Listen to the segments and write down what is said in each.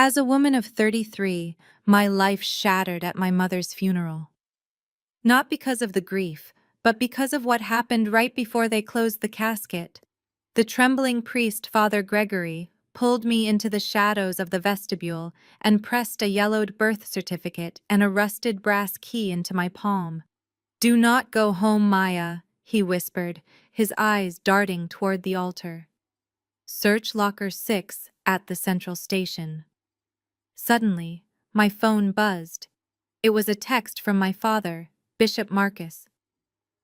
As a woman of 33, my life shattered at my mother's funeral. Not because of the grief, but because of what happened right before they closed the casket. The trembling priest, Father Gregory, pulled me into the shadows of the vestibule and pressed a yellowed birth certificate and a rusted brass key into my palm. "Do not go home, Maya," he whispered, his eyes darting toward the altar. "Search locker 6 at the central station." Suddenly, my phone buzzed. It was a text from my father, Bishop Marcus.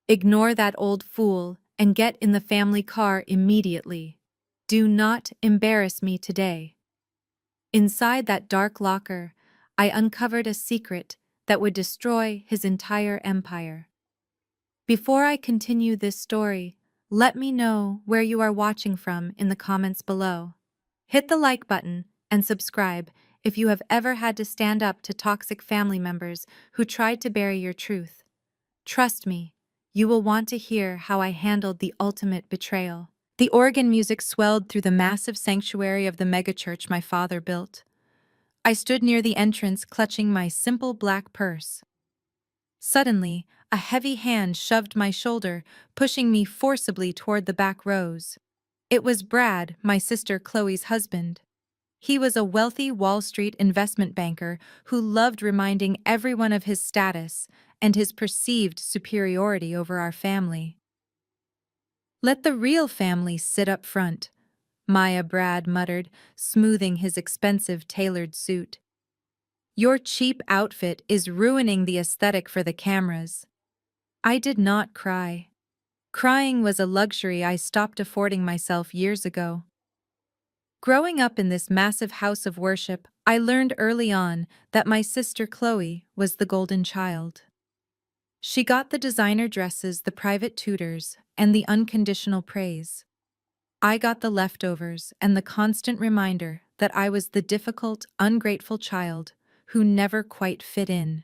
"Ignore that old fool and get in the family car immediately. Do not embarrass me today." Inside that dark locker, I uncovered a secret that would destroy his entire empire. Before I continue this story, let me know where you are watching from in the comments below. Hit the like button and subscribe if you have ever had to stand up to toxic family members who tried to bury your truth. Trust me, you will want to hear how I handled the ultimate betrayal. The organ music swelled through the massive sanctuary of the megachurch my father built. I stood near the entrance clutching my simple black purse. Suddenly, a heavy hand shoved my shoulder, pushing me forcibly toward the back rows. It was Brad, my sister Chloe's husband. He was a wealthy Wall Street investment banker who loved reminding everyone of his status and his perceived superiority over our family. "Let the real family sit up front," Brad muttered, smoothing his expensive tailored suit. "Your cheap outfit is ruining the aesthetic for the cameras." I did not cry. Crying was a luxury I stopped affording myself years ago. Growing up in this massive house of worship, I learned early on that my sister Chloe was the golden child. She got the designer dresses, the private tutors, and the unconditional praise. I got the leftovers and the constant reminder that I was the difficult, ungrateful child who never quite fit in.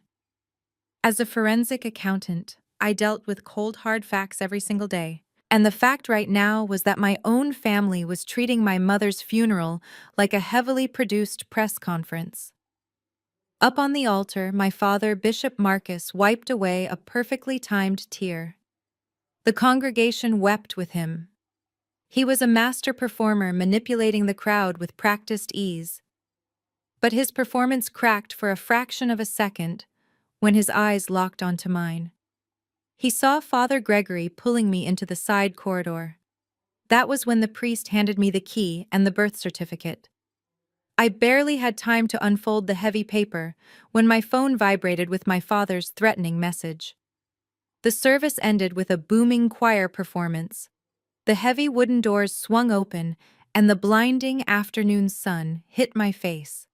As a forensic accountant, I dealt with cold hard facts every single day. And the fact right now was that my own family was treating my mother's funeral like a heavily produced press conference. Up on the altar, my father, Bishop Marcus, wiped away a perfectly timed tear. The congregation wept with him. He was a master performer, manipulating the crowd with practiced ease. But his performance cracked for a fraction of a second when his eyes locked onto mine. He saw Father Gregory pulling me into the side corridor. That was when the priest handed me the key and the birth certificate. I barely had time to unfold the heavy paper when my phone vibrated with my father's threatening message. The service ended with a booming choir performance. The heavy wooden doors swung open, and the blinding afternoon sun hit my face.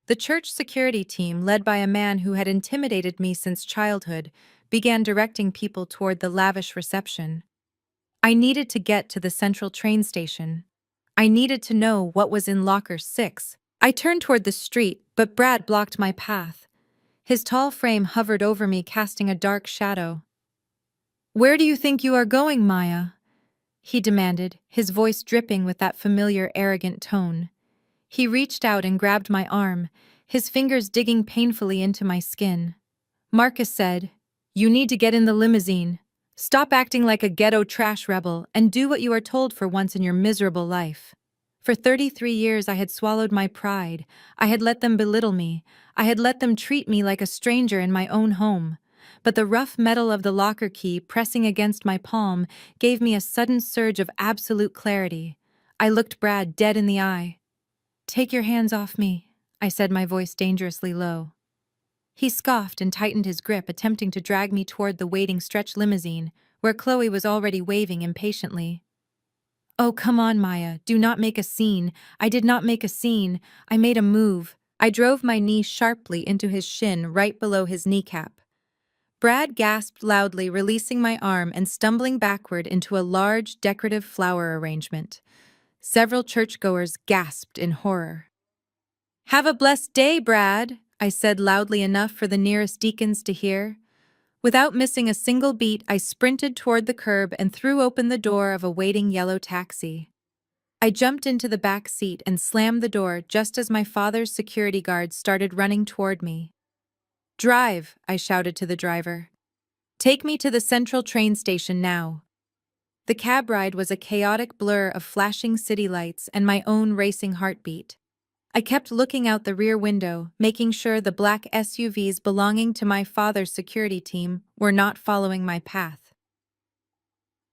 The church security team, led by a man who had intimidated me since childhood, began directing people toward the lavish reception. I needed to get to the central train station. I needed to know what was in locker 6. I turned toward the street, but Brad blocked my path. His tall frame hovered over me, casting a dark shadow. "Where do you think you are going, Maya?" he demanded, his voice dripping with that familiar, arrogant tone. He reached out and grabbed my arm, his fingers digging painfully into my skin. Marcus said, "You need to get in the limousine. Stop acting like a ghetto trash rebel and do what you are told for once in your miserable life." For 33 years I had swallowed my pride. I had let them belittle me. I had let them treat me like a stranger in my own home. But the rough metal of the locker key pressing against my palm gave me a sudden surge of absolute clarity. I looked Brad dead in the eye. "Take your hands off me," I said, my voice dangerously low. He scoffed and tightened his grip, attempting to drag me toward the waiting stretch limousine, where Chloe was already waving impatiently. "Oh, come on, Maya. Do not make a scene." I did not make a scene. I made a move. I drove my knee sharply into his shin, right below his kneecap. Brad gasped loudly, releasing my arm and stumbling backward into a large, decorative flower arrangement. Several churchgoers gasped in horror. "Have a blessed day, Brad," I said loudly enough for the nearest deacons to hear. Without missing a single beat, I sprinted toward the curb and threw open the door of a waiting yellow taxi. I jumped into the back seat and slammed the door just as my father's security guards started running toward me. "Drive," I shouted to the driver. "Take me to the central train station now." The cab ride was a chaotic blur of flashing city lights and my own racing heartbeat. I kept looking out the rear window, making sure the black SUVs belonging to my father's security team were not following my path.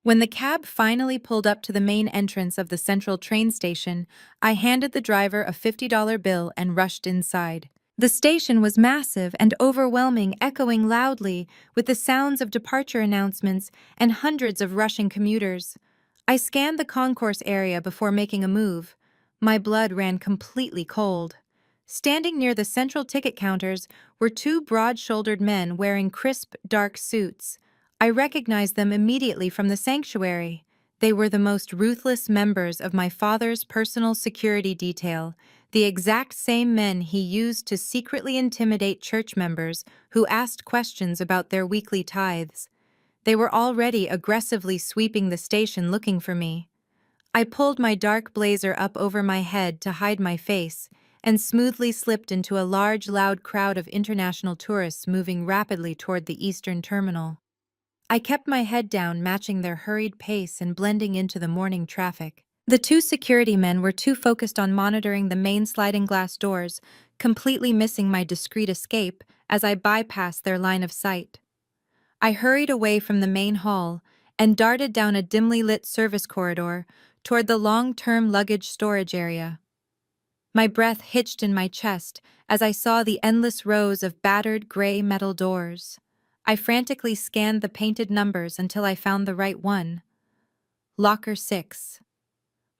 When the cab finally pulled up to the main entrance of the central train station, I handed the driver a $50 bill and rushed inside. The station was massive and overwhelming, echoing loudly with the sounds of departure announcements and hundreds of rushing commuters. I scanned the concourse area before making a move. My blood ran completely cold. Standing near the central ticket counters were two broad-shouldered men wearing crisp, dark suits. I recognized them immediately from the sanctuary. They were the most ruthless members of my father's personal security detail, the exact same men he used to secretly intimidate church members who asked questions about their weekly tithes. They were already aggressively sweeping the station looking for me. I pulled my dark blazer up over my head to hide my face and smoothly slipped into a large, loud crowd of international tourists moving rapidly toward the eastern terminal. I kept my head down, matching their hurried pace and blending into the morning traffic. The two security men were too focused on monitoring the main sliding glass doors, completely missing my discreet escape as I bypassed their line of sight. I hurried away from the main hall and darted down a dimly lit service corridor toward the long-term luggage storage area. My breath hitched in my chest as I saw the endless rows of battered gray metal doors. I frantically scanned the painted numbers until I found the right one. Locker 6.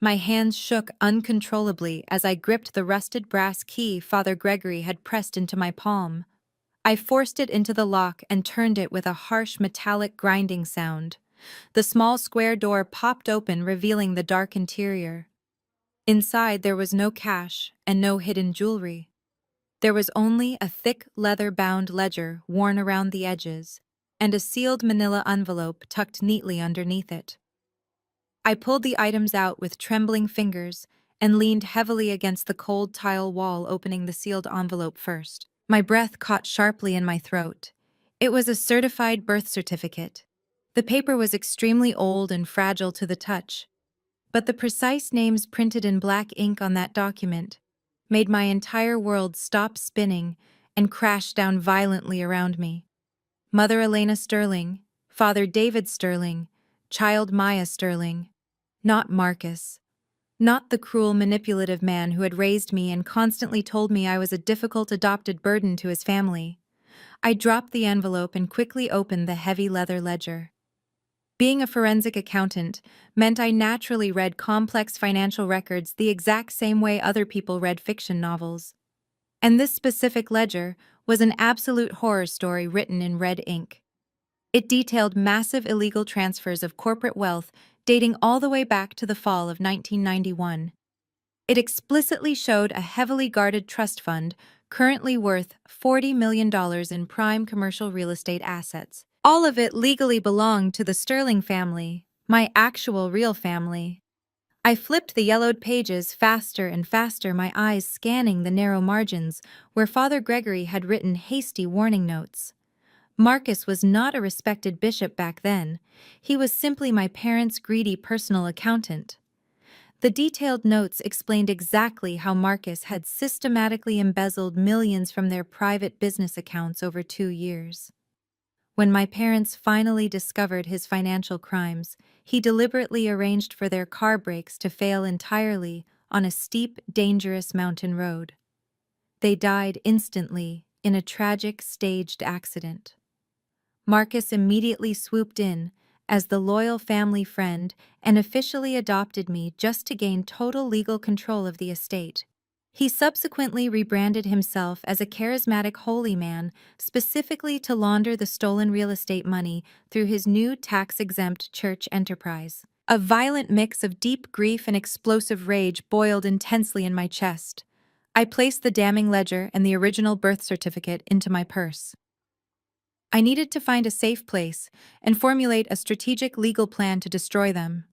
My hands shook uncontrollably as I gripped the rusted brass key Father Gregory had pressed into my palm. I forced it into the lock and turned it with a harsh metallic grinding sound. The small square door popped open, revealing the dark interior. Inside there was no cash and no hidden jewelry. There was only a thick leather-bound ledger worn around the edges, and a sealed manila envelope tucked neatly underneath it. I pulled the items out with trembling fingers and leaned heavily against the cold tile wall, opening the sealed envelope first. My breath caught sharply in my throat. It was a certified birth certificate. The paper was extremely old and fragile to the touch, but the precise names printed in black ink on that document made my entire world stop spinning and crash down violently around me. Mother Elena Sterling, Father David Sterling, Child Maya Sterling. Not Marcus. Not the cruel, manipulative man who had raised me and constantly told me I was a difficult adopted burden to his family. I dropped the envelope and quickly opened the heavy leather ledger. Being a forensic accountant meant I naturally read complex financial records the exact same way other people read fiction novels. And this specific ledger was an absolute horror story written in red ink. It detailed massive illegal transfers of corporate wealth dating all the way back to the fall of 1991. It explicitly showed a heavily guarded trust fund currently worth $40 million in prime commercial real estate assets. All of it legally belonged to the Sterling family, my actual real family. I flipped the yellowed pages faster and faster, my eyes scanning the narrow margins where Father Gregory had written hasty warning notes. Marcus was not a respected bishop back then. He was simply my parents' greedy personal accountant. The detailed notes explained exactly how Marcus had systematically embezzled millions from their private business accounts over 2 years. When my parents finally discovered his financial crimes, he deliberately arranged for their car brakes to fail entirely on a steep, dangerous mountain road. They died instantly in a tragic staged accident. Marcus immediately swooped in as the loyal family friend and officially adopted me just to gain total legal control of the estate. He subsequently rebranded himself as a charismatic holy man specifically to launder the stolen real estate money through his new tax-exempt church enterprise. A violent mix of deep grief and explosive rage boiled intensely in my chest. I placed the damning ledger and the original birth certificate into my purse. I needed to find a safe place and formulate a strategic legal plan to destroy them.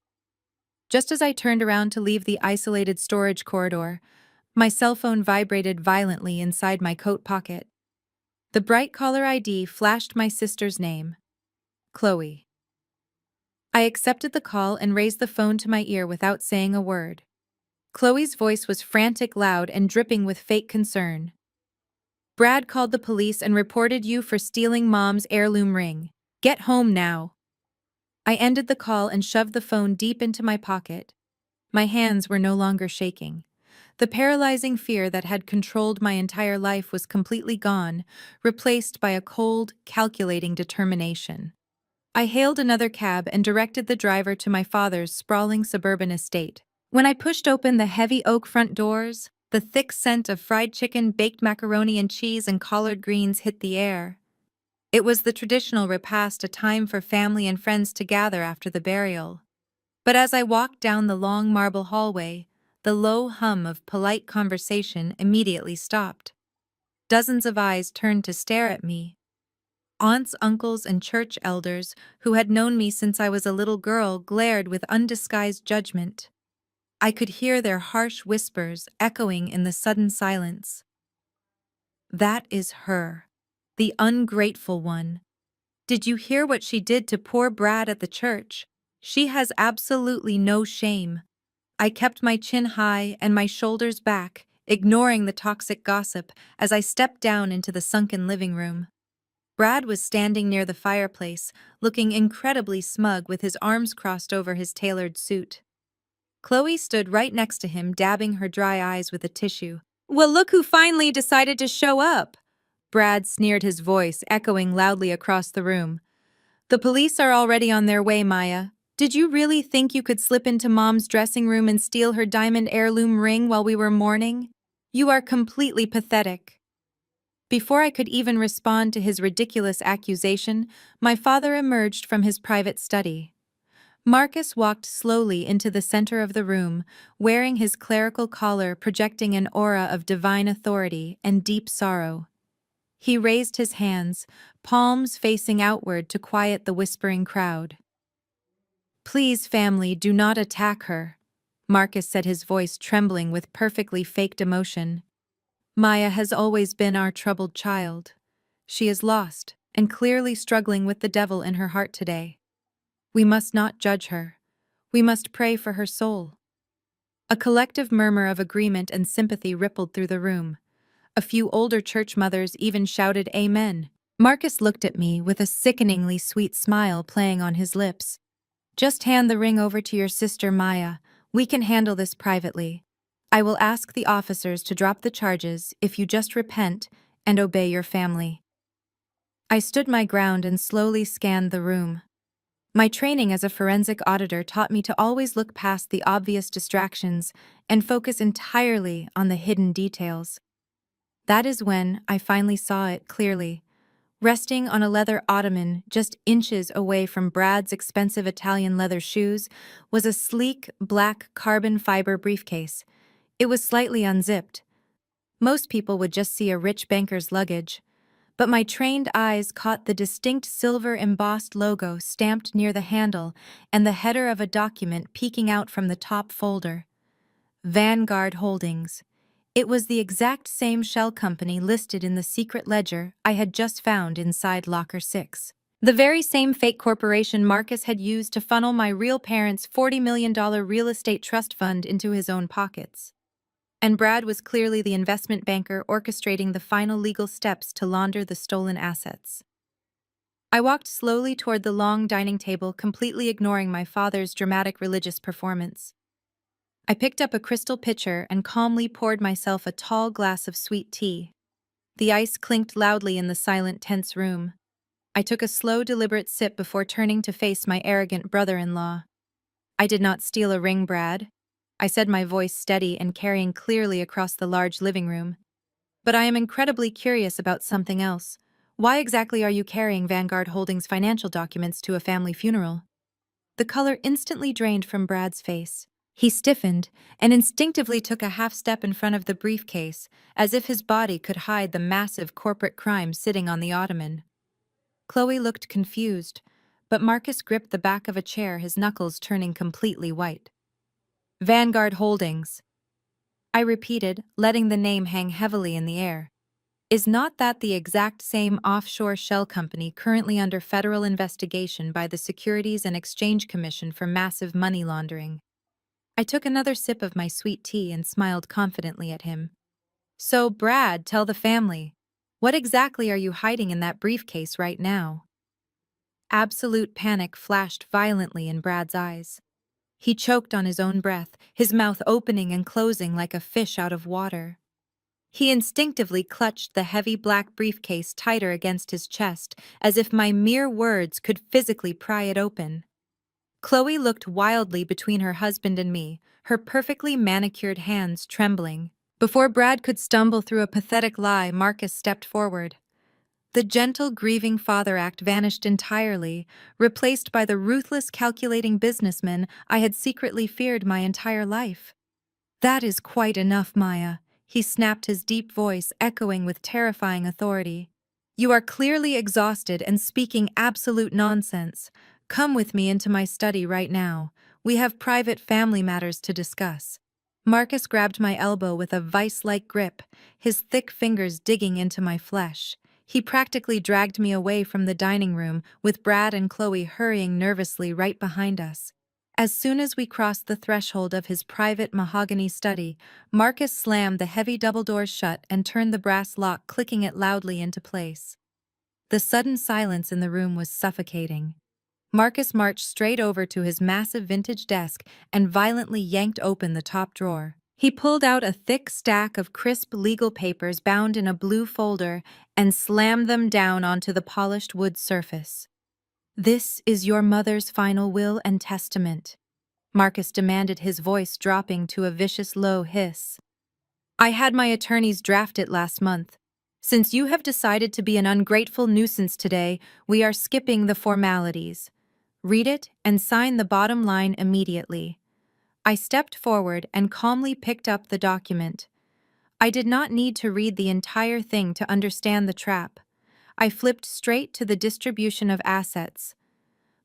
Just as I turned around to leave the isolated storage corridor, my cell phone vibrated violently inside my coat pocket. The bright caller ID flashed my sister's name, Chloe. I accepted the call and raised the phone to my ear without saying a word. Chloe's voice was frantic, loud, and dripping with fake concern. Brad called the police and reported you for stealing Mom's heirloom ring. Get home now. I ended the call and shoved the phone deep into my pocket. My hands were no longer shaking. The paralyzing fear that had controlled my entire life was completely gone, replaced by a cold, calculating determination. I hailed another cab and directed the driver to my father's sprawling suburban estate. When I pushed open the heavy oak front doors, the thick scent of fried chicken, baked macaroni and cheese, and collard greens hit the air. It was the traditional repast, a time for family and friends to gather after the burial. But as I walked down the long marble hallway, the low hum of polite conversation immediately stopped. Dozens of eyes turned to stare at me. Aunts, uncles, and church elders who had known me since I was a little girl glared with undisguised judgment. I could hear their harsh whispers echoing in the sudden silence. That is her. The ungrateful one. Did you hear what she did to poor Brad at the church? She has absolutely no shame. I kept my chin high and my shoulders back, ignoring the toxic gossip as I stepped down into the sunken living room. Brad was standing near the fireplace, looking incredibly smug with his arms crossed over his tailored suit. Chloe stood right next to him, dabbing her dry eyes with a tissue. "Well, look who finally decided to show up!" Brad sneered, his voice echoing loudly across the room. "The police are already on their way, Maya. Did you really think you could slip into Mom's dressing room and steal her diamond heirloom ring while we were mourning? You are completely pathetic." Before I could even respond to his ridiculous accusation, my father emerged from his private study. Marcus walked slowly into the center of the room, wearing his clerical collar projecting an aura of divine authority and deep sorrow. He raised his hands, palms facing outward to quiet the whispering crowd. "Please, family, do not attack her," Marcus said, his voice trembling with perfectly faked emotion. "Maya has always been our troubled child. She is lost and clearly struggling with the devil in her heart today. We must not judge her. We must pray for her soul." A collective murmur of agreement and sympathy rippled through the room. A few older church mothers even shouted amen. Marcus looked at me with a sickeningly sweet smile playing on his lips. "Just hand the ring over to your sister Maya. We can handle this privately. I will ask the officers to drop the charges if you just repent and obey your family." I stood my ground and slowly scanned the room. My training as a forensic auditor taught me to always look past the obvious distractions and focus entirely on the hidden details. That is when I finally saw it clearly. Resting on a leather ottoman just inches away from Brad's expensive Italian leather shoes was a sleek, black carbon fiber briefcase. It was slightly unzipped. Most people would just see a rich banker's luggage, but my trained eyes caught the distinct silver embossed logo stamped near the handle and the header of a document peeking out from the top folder. Vanguard Holdings. It was the exact same shell company listed in the secret ledger I had just found inside Locker 6. The very same fake corporation Marcus had used to funnel my real parents' $40 million real estate trust fund into his own pockets. And Brad was clearly the investment banker orchestrating the final legal steps to launder the stolen assets. I walked slowly toward the long dining table, completely ignoring my father's dramatic religious performance. I picked up a crystal pitcher and calmly poured myself a tall glass of sweet tea. The ice clinked loudly in the silent, tense room. I took a slow, deliberate sip before turning to face my arrogant brother-in-law. "I did not steal a ring, Brad," I said, my voice steady and carrying clearly across the large living room. "But I am incredibly curious about something else. Why exactly are you carrying Vanguard Holdings financial documents to a family funeral?" The color instantly drained from Brad's face. He stiffened and instinctively took a half step in front of the briefcase, as if his body could hide the massive corporate crime sitting on the ottoman. Chloe looked confused, but Marcus gripped the back of a chair, his knuckles turning completely white. Vanguard Holdings. I repeated, letting the name hang heavily in the air. Is not that the exact same offshore shell company currently under federal investigation by the Securities and Exchange Commission for massive money laundering? I took another sip of my sweet tea and smiled confidently at him. So, Brad, tell the family. What exactly are you hiding in that briefcase right now? Absolute panic flashed violently in Brad's eyes. He choked on his own breath, his mouth opening and closing like a fish out of water. He instinctively clutched the heavy black briefcase tighter against his chest, as if my mere words could physically pry it open. Chloe looked wildly between her husband and me, her perfectly manicured hands trembling. Before Brad could stumble through a pathetic lie, Marcus stepped forward. The gentle, grieving father act vanished entirely, replaced by the ruthless, calculating businessman I had secretly feared my entire life. That is quite enough, Maya, he snapped, his deep voice echoing with terrifying authority. You are clearly exhausted and speaking absolute nonsense. Come with me into my study right now. We have private family matters to discuss. Marcus grabbed my elbow with a vice-like grip, his thick fingers digging into my flesh. He practically dragged me away from the dining room, with Brad and Chloe hurrying nervously right behind us. As soon as we crossed the threshold of his private mahogany study, Marcus slammed the heavy double doors shut and turned the brass lock, clicking it loudly into place. The sudden silence in the room was suffocating. Marcus marched straight over to his massive vintage desk and violently yanked open the top drawer. He pulled out a thick stack of crisp legal papers bound in a blue folder and slammed them down onto the polished wood surface. This is your mother's final will and testament, Marcus demanded, his voice dropping to a vicious low hiss. I had my attorneys draft it last month. Since you have decided to be an ungrateful nuisance today, we are skipping the formalities. Read it and sign the bottom line immediately. I stepped forward and calmly picked up the document. I did not need to read the entire thing to understand the trap. I flipped straight to the distribution of assets.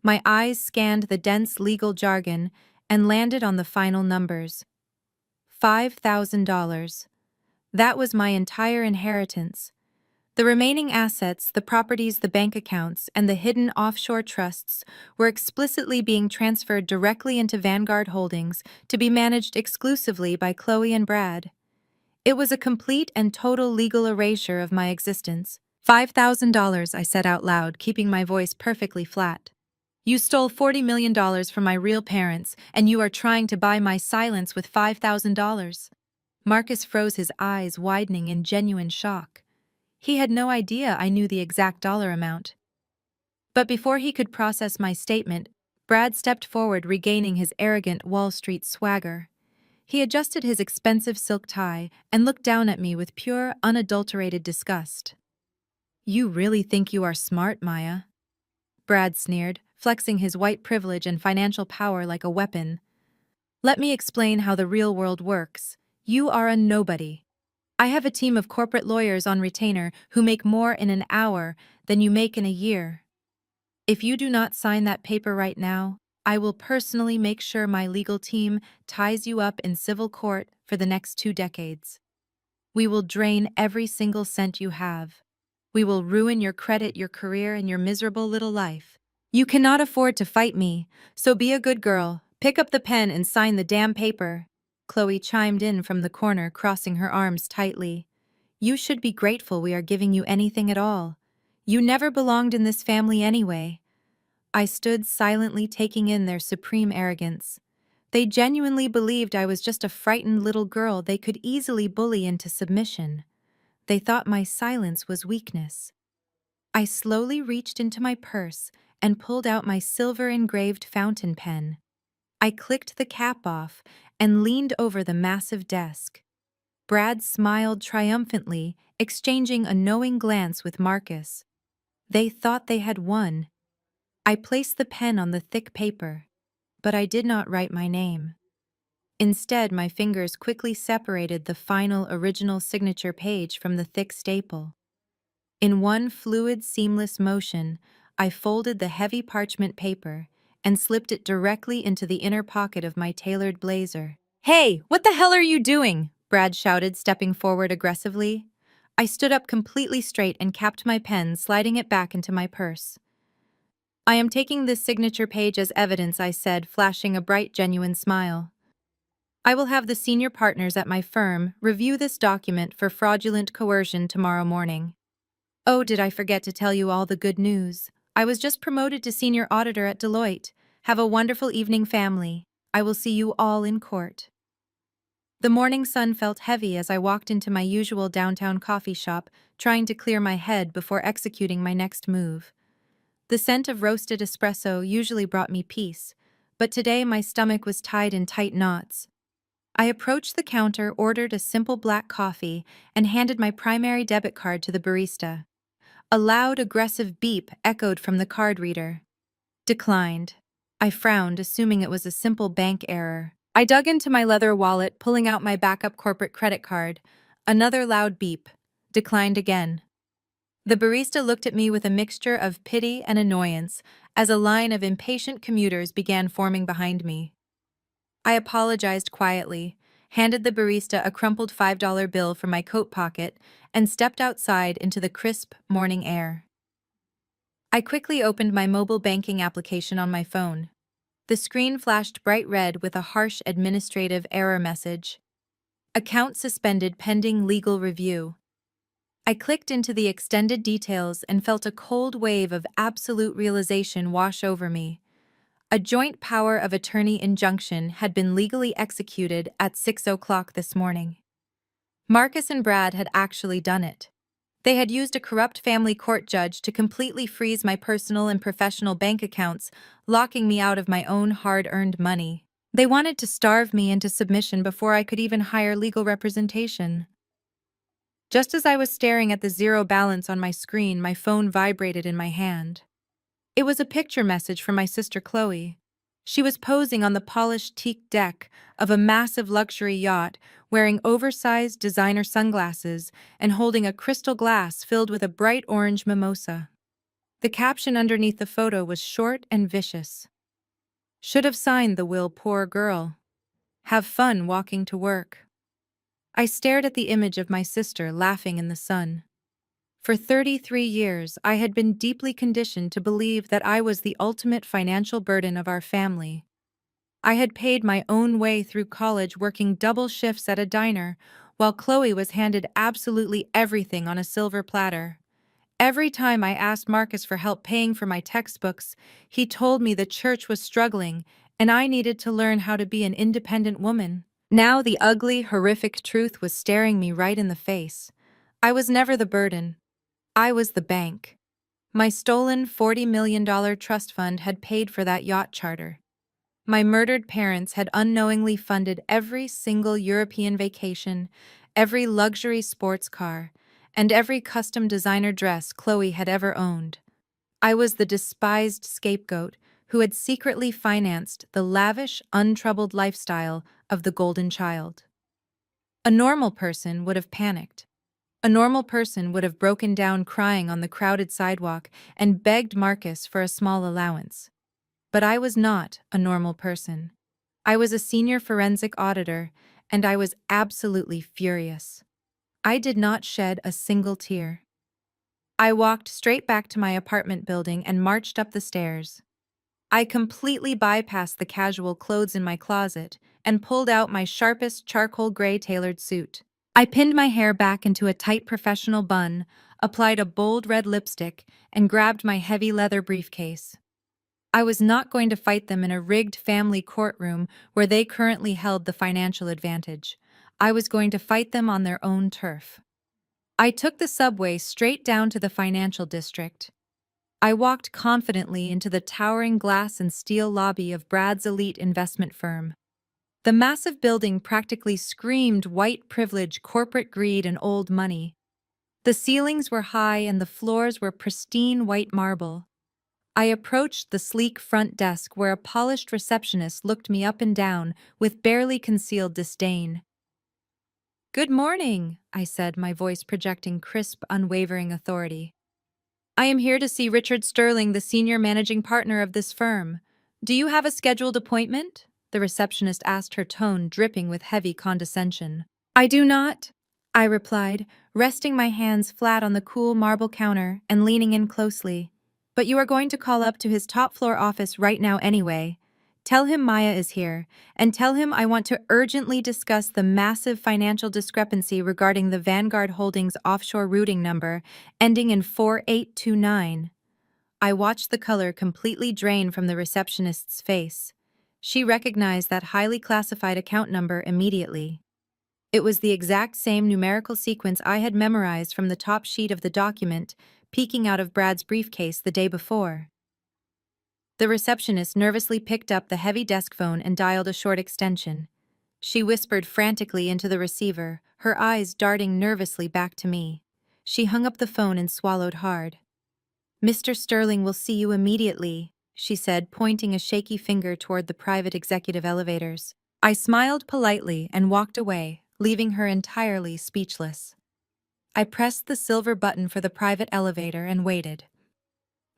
My eyes scanned the dense legal jargon and landed on the final numbers. $5,000. That was my entire inheritance. The remaining assets, the properties, the bank accounts, and the hidden offshore trusts were explicitly being transferred directly into Vanguard Holdings to be managed exclusively by Chloe and Brad. It was a complete and total legal erasure of my existence. $5,000, I said out loud, keeping my voice perfectly flat. You stole $40 million from my real parents, and you are trying to buy my silence with $5,000. Marcus froze, his eyes widening in genuine shock. He had no idea I knew the exact dollar amount. But before he could process my statement, Brad stepped forward, regaining his arrogant Wall Street swagger. He adjusted his expensive silk tie and looked down at me with pure, unadulterated disgust. You really think you are smart, Maya? Brad sneered, flexing his white privilege and financial power like a weapon. Let me explain how the real world works. You are a nobody. I have a team of corporate lawyers on retainer who make more in an hour than you make in a year. If you do not sign that paper right now, I will personally make sure my legal team ties you up in civil court for the next 2 decades. We will drain every single cent you have. We will ruin your credit, your career, and your miserable little life. You cannot afford to fight me, so be a good girl, pick up the pen and sign the damn paper. Chloe chimed in from the corner, crossing her arms tightly. You should be grateful we are giving you anything at all. You never belonged in this family anyway. I stood silently, taking in their supreme arrogance. They genuinely believed I was just a frightened little girl they could easily bully into submission. They thought my silence was weakness. I slowly reached into my purse and pulled out my silver-engraved fountain pen. I clicked the cap off and leaned over the massive desk. Brad smiled triumphantly, exchanging a knowing glance with Marcus. They thought they had won. I placed the pen on the thick paper, but I did not write my name. Instead, my fingers quickly separated the final original signature page from the thick staple. In one fluid, seamless motion, I folded the heavy parchment paper and slipped it directly into the inner pocket of my tailored blazer. Hey, what the hell are you doing? Brad shouted, stepping forward aggressively. I stood up completely straight and capped my pen, sliding it back into my purse. I am taking this signature page as evidence, I said, flashing a bright, genuine smile. I will have the senior partners at my firm review this document for fraudulent coercion tomorrow morning. Oh, did I forget to tell you all the good news? I was just promoted to senior auditor at Deloitte. Have a wonderful evening, family. I will see you all in court. The morning sun felt heavy as I walked into my usual downtown coffee shop, trying to clear my head before executing my next move. The scent of roasted espresso usually brought me peace, but today my stomach was tied in tight knots. I approached the counter, ordered a simple black coffee, and handed my primary debit card to the barista. A loud, aggressive beep echoed from the card reader. Declined. I frowned, assuming it was a simple bank error. I dug into my leather wallet, pulling out my backup corporate credit card. Another loud beep. Declined again. The barista looked at me with a mixture of pity and annoyance as a line of impatient commuters began forming behind me. I apologized quietly, handed the barista a crumpled $5 bill from my coat pocket, and stepped outside into the crisp morning air. I quickly opened my mobile banking application on my phone. The screen flashed bright red with a harsh administrative error message. Account suspended pending legal review. I clicked into the extended details and felt a cold wave of absolute realization wash over me. A joint power of attorney injunction had been legally executed at 6 o'clock this morning. Marcus and Brad had actually done it. They had used a corrupt family court judge to completely freeze my personal and professional bank accounts, locking me out of my own hard-earned money. They wanted to starve me into submission before I could even hire legal representation. Just as I was staring at the zero balance on my screen, my phone vibrated in my hand. It was a picture message from my sister Chloe. She was posing on the polished teak deck of a massive luxury yacht, wearing oversized designer sunglasses and holding a crystal glass filled with a bright orange mimosa. The caption underneath the photo was short and vicious. Should have signed the will, poor girl. Have fun walking to work. I stared at the image of my sister laughing in the sun. For 33 years, I had been deeply conditioned to believe that I was the ultimate financial burden of our family. I had paid my own way through college working double shifts at a diner, while Chloe was handed absolutely everything on a silver platter. Every time I asked Marcus for help paying for my textbooks, he told me the church was struggling and I needed to learn how to be an independent woman. Now the ugly, horrific truth was staring me right in the face. I was never the burden. I was the bank. My stolen $40 million trust fund had paid for that yacht charter. My murdered parents had unknowingly funded every single European vacation, every luxury sports car, and every custom designer dress Chloe had ever owned. I was the despised scapegoat who had secretly financed the lavish, untroubled lifestyle of the golden child. A normal person would have panicked. A normal person would have broken down crying on the crowded sidewalk and begged Marcus for a small allowance. But I was not a normal person. I was a senior forensic auditor, and I was absolutely furious. I did not shed a single tear. I walked straight back to my apartment building and marched up the stairs. I completely bypassed the casual clothes in my closet and pulled out my sharpest charcoal gray tailored suit. I pinned my hair back into a tight professional bun, applied a bold red lipstick, and grabbed my heavy leather briefcase. I was not going to fight them in a rigged family courtroom where they currently held the financial advantage. I was going to fight them on their own turf. I took the subway straight down to the financial district. I walked confidently into the towering glass and steel lobby of Brad's elite investment firm. The massive building practically screamed white privilege, corporate greed, and old money. The ceilings were high and the floors were pristine white marble. I approached the sleek front desk where a polished receptionist looked me up and down with barely concealed disdain. "Good morning," I said, my voice projecting crisp, unwavering authority. "I am here to see Richard Sterling, the senior managing partner of this firm. Do you have a scheduled appointment?" the receptionist asked, her tone dripping with heavy condescension. I do not, I replied, resting my hands flat on the cool marble counter and leaning in closely. But you are going to call up to his top floor office right now anyway. Tell him Maya is here, and tell him I want to urgently discuss the massive financial discrepancy regarding the Vanguard Holdings offshore routing number ending in 4829. I watched the color completely drain from the receptionist's face. She recognized that highly classified account number immediately. It was the exact same numerical sequence I had memorized from the top sheet of the document, peeking out of Brad's briefcase the day before. The receptionist nervously picked up the heavy desk phone and dialed a short extension. She whispered frantically into the receiver, her eyes darting nervously back to me. She hung up the phone and swallowed hard. Mr. Sterling will see you immediately, she said, pointing a shaky finger toward the private executive elevators. I smiled politely and walked away, leaving her entirely speechless. I pressed the silver button for the private elevator and waited.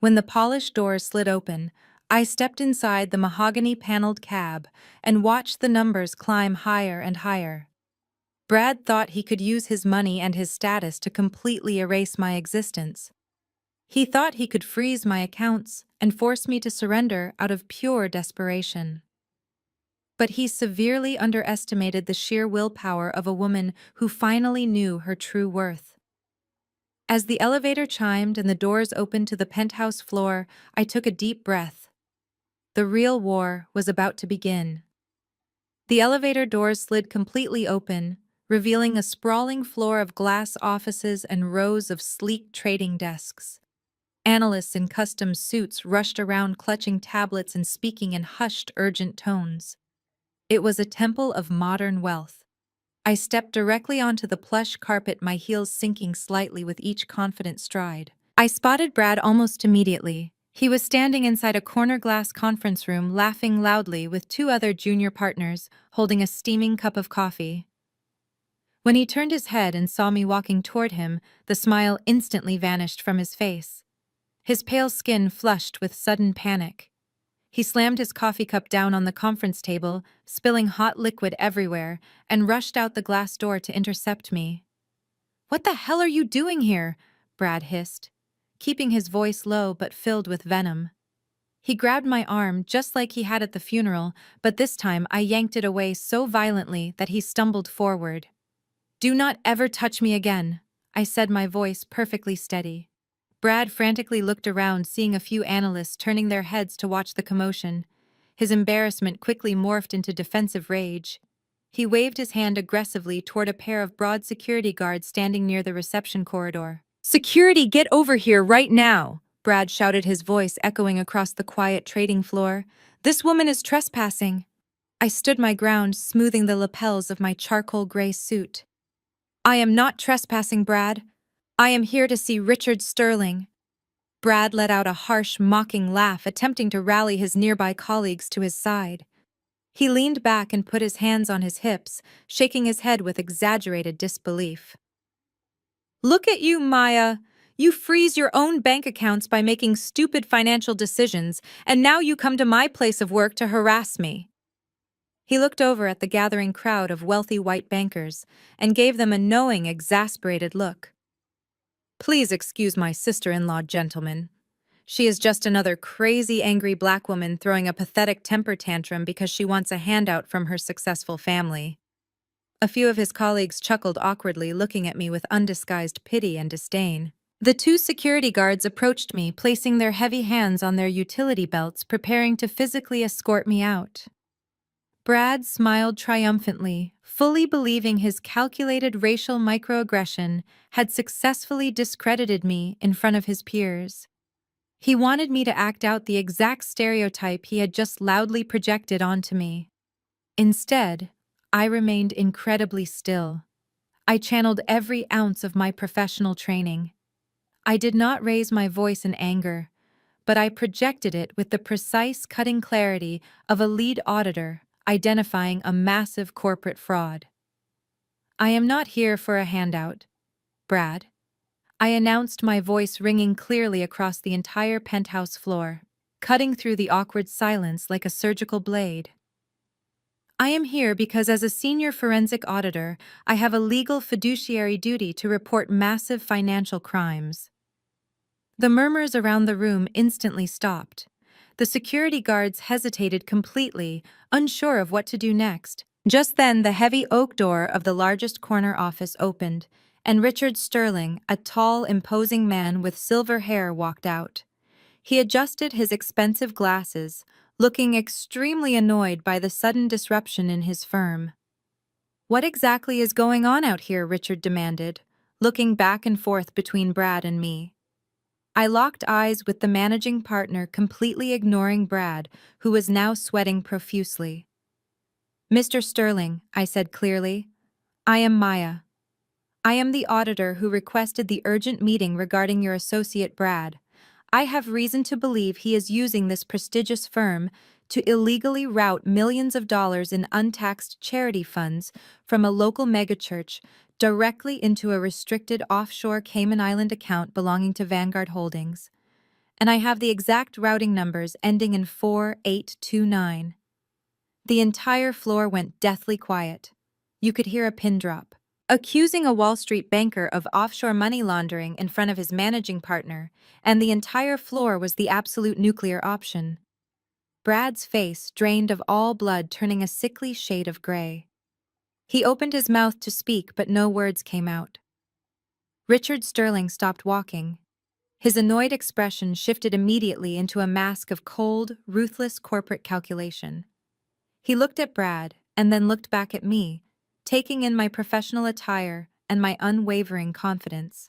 When the polished doors slid open, I stepped inside the mahogany-paneled cab and watched the numbers climb higher and higher. Brad thought he could use his money and his status to completely erase my existence. He thought he could freeze my accounts and force me to surrender out of pure desperation. But he severely underestimated the sheer willpower of a woman who finally knew her true worth. As the elevator chimed and the doors opened to the penthouse floor, I took a deep breath. The real war was about to begin. The elevator doors slid completely open, revealing a sprawling floor of glass offices and rows of sleek trading desks. Analysts in custom suits rushed around clutching tablets and speaking in hushed, urgent tones. It was a temple of modern wealth. I stepped directly onto the plush carpet, my heels sinking slightly with each confident stride. I spotted Brad almost immediately. He was standing inside a corner glass conference room, laughing loudly with two other junior partners, holding a steaming cup of coffee. When he turned his head and saw me walking toward him, the smile instantly vanished from his face. His pale skin flushed with sudden panic. He slammed his coffee cup down on the conference table, spilling hot liquid everywhere, and rushed out the glass door to intercept me. "What the hell are you doing here?" Brad hissed, keeping his voice low but filled with venom. He grabbed my arm just like he had at the funeral, but this time I yanked it away so violently that he stumbled forward. "Do not ever touch me again," I said, my voice perfectly steady. Brad frantically looked around, seeing a few analysts turning their heads to watch the commotion. His embarrassment quickly morphed into defensive rage. He waved his hand aggressively toward a pair of broad security guards standing near the reception corridor. "Security, get over here right now!" Brad shouted, his voice echoing across the quiet trading floor. "This woman is trespassing." I stood my ground, smoothing the lapels of my charcoal gray suit. "I am not trespassing, Brad. I am here to see Richard Sterling." Brad let out a harsh, mocking laugh, attempting to rally his nearby colleagues to his side. He leaned back and put his hands on his hips, shaking his head with exaggerated disbelief. "Look at you, Maya! You freeze your own bank accounts by making stupid financial decisions, and now you come to my place of work to harass me." He looked over at the gathering crowd of wealthy white bankers and gave them a knowing, exasperated look. "Please excuse my sister-in-law, gentlemen. She is just another crazy, angry black woman throwing a pathetic temper tantrum because she wants a handout from her successful family." A few of his colleagues chuckled awkwardly, looking at me with undisguised pity and disdain. The two security guards approached me, placing their heavy hands on their utility belts, preparing to physically escort me out. Brad smiled triumphantly, fully believing his calculated racial microaggression had successfully discredited me in front of his peers. He wanted me to act out the exact stereotype he had just loudly projected onto me. Instead, I remained incredibly still. I channeled every ounce of my professional training. I did not raise my voice in anger, but I projected it with the precise, cutting clarity of a lead auditor identifying a massive corporate fraud. "I am not here for a handout, Brad," I announced, my voice ringing clearly across the entire penthouse floor, cutting through the awkward silence like a surgical blade. I am here because as a senior forensic auditor, I have a legal fiduciary duty to report massive financial crimes. The murmurs around the room instantly stopped. The security guards hesitated completely, unsure of what to do next. Just then, the heavy oak door of the largest corner office opened, and Richard Sterling, a tall, imposing man with silver hair, walked out. He adjusted his expensive glasses, looking extremely annoyed by the sudden disruption in his firm. "What exactly is going on out here?" Richard demanded, looking back and forth between Brad and me. I locked eyes with the managing partner, completely ignoring Brad, who was now sweating profusely. "Mr. Sterling," I said clearly, "I am Maya. I am the auditor who requested the urgent meeting regarding your associate Brad. I have reason to believe he is using this prestigious firm to illegally route millions of dollars in untaxed charity funds from a local megachurch directly into a restricted offshore Cayman Island account belonging to Vanguard Holdings. And I have the exact routing numbers ending in 4829. The entire floor went deathly quiet. You could hear a pin drop. Accusing a Wall Street banker of offshore money laundering in front of his managing partner, and the entire floor was the absolute nuclear option. Brad's face drained of all blood, turning a sickly shade of gray. He opened his mouth to speak, but no words came out. Richard Sterling stopped walking. His annoyed expression shifted immediately into a mask of cold, ruthless corporate calculation. He looked at Brad, and then looked back at me, taking in my professional attire and my unwavering confidence.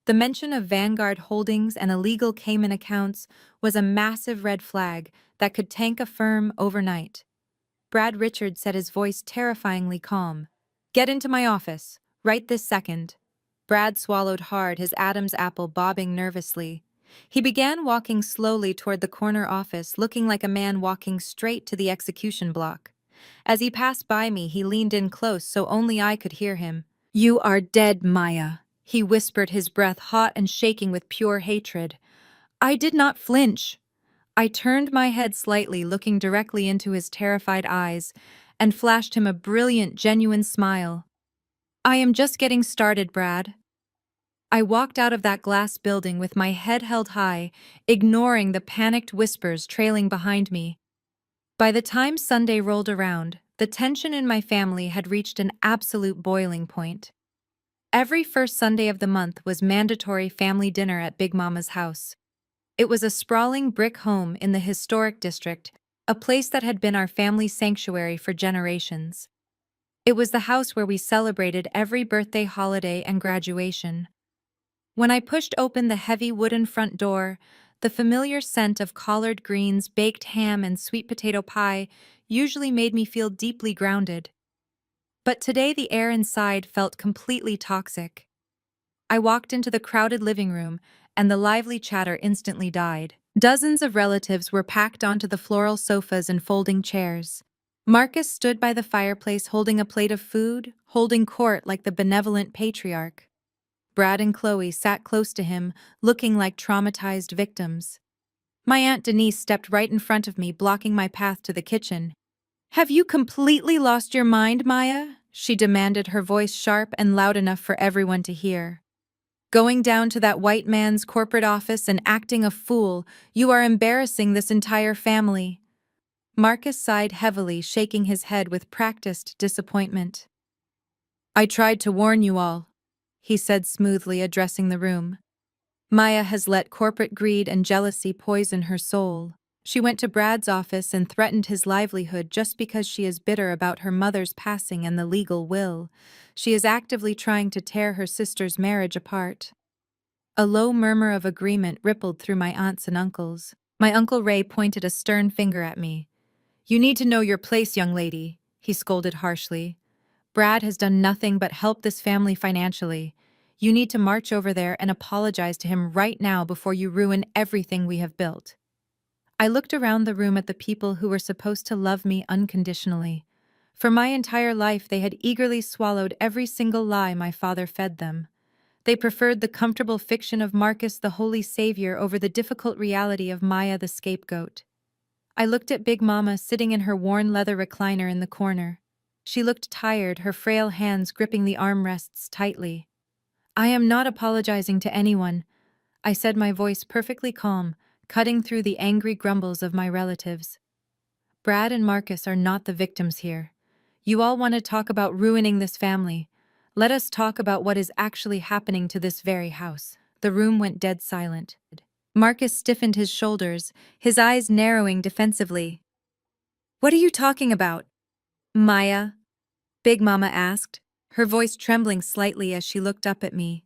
The mention of Vanguard Holdings and illegal Cayman accounts was a massive red flag that could tank a firm overnight. Brad Richards said, his voice terrifyingly calm. "Get into my office, right this second." Brad swallowed hard, his Adam's apple bobbing nervously. He began walking slowly toward the corner office, looking like a man walking straight to the execution block. As he passed by me, he leaned in close so only I could hear him. "You are dead, Maya," he whispered, his breath hot and shaking with pure hatred. I did not flinch. I turned my head slightly, looking directly into his terrified eyes, and flashed him a brilliant, genuine smile. "I am just getting started, Brad." I walked out of that glass building with my head held high, ignoring the panicked whispers trailing behind me. By the time Sunday rolled around, the tension in my family had reached an absolute boiling point. Every first Sunday of the month was mandatory family dinner at Big Mama's house. It was a sprawling brick home in the historic district, a place that had been our family sanctuary for generations. It was the house where we celebrated every birthday, holiday, and graduation. When I pushed open the heavy wooden front door, the familiar scent of collard greens, baked ham, and sweet potato pie usually made me feel deeply grounded. But today the air inside felt completely toxic. I walked into the crowded living room, and the lively chatter instantly died. Dozens of relatives were packed onto the floral sofas and folding chairs. Marcus stood by the fireplace holding a plate of food, holding court like the benevolent patriarch. Brad and Chloe sat close to him, looking like traumatized victims. My Aunt Denise stepped right in front of me, blocking my path to the kitchen. "Have you completely lost your mind, Maya?" she demanded, her voice sharp and loud enough for everyone to hear. "Going down to that white man's corporate office and acting a fool, you are embarrassing this entire family." Marcus sighed heavily, shaking his head with practiced disappointment. "I tried to warn you all," he said smoothly, addressing the room. "Maya has let corporate greed and jealousy poison her soul. She went to Brad's office and threatened his livelihood just because she is bitter about her mother's passing and the legal will. She is actively trying to tear her sister's marriage apart." A low murmur of agreement rippled through my aunts and uncles. My Uncle Ray pointed a stern finger at me. "You need to know your place, young lady," he scolded harshly. "Brad has done nothing but help this family financially. You need to march over there and apologize to him right now before you ruin everything we have built." I looked around the room at the people who were supposed to love me unconditionally. For my entire life, they had eagerly swallowed every single lie my father fed them. They preferred the comfortable fiction of Marcus the holy savior over the difficult reality of Maya the scapegoat. I looked at Big Mama sitting in her worn leather recliner in the corner. She looked tired, her frail hands gripping the armrests tightly. "I am not apologizing to anyone," I said, my voice perfectly calm, cutting through the angry grumbles of my relatives. "Brad and Marcus are not the victims here. You all want to talk about ruining this family. Let us talk about what is actually happening to this very house." The room went dead silent. Marcus stiffened his shoulders, his eyes narrowing defensively. "What are you talking about, Maya?" Big Mama asked, her voice trembling slightly as she looked up at me.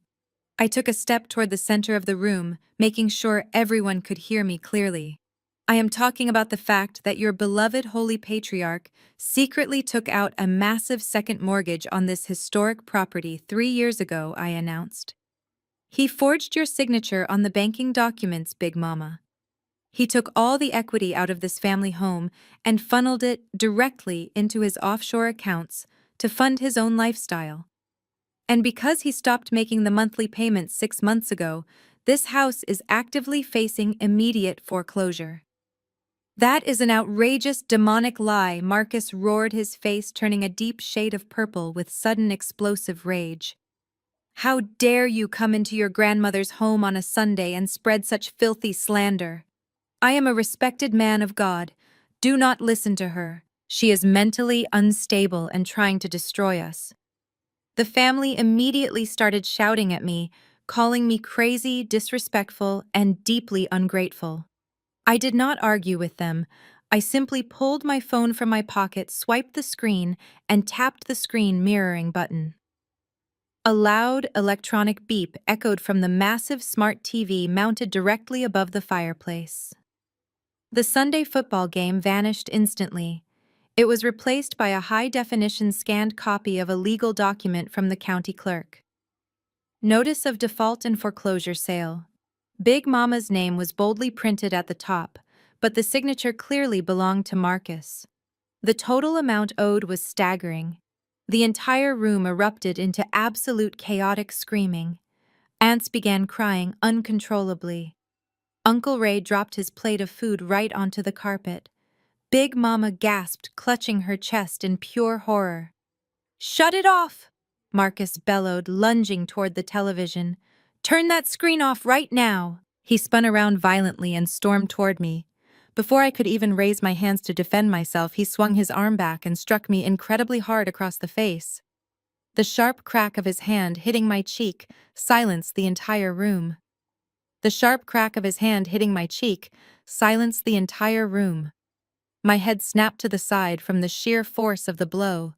I took a step toward the center of the room, making sure everyone could hear me clearly. "I am talking about the fact that your beloved holy patriarch secretly took out a massive second mortgage on this historic property 3 years ago," I announced. "He forged your signature on the banking documents, Big Mama. He took all the equity out of this family home and funneled it directly into his offshore accounts to fund his own lifestyle. And because he stopped making the monthly payments 6 months ago, this house is actively facing immediate foreclosure." "That is an outrageous, demonic lie," Marcus roared, his face turning a deep shade of purple with sudden explosive rage. "How dare you come into your grandmother's home on a Sunday and spread such filthy slander? I am a respected man of God. Do not listen to her. She is mentally unstable and trying to destroy us." The family immediately started shouting at me, calling me crazy, disrespectful, and deeply ungrateful. I did not argue with them. I simply pulled my phone from my pocket, swiped the screen, and tapped the screen mirroring button. A loud electronic beep echoed from the massive smart TV mounted directly above the fireplace. The Sunday football game vanished instantly. It was replaced by a high-definition scanned copy of a legal document from the county clerk. Notice of default and foreclosure sale. Big Mama's name was boldly printed at the top, but the signature clearly belonged to Marcus. The total amount owed was staggering. The entire room erupted into absolute chaotic screaming. Aunts began crying uncontrollably. Uncle Ray dropped his plate of food right onto the carpet. Big Mama gasped, clutching her chest in pure horror. "Shut it off!" Marcus bellowed, lunging toward the television. "Turn that screen off right now!" He spun around violently and stormed toward me. Before I could even raise my hands to defend myself, he swung his arm back and struck me incredibly hard across the face. The sharp crack of his hand hitting my cheek silenced the entire room. The sharp crack of his hand hitting my cheek silenced the entire room. My head snapped to the side from the sheer force of the blow.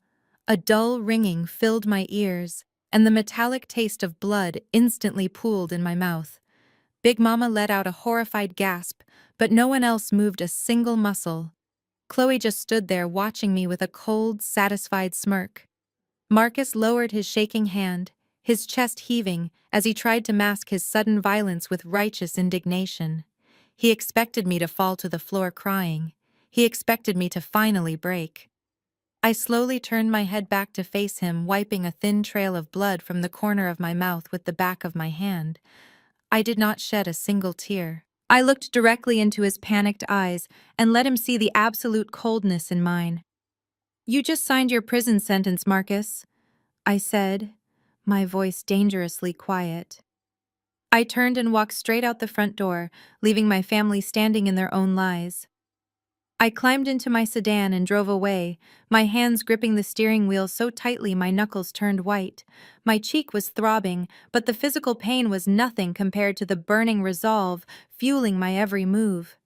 A dull ringing filled my ears, and the metallic taste of blood instantly pooled in my mouth. Big Mama let out a horrified gasp, but no one else moved a single muscle. Chloe just stood there watching me with a cold, satisfied smirk. Marcus lowered his shaking hand, his chest heaving as he tried to mask his sudden violence with righteous indignation. He expected me to fall to the floor crying. He expected me to finally break. I slowly turned my head back to face him, wiping a thin trail of blood from the corner of my mouth with the back of my hand. I did not shed a single tear. I looked directly into his panicked eyes and let him see the absolute coldness in mine. "You just signed your prison sentence, Marcus," I said, my voice dangerously quiet. I turned and walked straight out the front door, leaving my family standing in their own lies. I climbed into my sedan and drove away, my hands gripping the steering wheel so tightly my knuckles turned white. My cheek was throbbing, but the physical pain was nothing compared to the burning resolve fueling my every move.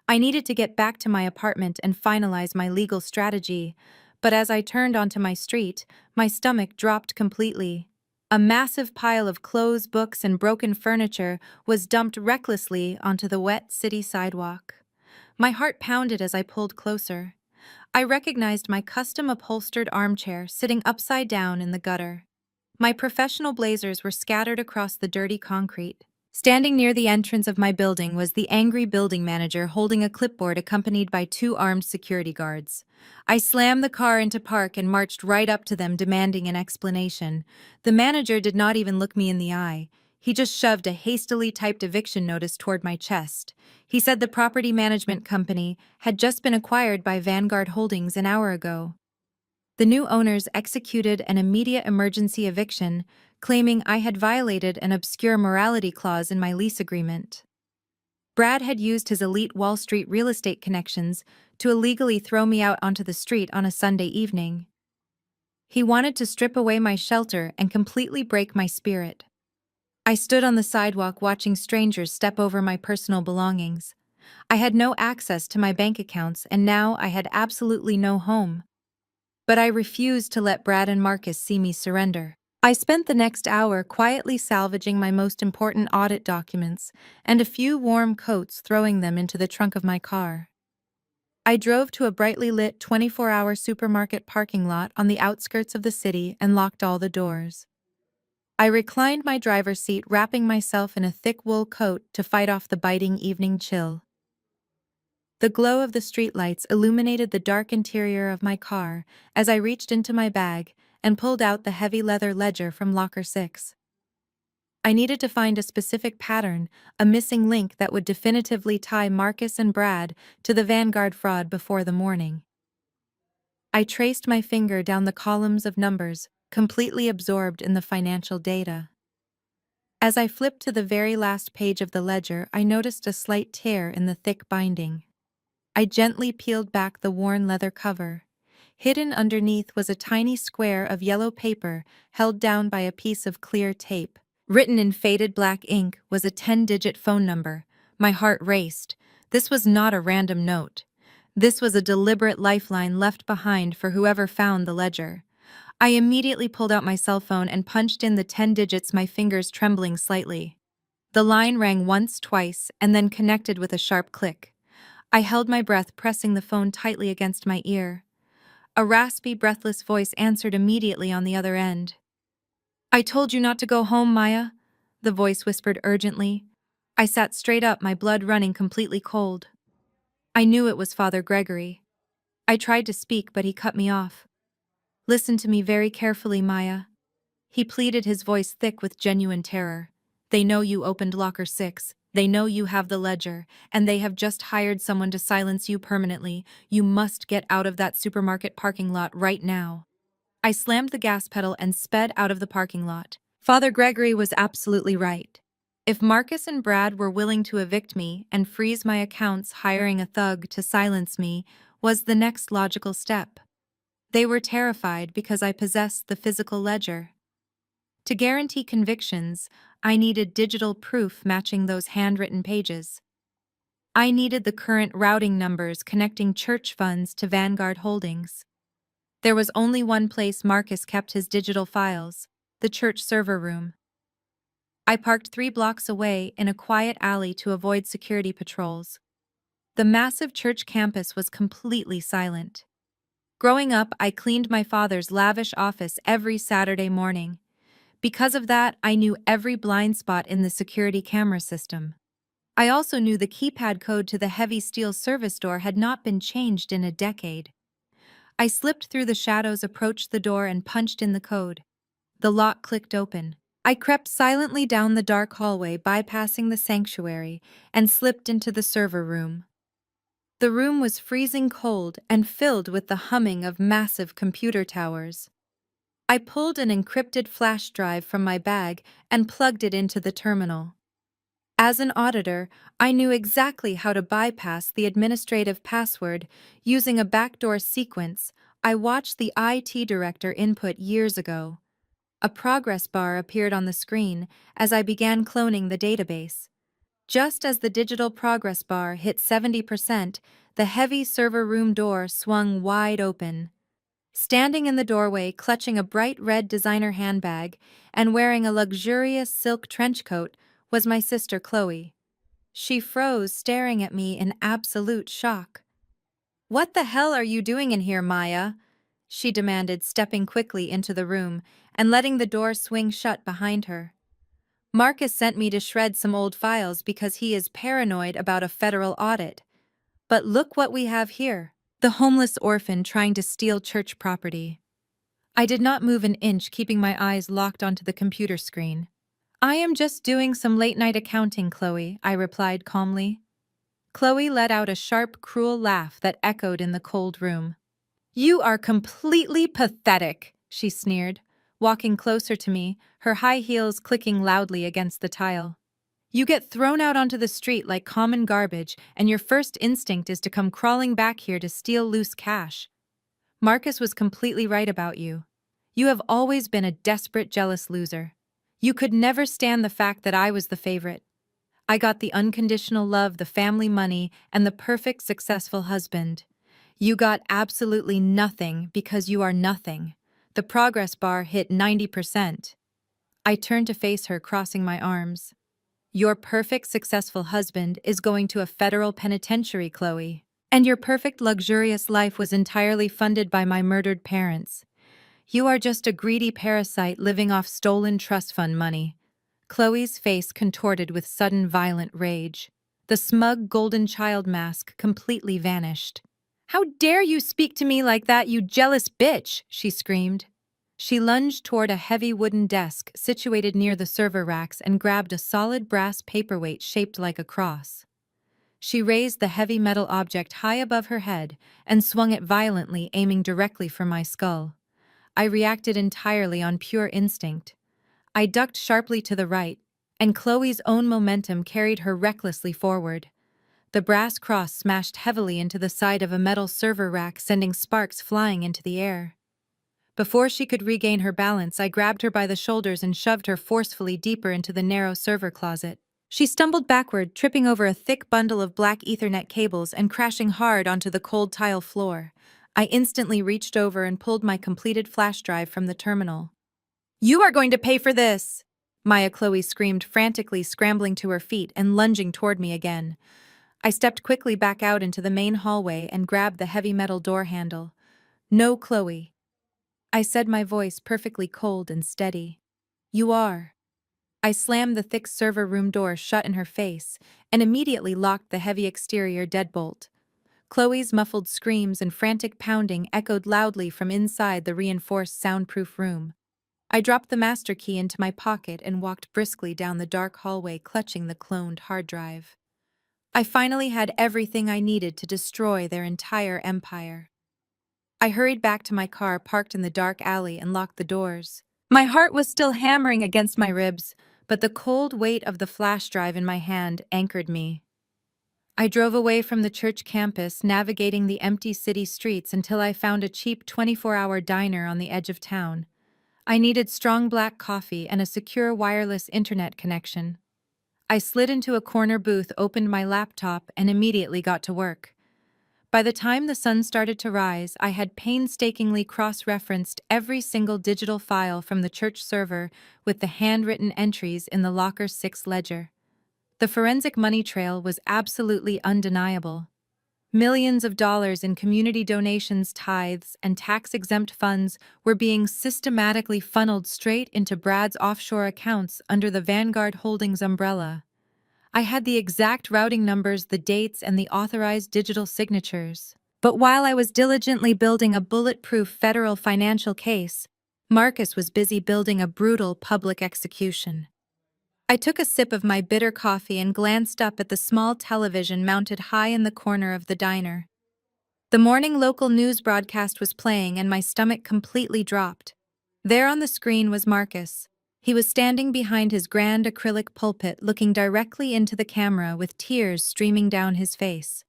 I needed to get back to my apartment and finalize my legal strategy, but as I turned onto my street, my stomach dropped completely. A massive pile of clothes, books, and broken furniture was dumped recklessly onto the wet city sidewalk. My heart pounded as I pulled closer. I recognized my custom-upholstered armchair sitting upside down in the gutter. My professional blazers were scattered across the dirty concrete. Standing near the entrance of my building was the angry building manager holding a clipboard accompanied by 2 armed security guards. I slammed the car into park and marched right up to them demanding an explanation. The manager did not even look me in the eye. He just shoved a hastily typed eviction notice toward my chest. He said the property management company had just been acquired by Vanguard Holdings an hour ago. The new owners executed an immediate emergency eviction, claiming I had violated an obscure morality clause in my lease agreement. Brad had used his elite Wall Street real estate connections to illegally throw me out onto the street on a Sunday evening. He wanted to strip away my shelter and completely break my spirit. I stood on the sidewalk watching strangers step over my personal belongings. I had no access to my bank accounts, and now I had absolutely no home. But I refused to let Brad and Marcus see me surrender. I spent the next hour quietly salvaging my most important audit documents and a few warm coats, throwing them into the trunk of my car. I drove to a brightly lit 24-hour supermarket parking lot on the outskirts of the city and locked all the doors. I reclined my driver's seat, wrapping myself in a thick wool coat to fight off the biting evening chill. The glow of the streetlights illuminated the dark interior of my car as I reached into my bag and pulled out the heavy leather ledger from locker 6. I needed to find a specific pattern, a missing link that would definitively tie Marcus and Brad to the Vanguard fraud before the morning. I traced my finger down the columns of numbers, completely absorbed in the financial data. As I flipped to the very last page of the ledger, I noticed a slight tear in the thick binding. I gently peeled back the worn leather cover. Hidden underneath was a tiny square of yellow paper held down by a piece of clear tape. Written in faded black ink was a 10-digit phone number. My heart raced. This was not a random note. This was a deliberate lifeline left behind for whoever found the ledger. I immediately pulled out my cell phone and punched in the 10 digits, my fingers trembling slightly. The line rang once, twice, and then connected with a sharp click. I held my breath, pressing the phone tightly against my ear. A raspy, breathless voice answered immediately on the other end. "I told you not to go home, Maya," the voice whispered urgently. I sat straight up, my blood running completely cold. I knew it was Father Gregory. I tried to speak, but he cut me off. "Listen to me very carefully, Maya," he pleaded, his voice thick with genuine terror. "They know you opened locker 6. They know you have the ledger, and they have just hired someone to silence you permanently. You must get out of that supermarket parking lot right now." I slammed the gas pedal and sped out of the parking lot. Father Gregory was absolutely right. If Marcus and Brad were willing to evict me and freeze my accounts, hiring a thug to silence me was the next logical step. They were terrified because I possessed the physical ledger. To guarantee convictions, I needed digital proof matching those handwritten pages. I needed the current routing numbers connecting church funds to Vanguard Holdings. There was only one place Marcus kept his digital files: the church server room. I parked 3 blocks away in a quiet alley to avoid security patrols. The massive church campus was completely silent. Growing up, I cleaned my father's lavish office every Saturday morning. Because of that, I knew every blind spot in the security camera system. I also knew the keypad code to the heavy steel service door had not been changed in a decade. I slipped through the shadows, approached the door, and punched in the code. The lock clicked open. I crept silently down the dark hallway, bypassing the sanctuary, and slipped into the server room. The room was freezing cold and filled with the humming of massive computer towers. I pulled an encrypted flash drive from my bag and plugged it into the terminal. As an auditor, I knew exactly how to bypass the administrative password using a backdoor sequence I watched the IT director input years ago. A progress bar appeared on the screen as I began cloning the database. Just as the digital progress bar hit 70%, the heavy server room door swung wide open. Standing in the doorway, clutching a bright red designer handbag and wearing a luxurious silk trench coat, was my sister Chloe. She froze, staring at me in absolute shock. "What the hell are you doing in here, Maya?" she demanded, stepping quickly into the room and letting the door swing shut behind her. "Marcus sent me to shred some old files because he is paranoid about a federal audit. But look what we have here. The homeless orphan trying to steal church property." I did not move an inch, keeping my eyes locked onto the computer screen. I am just doing some late-night accounting, Chloe, I replied calmly. Chloe let out a sharp, cruel laugh that echoed in the cold room. You are completely pathetic, she sneered, walking closer to me, her high heels clicking loudly against the tile. You get thrown out onto the street like common garbage, and your first instinct is to come crawling back here to steal loose cash. Marcus was completely right about you. You have always been a desperate, jealous loser. You could never stand the fact that I was the favorite. I got the unconditional love, the family money, and the perfect, successful husband. You got absolutely nothing because you are nothing. The progress bar hit 90%. I turned to face her, crossing my arms. Your perfect, successful husband is going to a federal penitentiary, Chloe. And your perfect, luxurious life was entirely funded by my murdered parents. You are just a greedy parasite living off stolen trust fund money. Chloe's face contorted with sudden violent rage. The smug golden child mask completely vanished. How dare you speak to me like that, you jealous bitch, she screamed. She lunged toward a heavy wooden desk situated near the server racks and grabbed a solid brass paperweight shaped like a cross. She raised the heavy metal object high above her head and swung it violently, aiming directly for my skull. I reacted entirely on pure instinct. I ducked sharply to the right, and Chloe's own momentum carried her recklessly forward. The brass cross smashed heavily into the side of a metal server rack, sending sparks flying into the air. Before she could regain her balance, I grabbed her by the shoulders and shoved her forcefully deeper into the narrow server closet. She stumbled backward, tripping over a thick bundle of black Ethernet cables and crashing hard onto the cold tile floor. I instantly reached over and pulled my completed flash drive from the terminal. You are going to pay for this! Maya Chloe screamed, frantically scrambling to her feet and lunging toward me again. I stepped quickly back out into the main hallway and grabbed the heavy metal door handle. No, Chloe. I said, my voice perfectly cold and steady. You are. I slammed the thick server room door shut in her face and immediately locked the heavy exterior deadbolt. Chloe's muffled screams and frantic pounding echoed loudly from inside the reinforced soundproof room. I dropped the master key into my pocket and walked briskly down the dark hallway, clutching the cloned hard drive. I finally had everything I needed to destroy their entire empire. I hurried back to my car parked in the dark alley and locked the doors. My heart was still hammering against my ribs, but the cold weight of the flash drive in my hand anchored me. I drove away from the church campus, navigating the empty city streets until I found a cheap 24-hour diner on the edge of town. I needed strong black coffee and a secure wireless internet connection. I slid into a corner booth, opened my laptop, and immediately got to work. By the time the sun started to rise, I had painstakingly cross-referenced every single digital file from the church server with the handwritten entries in the Locker 6 ledger. The forensic money trail was absolutely undeniable. Millions of dollars in community donations, tithes, and tax-exempt funds were being systematically funneled straight into Brad's offshore accounts under the Vanguard Holdings umbrella. I had the exact routing numbers, the dates, and the authorized digital signatures. But while I was diligently building a bulletproof federal financial case, Marcus was busy building a brutal public execution. I took a sip of my bitter coffee and glanced up at the small television mounted high in the corner of the diner. The morning local news broadcast was playing, and my stomach completely dropped. There on the screen was Marcus. He was standing behind his grand acrylic pulpit, looking directly into the camera with tears streaming down his face.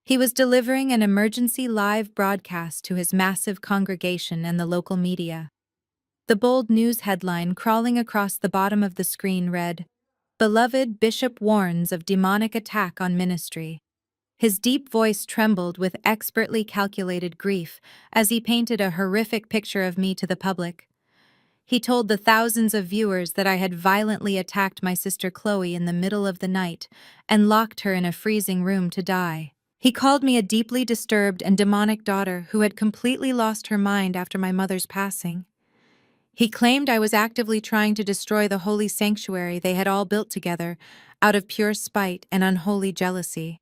He was delivering an emergency live broadcast to his massive congregation and the local media. The bold news headline crawling across the bottom of the screen read, "Beloved Bishop warns of demonic attack on ministry." His deep voice trembled with expertly calculated grief as he painted a horrific picture of me to the public. He told the thousands of viewers that I had violently attacked my sister Chloe in the middle of the night and locked her in a freezing room to die. He called me a deeply disturbed and demonic daughter who had completely lost her mind after my mother's passing. He claimed I was actively trying to destroy the holy sanctuary they had all built together out of pure spite and unholy jealousy.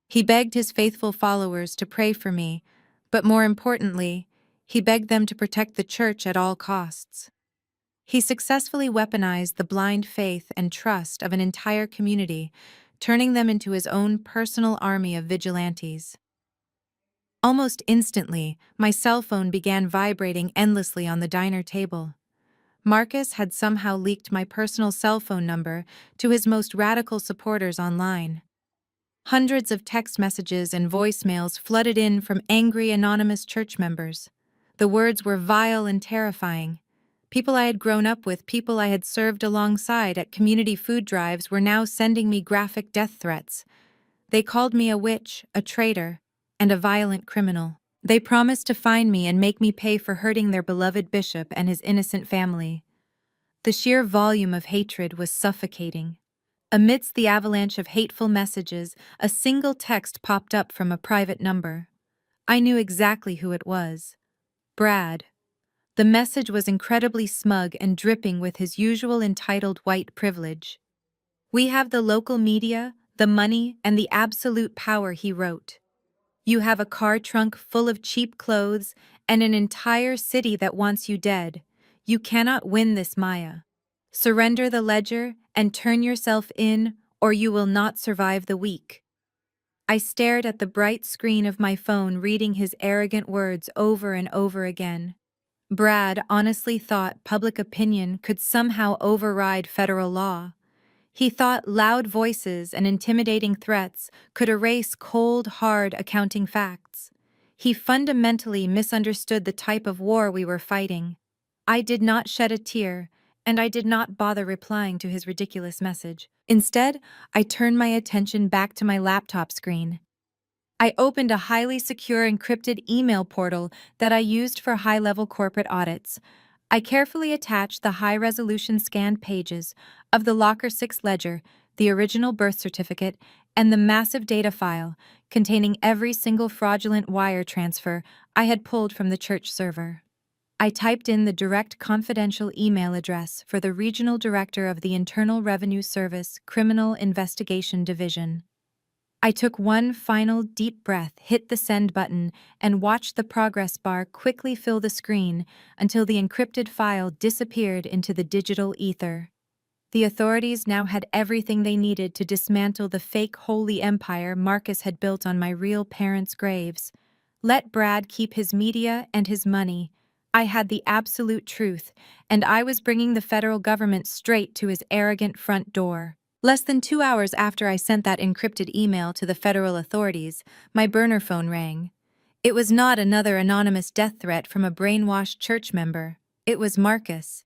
He begged his faithful followers to pray for me, but more importantly, he begged them to protect the church at all costs. He successfully weaponized the blind faith and trust of an entire community, turning them into his own personal army of vigilantes. Almost instantly, my cell phone began vibrating endlessly on the diner table. Marcus had somehow leaked my personal cell phone number to his most radical supporters online. Hundreds of text messages and voicemails flooded in from angry anonymous church members. The words were vile and terrifying. People I had grown up with, people I had served alongside at community food drives, were now sending me graphic death threats. They called me a witch, a traitor, and a violent criminal. They promised to find me and make me pay for hurting their beloved bishop and his innocent family. The sheer volume of hatred was suffocating. Amidst the avalanche of hateful messages, a single text popped up from a private number. I knew exactly who it was. Brad. The message was incredibly smug and dripping with his usual entitled white privilege. "We have the local media, the money, and the absolute power," he wrote. "You have a car trunk full of cheap clothes and an entire city that wants you dead. You cannot win this, Maya. Surrender the ledger and turn yourself in, or you will not survive the week." I stared at the bright screen of my phone, reading his arrogant words over and over again. Brad honestly thought public opinion could somehow override federal law. He thought loud voices and intimidating threats could erase cold, hard accounting facts. He fundamentally misunderstood the type of war we were fighting. I did not shed a tear, and I did not bother replying to his ridiculous message. Instead, I turned my attention back to my laptop screen. I opened a highly secure encrypted email portal that I used for high-level corporate audits. I carefully attached the high-resolution scanned pages of the Locker 6 ledger, the original birth certificate, and the massive data file containing every single fraudulent wire transfer I had pulled from the church server. I typed in the direct confidential email address for the regional director of the Internal Revenue Service Criminal Investigation Division. I took one final deep breath, hit the send button, and watched the progress bar quickly fill the screen until the encrypted file disappeared into the digital ether. The authorities now had everything they needed to dismantle the fake holy empire Marcus had built on my real parents' graves. Let Brad keep his media and his money. I had the absolute truth, and I was bringing the federal government straight to his arrogant front door. Less than 2 hours after I sent that encrypted email to the federal authorities, my burner phone rang. It was not another anonymous death threat from a brainwashed church member. It was Marcus.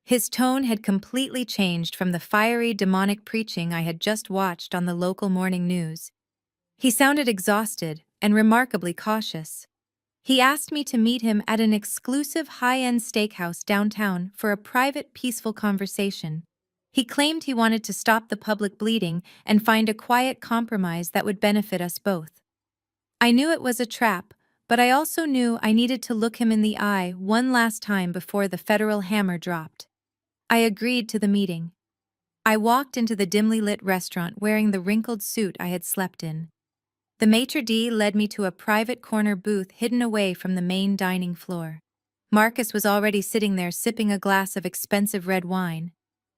His tone had completely changed from the fiery, demonic preaching I had just watched on the local morning news. He sounded exhausted and remarkably cautious. He asked me to meet him at an exclusive high-end steakhouse downtown for a private, peaceful conversation. He claimed he wanted to stop the public bleeding and find a quiet compromise that would benefit us both. I knew it was a trap, but I also knew I needed to look him in the eye one last time before the federal hammer dropped. I agreed to the meeting. I walked into the dimly lit restaurant wearing the wrinkled suit I had slept in. The maitre d' led me to a private corner booth hidden away from the main dining floor. Marcus was already sitting there sipping a glass of expensive red wine.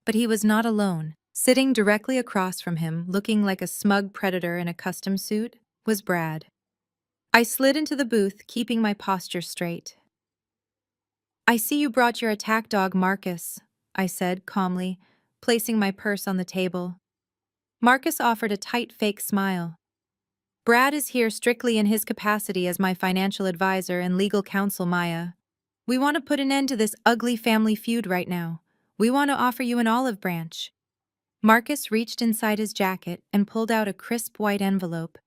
But he was not alone. Sitting directly across from him, looking like a smug predator in a custom suit, was Brad. I slid into the booth, keeping my posture straight. "I see you brought your attack dog, Marcus," I said calmly, placing my purse on the table. Marcus offered a tight fake smile. "Brad is here strictly in his capacity as my financial advisor and legal counsel, Maya. We want to put an end to this ugly family feud right now. We want to offer you an olive branch." Marcus reached inside his jacket and pulled out a crisp white envelope.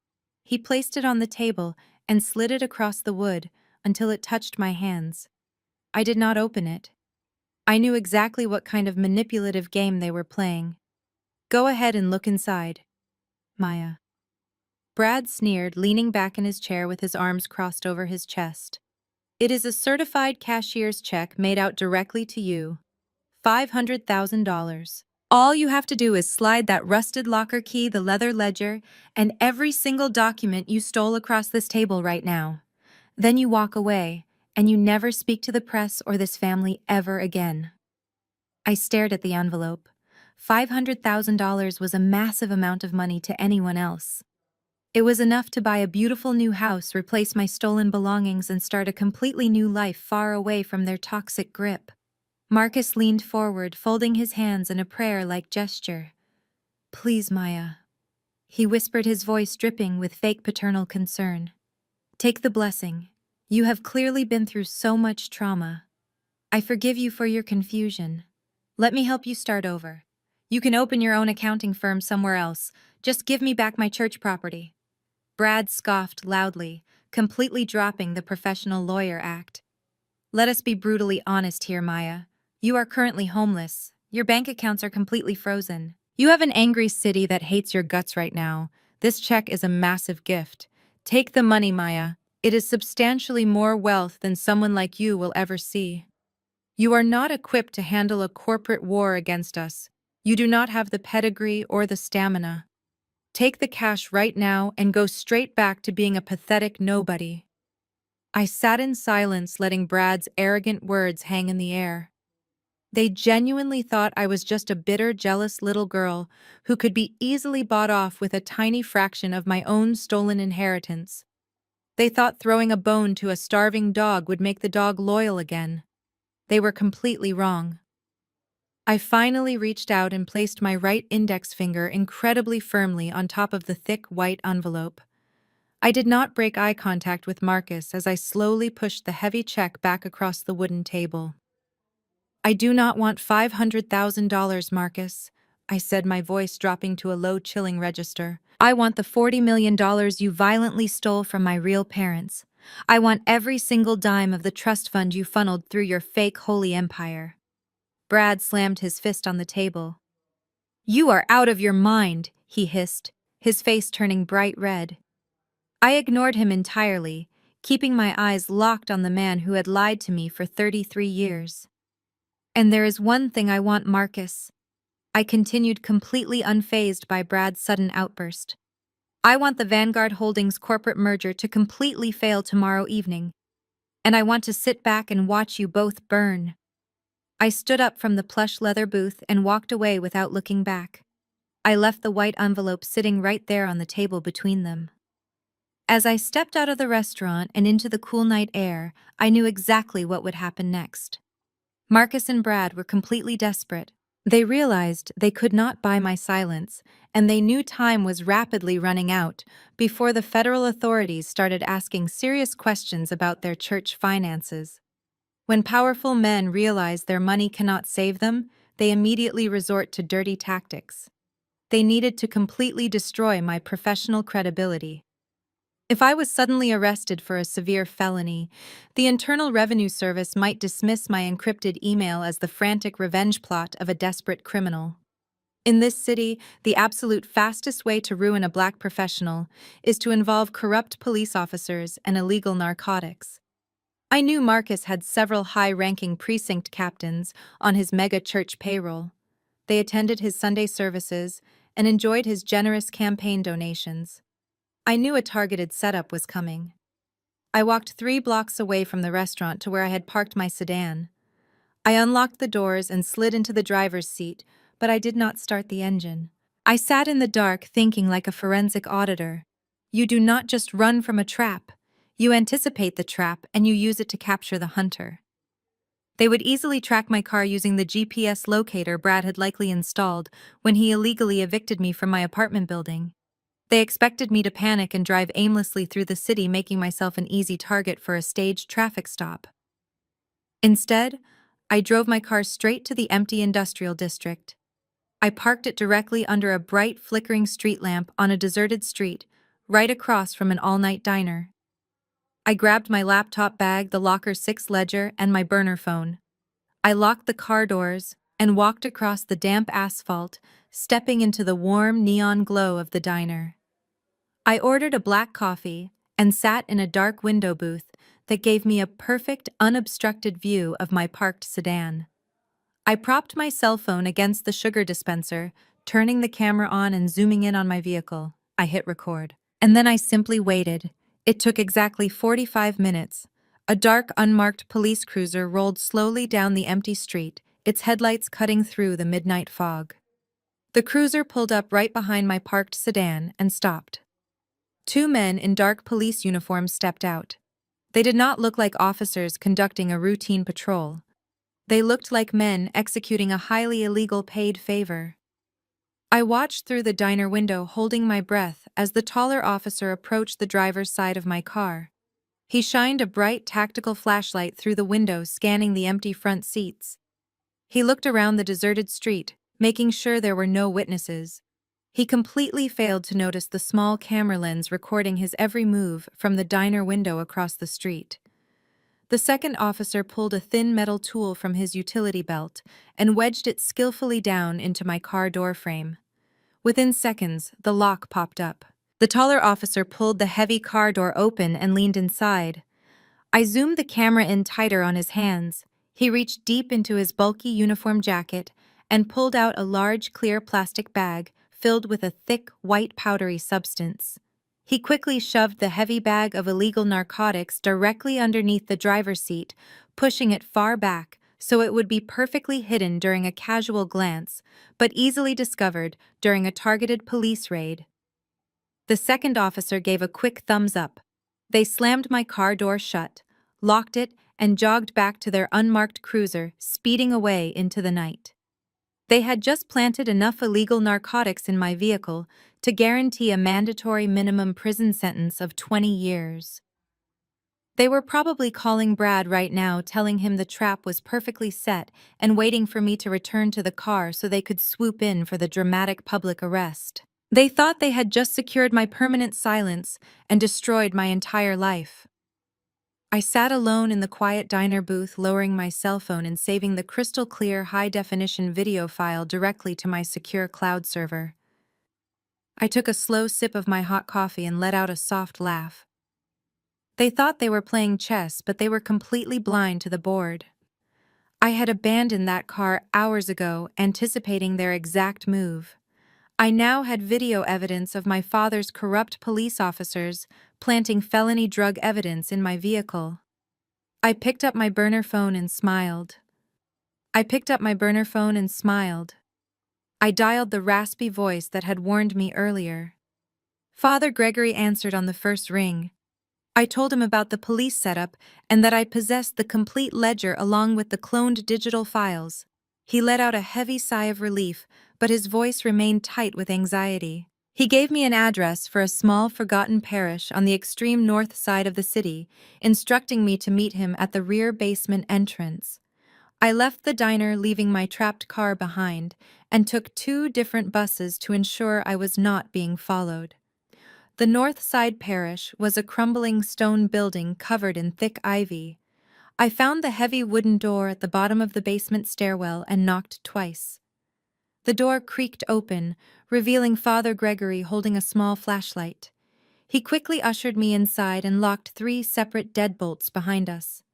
He placed it on the table and slid it across the wood until it touched my hands. I did not open it. I knew exactly what kind of manipulative game they were playing. "Go ahead and look inside, Maya." Brad sneered, leaning back in his chair with his arms crossed over his chest. "It is a certified cashier's check made out directly to you. $500,000. All you have to do is slide that rusted locker key, the leather ledger, and every single document you stole across this table right now. Then you walk away, and you never speak to the press or this family ever again." I stared at the envelope. $500,000 was a massive amount of money to anyone else. It was enough to buy a beautiful new house, replace my stolen belongings, and start a completely new life far away from their toxic grip. Marcus leaned forward, folding his hands in a prayer-like gesture. "Please, Maya," he whispered, his voice dripping with fake paternal concern. "Take the blessing. You have clearly been through so much trauma. I forgive you for your confusion. Let me help you start over. You can open your own accounting firm somewhere else. Just give me back my church property." Brad scoffed loudly, completely dropping the professional lawyer act. "Let us be brutally honest here, Maya. You are currently homeless. Your bank accounts are completely frozen. You have an angry city that hates your guts right now. This check is a massive gift. Take the money, Maya. It is substantially more wealth than someone like you will ever see. You are not equipped to handle a corporate war against us. You do not have the pedigree or the stamina. Take the cash right now and go straight back to being a pathetic nobody." I sat in silence, letting Brad's arrogant words hang in the air. They genuinely thought I was just a bitter, jealous little girl who could be easily bought off with a tiny fraction of my own stolen inheritance. They thought throwing a bone to a starving dog would make the dog loyal again. They were completely wrong. I finally reached out and placed my right index finger incredibly firmly on top of the thick white envelope. I did not break eye contact with Marcus as I slowly pushed the heavy check back across the wooden table. "I do not want $500,000, Marcus," I said, my voice dropping to a low, chilling register. "I want the $40 million you violently stole from my real parents. I want every single dime of the trust fund you funneled through your fake holy empire." Brad slammed his fist on the table. "You are out of your mind," he hissed, his face turning bright red. I ignored him entirely, keeping my eyes locked on the man who had lied to me for 33 years. "And there is one thing I want, Marcus," I continued, completely unfazed by Brad's sudden outburst. "I want the Vanguard Holdings corporate merger to completely fail tomorrow evening. And I want to sit back and watch you both burn." I stood up from the plush leather booth and walked away without looking back. I left the white envelope sitting right there on the table between them. As I stepped out of the restaurant and into the cool night air, I knew exactly what would happen next. Marcus and Brad were completely desperate. They realized they could not buy my silence, and they knew time was rapidly running out before the federal authorities started asking serious questions about their church finances. When powerful men realize their money cannot save them, they immediately resort to dirty tactics. They needed to completely destroy my professional credibility. If I was suddenly arrested for a severe felony, the Internal Revenue Service might dismiss my encrypted email as the frantic revenge plot of a desperate criminal. In this city, the absolute fastest way to ruin a black professional is to involve corrupt police officers and illegal narcotics. I knew Marcus had several high-ranking precinct captains on his mega-church payroll. They attended his Sunday services and enjoyed his generous campaign donations. I knew a targeted setup was coming. I walked 3 blocks away from the restaurant to where I had parked my sedan. I unlocked the doors and slid into the driver's seat, but I did not start the engine. I sat in the dark thinking like a forensic auditor. You do not just run from a trap. You anticipate the trap and you use it to capture the hunter. They would easily track my car using the GPS locator Brad had likely installed when he illegally evicted me from my apartment building. They expected me to panic and drive aimlessly through the city, making myself an easy target for a staged traffic stop. Instead, I drove my car straight to the empty industrial district. I parked it directly under a bright, flickering street lamp on a deserted street, right across from an all-night diner. I grabbed my laptop bag, the Locker 6 ledger, and my burner phone. I locked the car doors and walked across the damp asphalt, stepping into the warm neon glow of the diner. I ordered a black coffee and sat in a dark window booth that gave me a perfect, unobstructed view of my parked sedan. I propped my cell phone against the sugar dispenser, turning the camera on and zooming in on my vehicle. I hit record. And then I simply waited. It took exactly 45 minutes. A dark, unmarked police cruiser rolled slowly down the empty street, its headlights cutting through the midnight fog. The cruiser pulled up right behind my parked sedan and stopped. Two men in dark police uniforms stepped out. They did not look like officers conducting a routine patrol. They looked like men executing a highly illegal paid favor. I watched through the diner window, holding my breath as the taller officer approached the driver's side of my car. He shined a bright tactical flashlight through the window, scanning the empty front seats. He looked around the deserted street, making sure there were no witnesses. He completely failed to notice the small camera lens recording his every move from the diner window across the street. The second officer pulled a thin metal tool from his utility belt and wedged it skillfully down into my car door frame. Within seconds, the lock popped up. The taller officer pulled the heavy car door open and leaned inside. I zoomed the camera in tighter on his hands. He reached deep into his bulky uniform jacket and pulled out a large clear plastic bag filled with a thick, white powdery substance. He quickly shoved the heavy bag of illegal narcotics directly underneath the driver's seat, pushing it far back so it would be perfectly hidden during a casual glance, but easily discovered during a targeted police raid. The second officer gave a quick thumbs up. They slammed my car door shut, locked it, and jogged back to their unmarked cruiser, speeding away into the night. They had just planted enough illegal narcotics in my vehicle to guarantee a mandatory minimum prison sentence of 20 years. They were probably calling Brad right now, telling him the trap was perfectly set and waiting for me to return to the car so they could swoop in for the dramatic public arrest. They thought they had just secured my permanent silence and destroyed my entire life. I sat alone in the quiet diner booth, lowering my cell phone and saving the crystal-clear high-definition video file directly to my secure cloud server. I took a slow sip of my hot coffee and let out a soft laugh. They thought they were playing chess, but they were completely blind to the board. I had abandoned that car hours ago, anticipating their exact move. I now had video evidence of my father's corrupt police officers planting felony drug evidence in my vehicle. I picked up my burner phone and smiled. I dialed the raspy voice that had warned me earlier. Father Gregory answered on the first ring. I told him about the police setup and that I possessed the complete ledger along with the cloned digital files. He let out a heavy sigh of relief, but his voice remained tight with anxiety. He gave me an address for a small, forgotten parish on the extreme north side of the city, instructing me to meet him at the rear basement entrance. I left the diner, leaving my trapped car behind, and took 2 different buses to ensure I was not being followed. The North Side Parish was a crumbling stone building covered in thick ivy. I found the heavy wooden door at the bottom of the basement stairwell and knocked twice. The door creaked open, revealing Father Gregory holding a small flashlight. He quickly ushered me inside and locked 3 separate deadbolts behind us.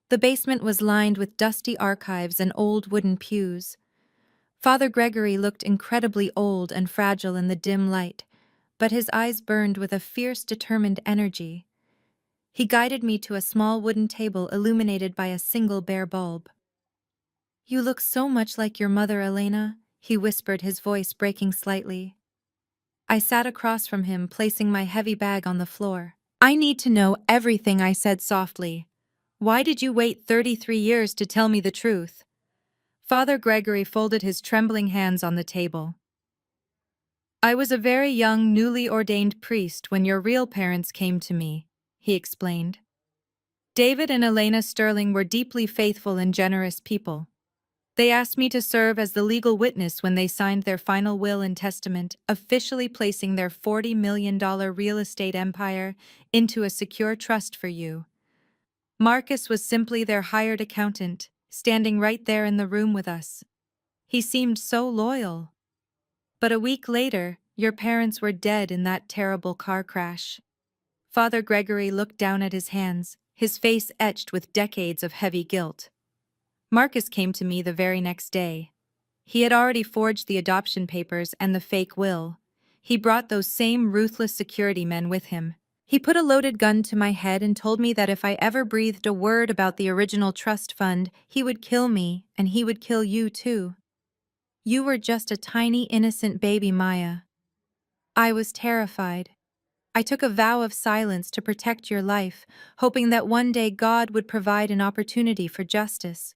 The basement was lined with dusty archives and old wooden pews. Father Gregory looked incredibly old and fragile in the dim light, but his eyes burned with a fierce, determined energy. He guided me to a small wooden table illuminated by a single bare bulb. "You look so much like your mother, Elena," he whispered, his voice breaking slightly. I sat across from him, placing my heavy bag on the floor. "I need to know everything," I said softly. "Why did you wait 33 years to tell me the truth?" Father Gregory folded his trembling hands on the table. "I was a very young, newly ordained priest when your real parents came to me," he explained. "David and Elena Sterling were deeply faithful and generous people. They asked me to serve as the legal witness when they signed their final will and testament, officially placing their $40 million real estate empire into a secure trust for you. Marcus was simply their hired accountant, standing right there in the room with us. He seemed so loyal. But a week later, your parents were dead in that terrible car crash." Father Gregory looked down at his hands, his face etched with decades of heavy guilt. "Marcus came to me the very next day. He had already forged the adoption papers and the fake will. He brought those same ruthless security men with him. He put a loaded gun to my head and told me that if I ever breathed a word about the original trust fund, he would kill me, and he would kill you too. You were just a tiny, innocent baby, Maya. I was terrified. I took a vow of silence to protect your life, hoping that one day God would provide an opportunity for justice.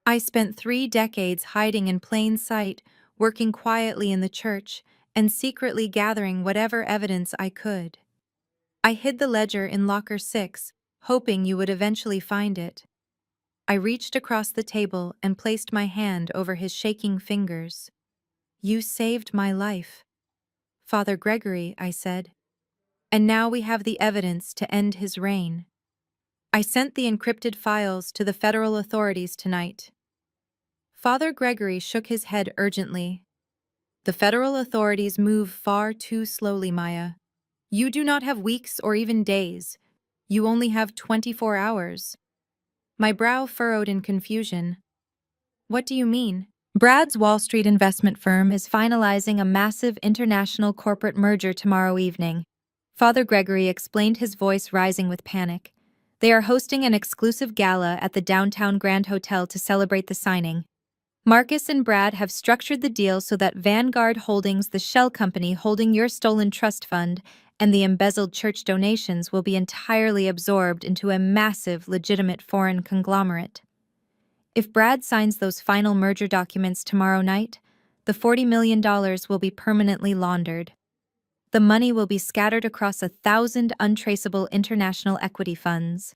I spent 3 decades hiding in plain sight, working quietly in the church, and secretly gathering whatever evidence I could. I hid the ledger in locker 6, hoping you would eventually find it. I reached across the table and placed my hand over his shaking fingers. You saved my life. Father Gregory, I said. And now we have the evidence to end his reign. I sent the encrypted files to the federal authorities tonight. Father Gregory shook his head urgently. The federal authorities move far too slowly, Maya. You do not have weeks or even days. You only have 24 hours. My brow furrowed in confusion. What do you mean? Brad's Wall Street investment firm is finalizing a massive international corporate merger tomorrow evening. Father Gregory explained, his voice rising with panic. They are hosting an exclusive gala at the downtown Grand Hotel to celebrate the signing. Marcus and Brad have structured the deal so that Vanguard Holdings, the shell company holding your stolen trust fund, and the embezzled church donations will be entirely absorbed into a massive, legitimate foreign conglomerate. If Brad signs those final merger documents tomorrow night, the $40 million will be permanently laundered. The money will be scattered across 1,000 untraceable international equity funds.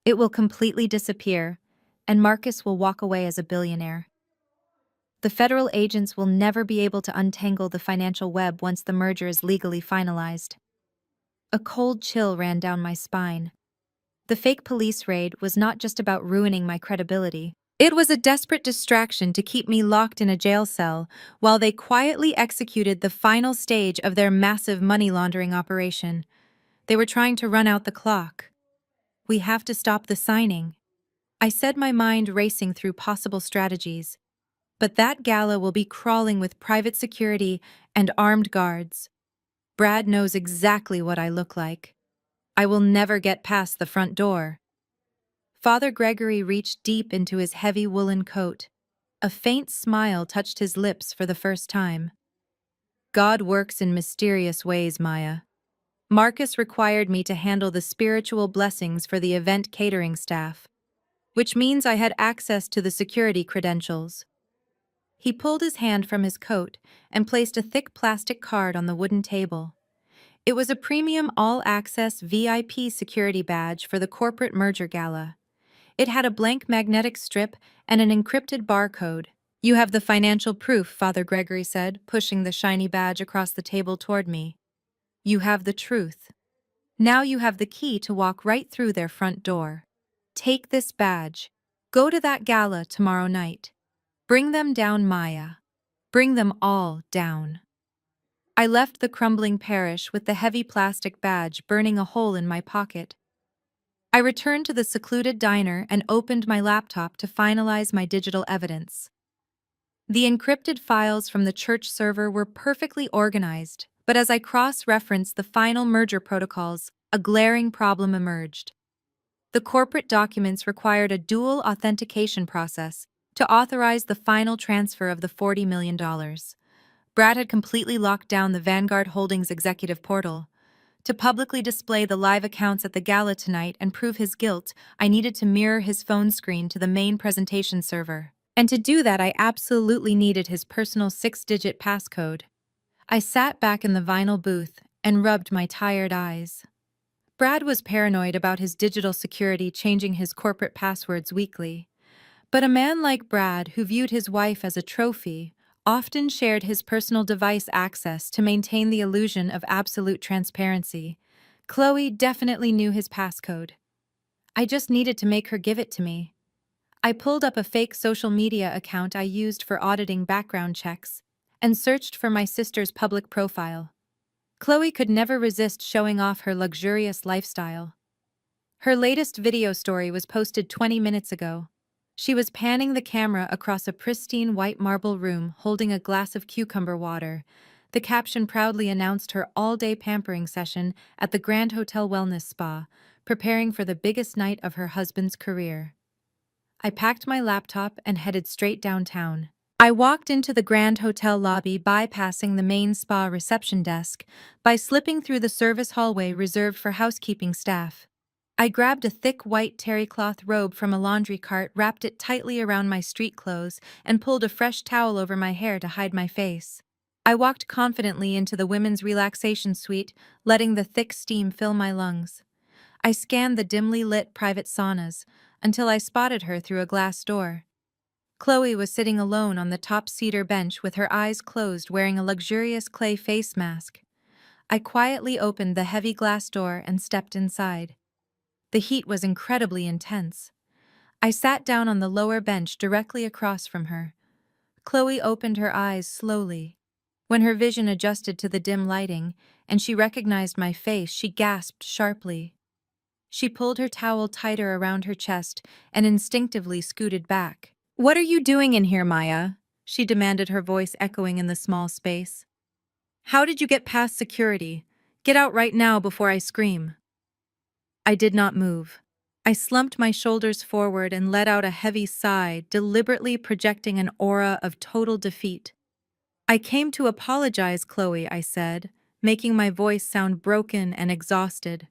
It will completely disappear, and Marcus will walk away as a billionaire. The federal agents will never be able to untangle the financial web once the merger is legally finalized. A cold chill ran down my spine. The fake police raid was not just about ruining my credibility. It was a desperate distraction to keep me locked in a jail cell while they quietly executed the final stage of their massive money laundering operation. They were trying to run out the clock. We have to stop the signing. I said, my mind racing through possible strategies. But that gala will be crawling with private security and armed guards. Brad knows exactly what I look like. I will never get past the front door. Father Gregory reached deep into his heavy woolen coat. A faint smile touched his lips for the first time. God works in mysterious ways, Maya. Marcus required me to handle the spiritual blessings for the event catering staff, which means I had access to the security credentials. He pulled his hand from his coat and placed a thick plastic card on the wooden table. It was a premium all-access VIP security badge for the corporate merger gala. It had a blank magnetic strip and an encrypted barcode. You have the financial proof, Father Gregory said, pushing the shiny badge across the table toward me. You have the truth. Now you have the key to walk right through their front door. Take this badge. Go to that gala tomorrow night. Bring them down, Maya. Bring them all down. I left the crumbling parish with the heavy plastic badge burning a hole in my pocket. I returned to the secluded diner and opened my laptop to finalize my digital evidence. The encrypted files from the church server were perfectly organized, but as I cross-referenced the final merger protocols, a glaring problem emerged. The corporate documents required a dual authentication process to authorize the final transfer of the $40 million. Brad had completely locked down the Vanguard Holdings executive portal. To publicly display the live accounts at the gala tonight and prove his guilt, I needed to mirror his phone screen to the main presentation server. And to do that, I absolutely needed his personal 6-digit passcode. I sat back in the vinyl booth and rubbed my tired eyes. Brad was paranoid about his digital security changing his corporate passwords weekly. But a man like Brad, who viewed his wife as a trophy, often shared his personal device access to maintain the illusion of absolute transparency. Chloe definitely knew his passcode. I just needed to make her give it to me. I pulled up a fake social media account I used for auditing background checks and searched for my sister's public profile. Chloe could never resist showing off her luxurious lifestyle. Her latest video story was posted 20 minutes ago. She was panning the camera across a pristine white marble room holding a glass of cucumber water, The caption proudly announced her all-day pampering session at the Grand Hotel Wellness Spa, preparing for the biggest night of her husband's career. I packed my laptop and headed straight downtown. I walked into the Grand Hotel lobby, bypassing the main spa reception desk by slipping through the service hallway reserved for housekeeping staff. I grabbed a thick white terry cloth robe from a laundry cart, wrapped it tightly around my street clothes, and pulled a fresh towel over my hair to hide my face. I walked confidently into the women's relaxation suite, letting the thick steam fill my lungs. I scanned the dimly lit private saunas until I spotted her through a glass door. Chloe was sitting alone on the top cedar bench with her eyes closed, wearing a luxurious clay face mask. I quietly opened the heavy glass door and stepped inside. The heat was incredibly intense. I sat down on the lower bench directly across from her. Chloe opened her eyes slowly. When her vision adjusted to the dim lighting and she recognized my face, she gasped sharply. She pulled her towel tighter around her chest and instinctively scooted back. "What are you doing in here, Maya?" she demanded, her voice echoing in the small space. "How did you get past security? Get out right now before I scream." I did not move. I slumped my shoulders forward and let out a heavy sigh, deliberately projecting an aura of total defeat. "I came to apologize, Chloe," I said, making my voice sound broken and exhausted.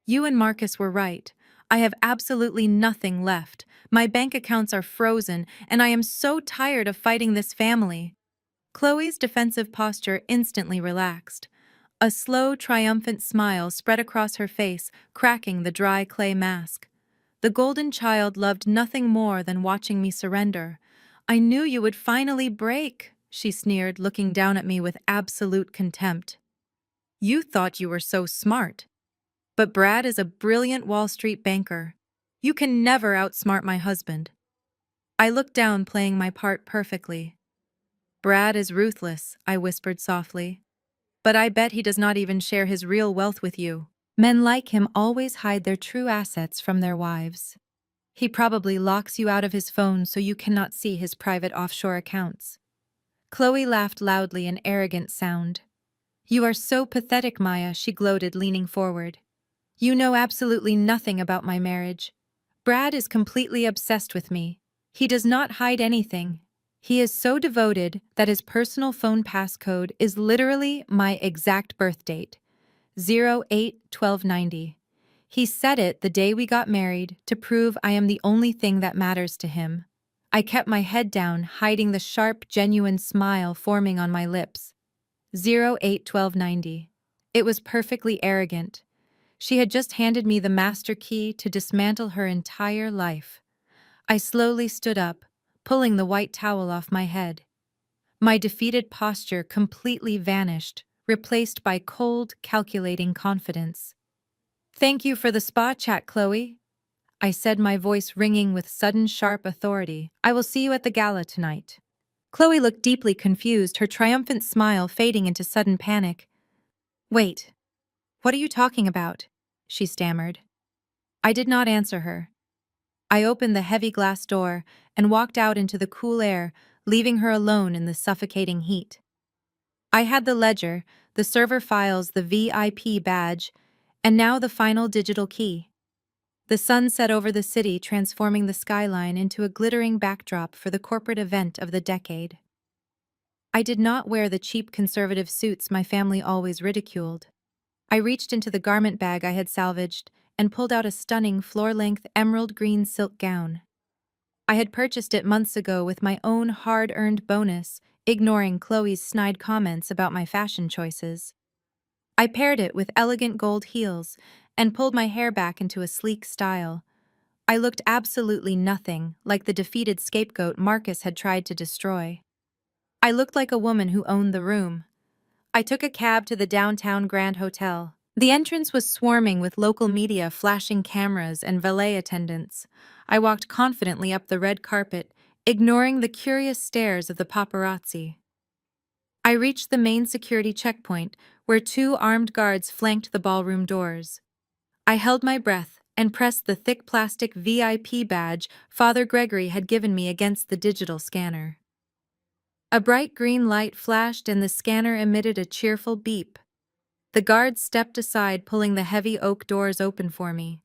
"You and Marcus were right. I have absolutely nothing left. My bank accounts are frozen, and I am so tired of fighting this family." Chloe's defensive posture instantly relaxed. A slow, triumphant smile spread across her face, cracking the dry clay mask. "The golden child loved nothing more than watching me surrender. I knew you would finally break," she sneered, looking down at me with absolute contempt. "You thought you were so smart. But Brad is a brilliant Wall Street banker. You can never outsmart my husband." I looked down, playing my part perfectly. "Brad is ruthless," I whispered softly. "But I bet he does not even share his real wealth with you. Men like him always hide their true assets from their wives. He probably locks you out of his phone so you cannot see his private offshore accounts." Chloe laughed loudly, an arrogant sound. "You are so pathetic, Maya," she gloated, leaning forward. "You know absolutely nothing about my marriage. Brad is completely obsessed with me. He does not hide anything. He is so devoted that his personal phone passcode is literally my exact birth date, 08-1290. He set it the day we got married to prove I am the only thing that matters to him." I kept my head down, hiding the sharp, genuine smile forming on my lips. 08-1290. It was perfectly arrogant. She had just handed me the master key to dismantle her entire life. I slowly stood up, pulling the white towel off my head. My defeated posture completely vanished, replaced by cold, calculating confidence. "Thank you for the spa chat, Chloe," I said, my voice ringing with sudden sharp authority. "I will see you at the gala tonight." Chloe looked deeply confused, her triumphant smile fading into sudden panic. "Wait, what are you talking about?" she stammered. I did not answer her. I opened the heavy glass door and walked out into the cool air, leaving her alone in the suffocating heat. I had the ledger, the server files, the VIP badge, and now the final digital key. The sun set over the city, transforming the skyline into a glittering backdrop for the corporate event of the decade. I did not wear the cheap conservative suits my family always ridiculed. I reached into the garment bag I had salvaged and pulled out a stunning floor-length emerald green silk gown. I had purchased it months ago with my own hard-earned bonus, ignoring Chloe's snide comments about my fashion choices. I paired it with elegant gold heels and pulled my hair back into a sleek style. I looked absolutely nothing like the defeated scapegoat Marcus had tried to destroy. I looked like a woman who owned the room. I took a cab to the downtown Grand Hotel. The entrance was swarming with local media, flashing cameras, and valet attendants. I walked confidently up the red carpet, ignoring the curious stares of the paparazzi. I reached the main security checkpoint, where two armed guards flanked the ballroom doors. I held my breath and pressed the thick plastic VIP badge Father Gregory had given me against the digital scanner. A bright green light flashed and the scanner emitted a cheerful beep. The guards stepped aside, pulling the heavy oak doors open for me.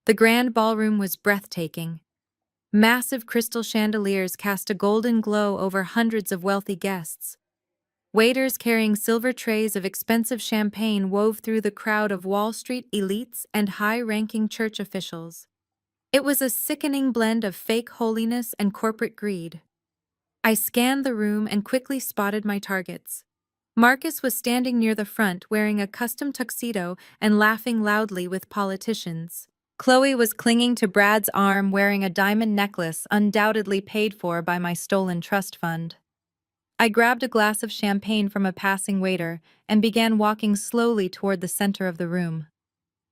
The grand ballroom was breathtaking. Massive crystal chandeliers cast a golden glow over hundreds of wealthy guests. Waiters carrying silver trays of expensive champagne wove through the crowd of Wall Street elites and high-ranking church officials. It was a sickening blend of fake holiness and corporate greed. I scanned the room and quickly spotted my targets. Marcus was standing near the front wearing a custom tuxedo and laughing loudly with politicians. Chloe was clinging to Brad's arm wearing a diamond necklace undoubtedly paid for by my stolen trust fund. I grabbed a glass of champagne from a passing waiter and began walking slowly toward the center of the room.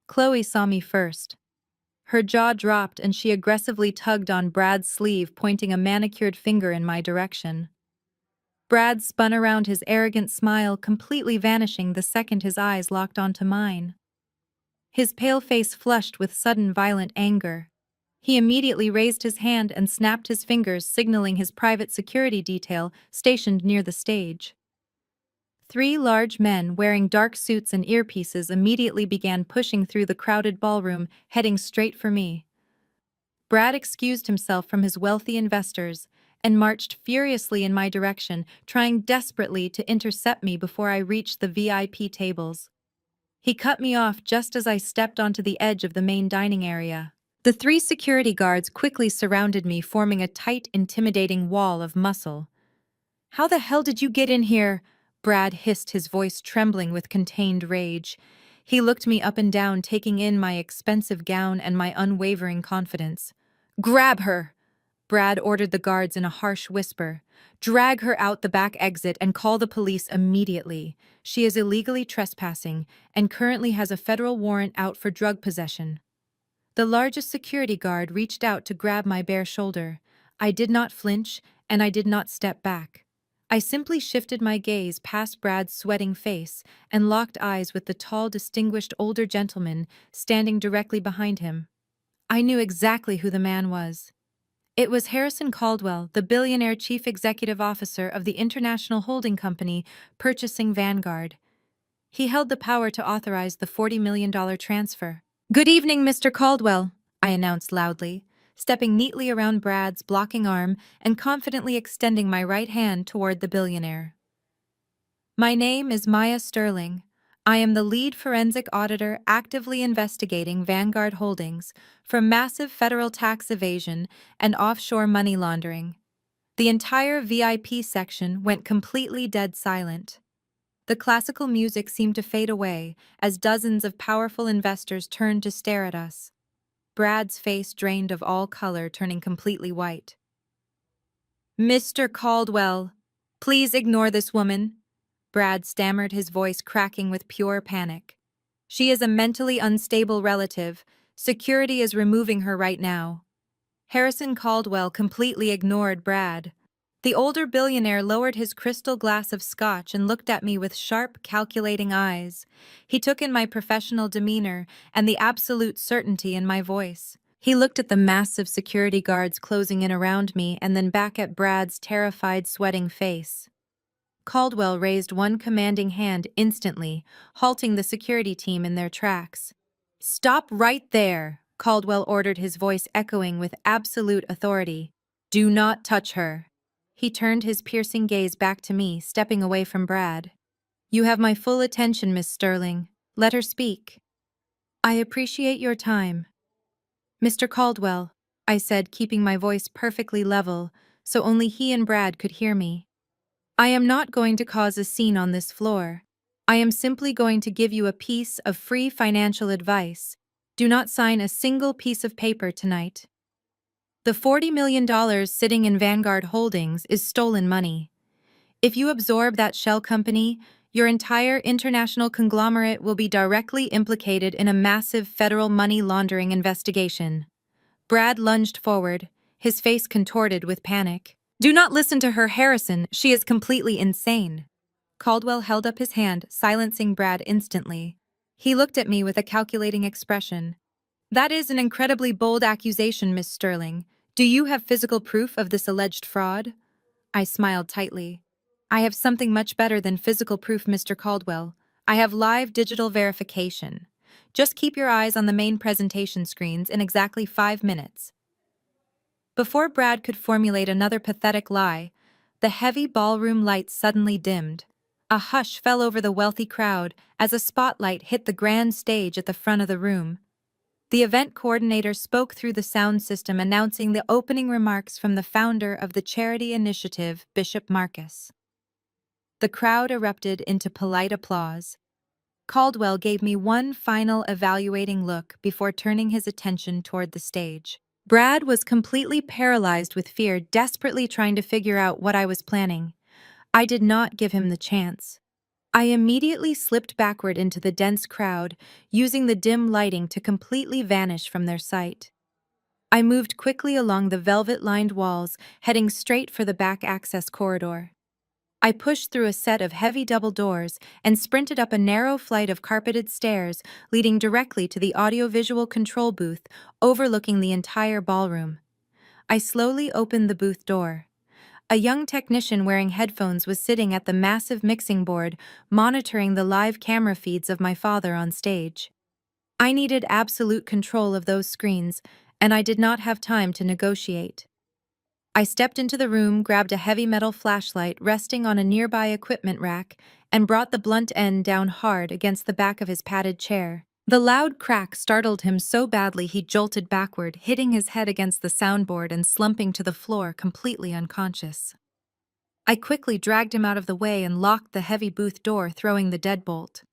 Chloe saw me first. Her jaw dropped and she aggressively tugged on Brad's sleeve, pointing a manicured finger in my direction. Brad spun around, his arrogant smile completely vanishing the second his eyes locked onto mine. His pale face flushed with sudden violent anger. He immediately raised his hand and snapped his fingers, signaling his private security detail stationed near the stage. 3 large men wearing dark suits and earpieces immediately began pushing through the crowded ballroom, heading straight for me. Brad excused himself from his wealthy investors and marched furiously in my direction, trying desperately to intercept me before I reached the VIP tables. He cut me off just as I stepped onto the edge of the main dining area. The 3 security guards quickly surrounded me, forming a tight, intimidating wall of muscle. "How the hell did you get in here?" Brad hissed, his voice trembling with contained rage. He looked me up and down, taking in my expensive gown and my unwavering confidence. "Grab her!" Brad ordered the guards in a harsh whisper. "Drag her out the back exit and call the police immediately. She is illegally trespassing and currently has a federal warrant out for drug possession." The largest security guard reached out to grab my bare shoulder. I did not flinch, and I did not step back. I simply shifted my gaze past Brad's sweating face and locked eyes with the tall, distinguished older gentleman standing directly behind him. I knew exactly who the man was. It was Harrison Caldwell, the billionaire chief executive officer of the international holding company purchasing Vanguard. He held the power to authorize the $40 million transfer. "Good evening, Mr. Caldwell," I announced loudly, stepping neatly around Brad's blocking arm and confidently extending my right hand toward the billionaire. "My name is Maya Sterling. I am the lead forensic auditor actively investigating Vanguard Holdings for massive federal tax evasion and offshore money laundering." The entire VIP section went completely dead silent. The classical music seemed to fade away as dozens of powerful investors turned to stare at us. Brad's face drained of all color, turning completely white. "Mr. Caldwell, please ignore this woman," Brad stammered, his voice cracking with pure panic. "She is a mentally unstable relative. Security is removing her right now." Harrison Caldwell completely ignored Brad. The older billionaire lowered his crystal glass of scotch and looked at me with sharp, calculating eyes. He took in my professional demeanor and the absolute certainty in my voice. He looked at the massive security guards closing in around me and then back at Brad's terrified, sweating face. Caldwell raised one commanding hand instantly, halting the security team in their tracks. "Stop right there," Caldwell ordered, his voice echoing with absolute authority. "Do not touch her." He turned his piercing gaze back to me, stepping away from Brad. "You have my full attention, Miss Sterling. Let her speak." "I appreciate your time." "Mr. Caldwell," I said, keeping my voice perfectly level so only he and Brad could hear me. "I am not going to cause a scene on this floor. I am simply going to give you a piece of free financial advice. Do not sign a single piece of paper tonight. The $40 million sitting in Vanguard Holdings is stolen money. If you absorb that shell company, your entire international conglomerate will be directly implicated in a massive federal money laundering investigation." Brad lunged forward, his face contorted with panic. "Do not listen to her, Harrison. She is completely insane." Caldwell held up his hand, silencing Brad instantly. He looked at me with a calculating expression. "That is an incredibly bold accusation, Miss Sterling. Do you have physical proof of this alleged fraud?" I smiled tightly. I have something much better than physical proof, Mr. Caldwell. I have live digital verification. Just keep your eyes on the main presentation screens in exactly 5 minutes. Before Brad could formulate another pathetic lie, the heavy ballroom lights suddenly dimmed. A hush fell over the wealthy crowd as a spotlight hit the grand stage at the front of the room. The event coordinator spoke through the sound system announcing the opening remarks from the founder of the charity initiative, Bishop Marcus. The crowd erupted into polite applause. Caldwell gave me one final evaluating look before turning his attention toward the stage. Brad was completely paralyzed with fear, desperately trying to figure out what I was planning. I did not give him the chance. I immediately slipped backward into the dense crowd, using the dim lighting to completely vanish from their sight. I moved quickly along the velvet-lined walls, heading straight for the back access corridor. I pushed through a set of heavy double doors and sprinted up a narrow flight of carpeted stairs leading directly to the audiovisual control booth overlooking the entire ballroom. I slowly opened the booth door. A young technician wearing headphones was sitting at the massive mixing board, monitoring the live camera feeds of my father on stage. I needed absolute control of those screens, and I did not have time to negotiate. I stepped into the room, grabbed a heavy metal flashlight resting on a nearby equipment rack, and brought the blunt end down hard against the back of his padded chair. The loud crack startled him so badly he jolted backward, hitting his head against the soundboard and slumping to the floor completely unconscious. I quickly dragged him out of the way and locked the heavy booth door, throwing the deadbolt.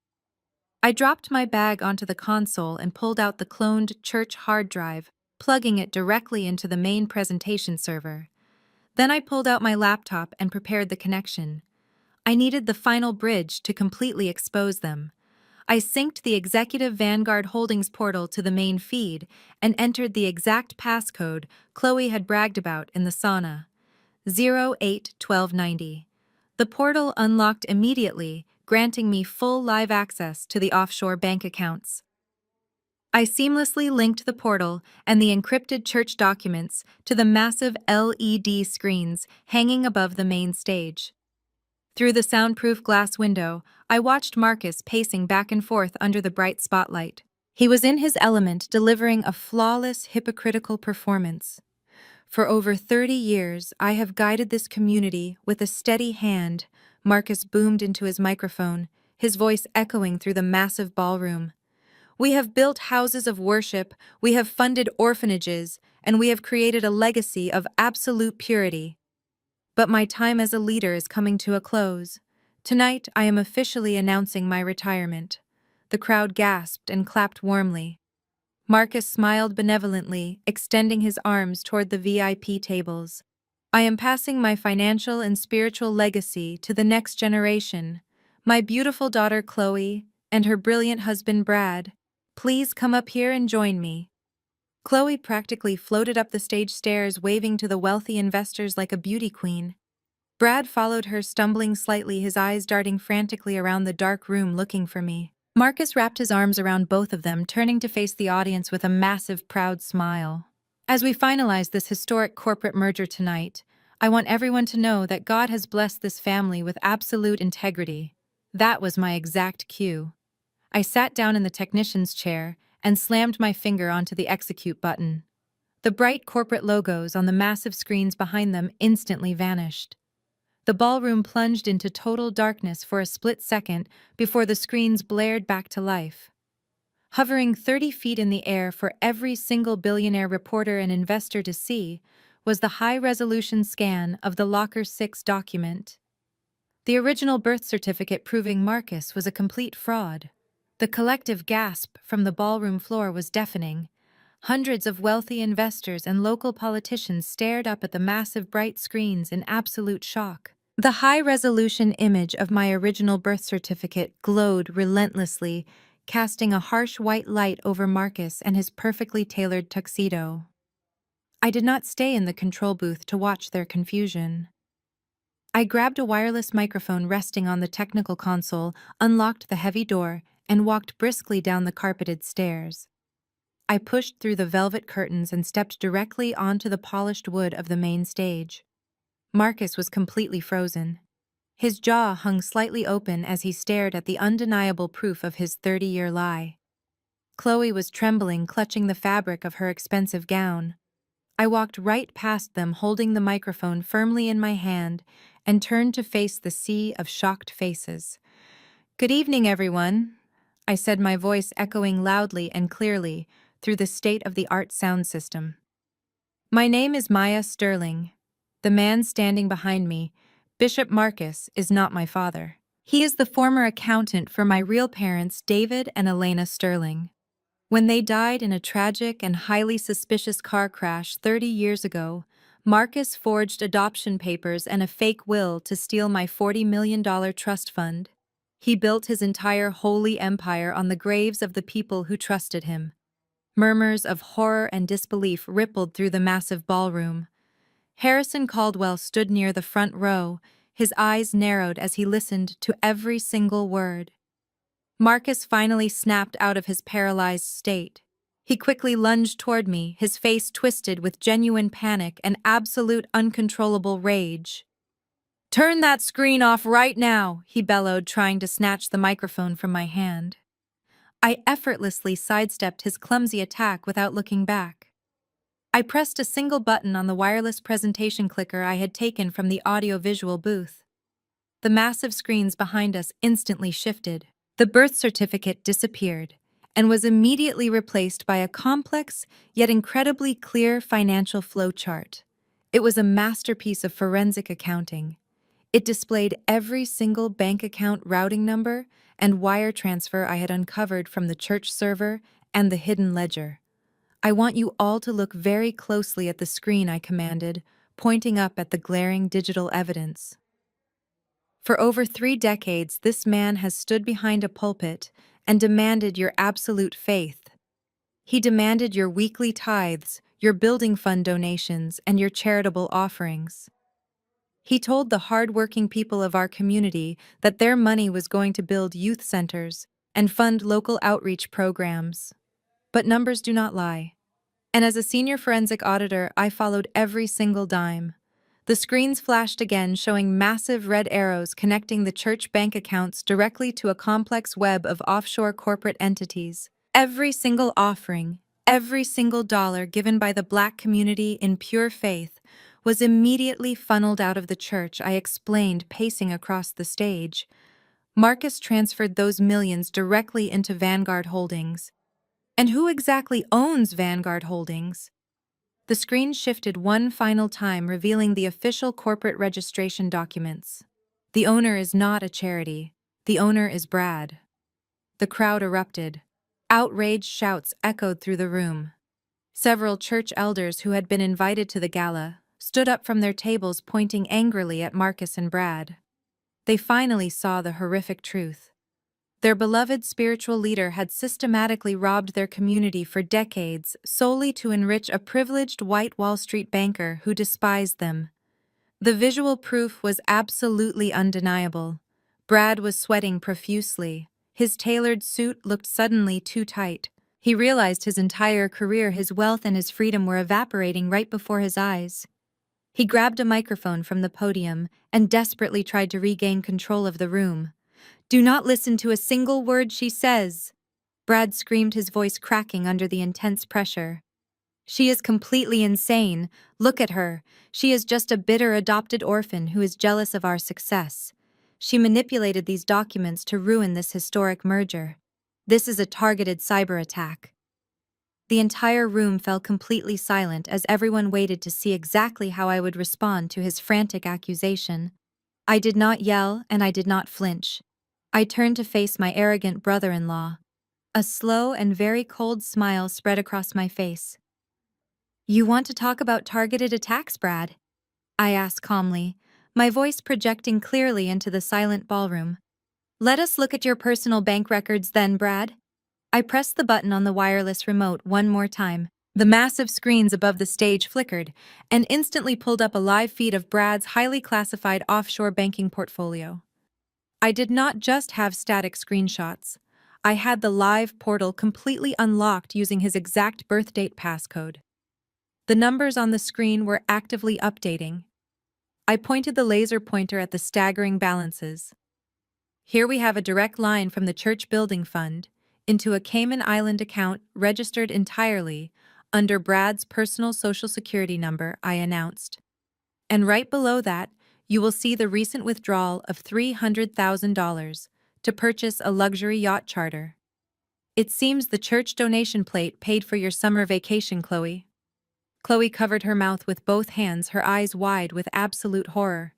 I dropped my bag onto the console and pulled out the cloned church hard drive, plugging it directly into the main presentation server. Then I pulled out my laptop and prepared the connection. I needed the final bridge to completely expose them. I synced the Executive Vanguard Holdings portal to the main feed and entered the exact passcode Chloe had bragged about in the sauna. 081290. The portal unlocked immediately, granting me full live access to the offshore bank accounts. I seamlessly linked the portal and the encrypted church documents to the massive LED screens hanging above the main stage. Through the soundproof glass window, I watched Marcus pacing back and forth under the bright spotlight. He was in his element, delivering a flawless, hypocritical performance. For over 30 years, I have guided this community with a steady hand, Marcus boomed into his microphone, his voice echoing through the massive ballroom. We have built houses of worship, we have funded orphanages, and we have created a legacy of absolute purity. But my time as a leader is coming to a close. Tonight, I am officially announcing my retirement. The crowd gasped and clapped warmly. Marcus smiled benevolently, extending his arms toward the VIP tables. I am passing my financial and spiritual legacy to the next generation. My beautiful daughter Chloe and her brilliant husband Brad. Please come up here and join me. Chloe practically floated up the stage stairs, waving to the wealthy investors like a beauty queen. Brad followed her, stumbling slightly, his eyes darting frantically around the dark room looking for me. Marcus wrapped his arms around both of them, turning to face the audience with a massive, proud smile. As we finalize this historic corporate merger tonight, I want everyone to know that God has blessed this family with absolute integrity. That was my exact cue. I sat down in the technician's chair and slammed my finger onto the execute button. The bright corporate logos on the massive screens behind them instantly vanished. The ballroom plunged into total darkness for a split second before the screens blared back to life. Hovering 30 feet in the air for every single billionaire reporter and investor to see was the high-resolution scan of the Locker 6 document. The original birth certificate proving Marcus was a complete fraud. The collective gasp from the ballroom floor was deafening. Hundreds of wealthy investors and local politicians stared up at the massive bright screens in absolute shock. The high-resolution image of my original birth certificate glowed relentlessly, casting a harsh white light over Marcus and his perfectly tailored tuxedo. I did not stay in the control booth to watch their confusion. I grabbed a wireless microphone resting on the technical console, unlocked the heavy door, and walked briskly down the carpeted stairs. I pushed through the velvet curtains and stepped directly onto the polished wood of the main stage. Marcus was completely frozen. His jaw hung slightly open as he stared at the undeniable proof of his 30-year lie. Chloe was trembling, clutching the fabric of her expensive gown. I walked right past them, holding the microphone firmly in my hand, and turned to face the sea of shocked faces. "Good evening, everyone," I said, my voice echoing loudly and clearly through the state-of-the-art sound system. "My name is Maya Sterling. The man standing behind me, Bishop Marcus, is not my father. He is the former accountant for my real parents, David and Elena Sterling. When they died in a tragic and highly suspicious car crash 30 years ago, Marcus forged adoption papers and a fake will to steal my $40 million trust fund. He built his entire holy empire on the graves of the people who trusted him." Murmurs of horror and disbelief rippled through the massive ballroom. Harrison Caldwell stood near the front row, his eyes narrowed as he listened to every single word. Marcus finally snapped out of his paralyzed state. He quickly lunged toward me, his face twisted with genuine panic and absolute uncontrollable rage. "Turn that screen off right now," he bellowed, trying to snatch the microphone from my hand. I effortlessly sidestepped his clumsy attack without looking back. I pressed a single button on the wireless presentation clicker I had taken from the audio-visual booth. The massive screens behind us instantly shifted. The birth certificate disappeared and was immediately replaced by a complex yet incredibly clear financial flowchart. It was a masterpiece of forensic accounting. It displayed every single bank account routing number and wire transfer I had uncovered from the church server and the hidden ledger. "I want you all to look very closely at the screen," I commanded, pointing up at the glaring digital evidence. For over 3 decades, this man has stood behind a pulpit and demanded your absolute faith. He demanded your weekly tithes, your building fund donations, and your charitable offerings. He told the hard-working people of our community that their money was going to build youth centers and fund local outreach programs. But numbers do not lie. And as a senior forensic auditor, I followed every single dime. The screens flashed again, showing massive red arrows connecting the church bank accounts directly to a complex web of offshore corporate entities. Every single offering, every single dollar given by the Black community in pure faith was immediately funneled out of the church, I explained, pacing across the stage. Marcus transferred those millions directly into Vanguard Holdings. And who exactly owns Vanguard Holdings? The screen shifted one final time, revealing the official corporate registration documents. The owner is not a charity. The owner is Brad. The crowd erupted. Outraged shouts echoed through the room. Several church elders who had been invited to the gala stood up from their tables, pointing angrily at Marcus and Brad. They finally saw the horrific truth. Their beloved spiritual leader had systematically robbed their community for decades solely to enrich a privileged white Wall Street banker who despised them. The visual proof was absolutely undeniable. Brad was sweating profusely. His tailored suit looked suddenly too tight. He realized his entire career, his wealth, and his freedom were evaporating right before his eyes. He grabbed a microphone from the podium and desperately tried to regain control of the room. "Do not listen to a single word she says," Brad screamed, his voice cracking under the intense pressure. "She is completely insane. Look at her. She is just a bitter adopted orphan who is jealous of our success. She manipulated these documents to ruin this historic merger. This is a targeted cyber attack." The entire room fell completely silent as everyone waited to see exactly how I would respond to his frantic accusation. I did not yell and I did not flinch. I turned to face my arrogant brother-in-law. A slow and very cold smile spread across my face. "You want to talk about targeted attacks, Brad?" I asked calmly, my voice projecting clearly into the silent ballroom. "Let us look at your personal bank records then, Brad." I pressed the button on the wireless remote one more time. The massive screens above the stage flickered and instantly pulled up a live feed of Brad's highly classified offshore banking portfolio. I did not just have static screenshots. I had the live portal completely unlocked using his exact birthdate passcode. The numbers on the screen were actively updating. I pointed the laser pointer at the staggering balances. Here we have a direct line from the church building fund into a Cayman Island account registered entirely under Brad's personal social security number, I announced. And right below that, you will see the recent withdrawal of $300,000 to purchase a luxury yacht charter. It seems the church donation plate paid for your summer vacation, Chloe. Chloe covered her mouth with both hands, her eyes wide with absolute horror.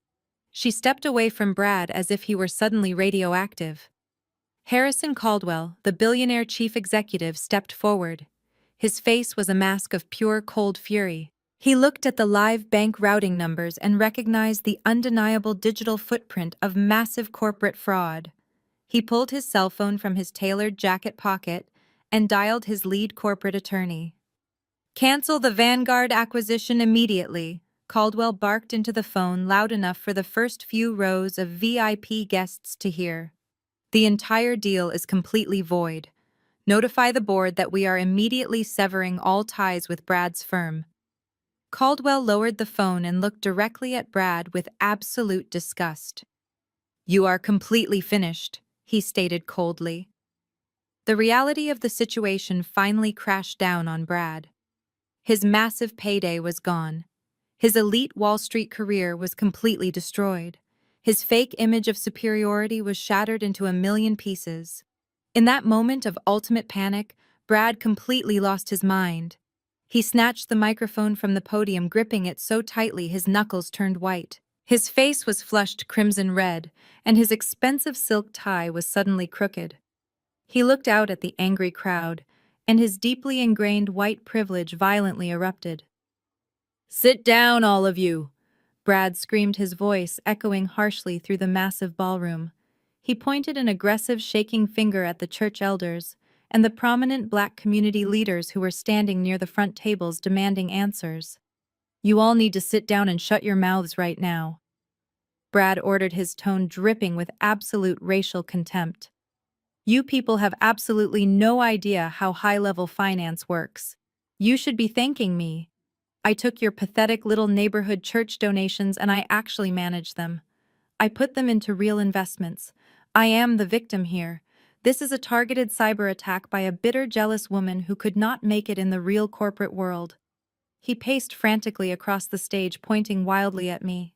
She stepped away from Brad as if he were suddenly radioactive. Harrison Caldwell, the billionaire chief executive, stepped forward. His face was a mask of pure cold fury. He looked at the live bank routing numbers and recognized the undeniable digital footprint of massive corporate fraud. He pulled his cell phone from his tailored jacket pocket and dialed his lead corporate attorney. "Cancel the Vanguard acquisition immediately," Caldwell barked into the phone loud enough for the first few rows of VIP guests to hear. "The entire deal is completely void. Notify the board that we are immediately severing all ties with Brad's firm." Caldwell lowered the phone and looked directly at Brad with absolute disgust. "You are completely finished," he stated coldly. The reality of the situation finally crashed down on Brad. His massive payday was gone. His elite Wall Street career was completely destroyed. His fake image of superiority was shattered into a million pieces. In that moment of ultimate panic, Brad completely lost his mind. He snatched the microphone from the podium, gripping it so tightly his knuckles turned white. His face was flushed crimson red, and his expensive silk tie was suddenly crooked. He looked out at the angry crowd, and his deeply ingrained white privilege violently erupted. "Sit down, all of you!" Brad screamed, his voice echoing harshly through the massive ballroom. He pointed an aggressive, shaking finger at the church elders and the prominent black community leaders who were standing near the front tables demanding answers. "You all need to sit down and shut your mouths right now," Brad ordered, his tone dripping with absolute racial contempt. "You people have absolutely no idea how high-level finance works. You should be thanking me. I took your pathetic little neighborhood church donations and I actually managed them. I put them into real investments. I am the victim here. This is a targeted cyber attack by a bitter, jealous woman who could not make it in the real corporate world." He paced frantically across the stage, pointing wildly at me.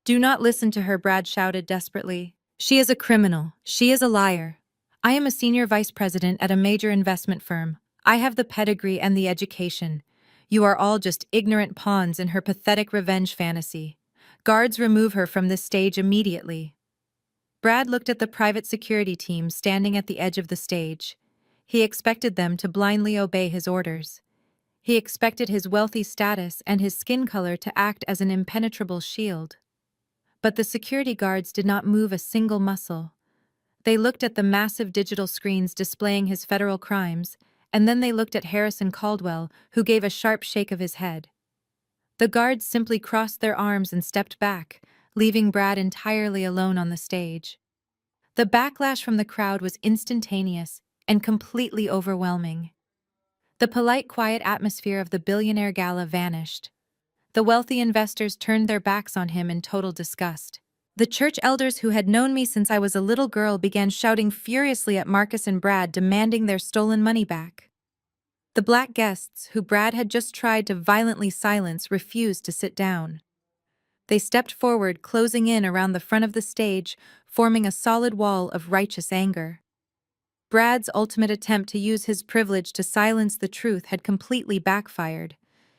"Do not listen to her," Brad shouted desperately. "She is a criminal. She is a liar. I am a senior vice president at a major investment firm. I have the pedigree and the education. You are all just ignorant pawns in her pathetic revenge fantasy. Guards, remove her from this stage immediately." Brad looked at the private security team standing at the edge of the stage. He expected them to blindly obey his orders. He expected his wealthy status and his skin color to act as an impenetrable shield. But the security guards did not move a single muscle. They looked at the massive digital screens displaying his federal crimes, and then they looked at Harrison Caldwell, who gave a sharp shake of his head. The guards simply crossed their arms and stepped back, leaving Brad entirely alone on the stage. The backlash from the crowd was instantaneous and completely overwhelming. The polite, quiet atmosphere of the billionaire gala vanished. The wealthy investors turned their backs on him in total disgust. The church elders who had known me since I was a little girl began shouting furiously at Marcus and Brad, demanding their stolen money back. The black guests, who Brad had just tried to violently silence, refused to sit down. They stepped forward, closing in around the front of the stage, forming a solid wall of righteous anger. Brad's ultimate attempt to use his privilege to silence the truth had completely backfired.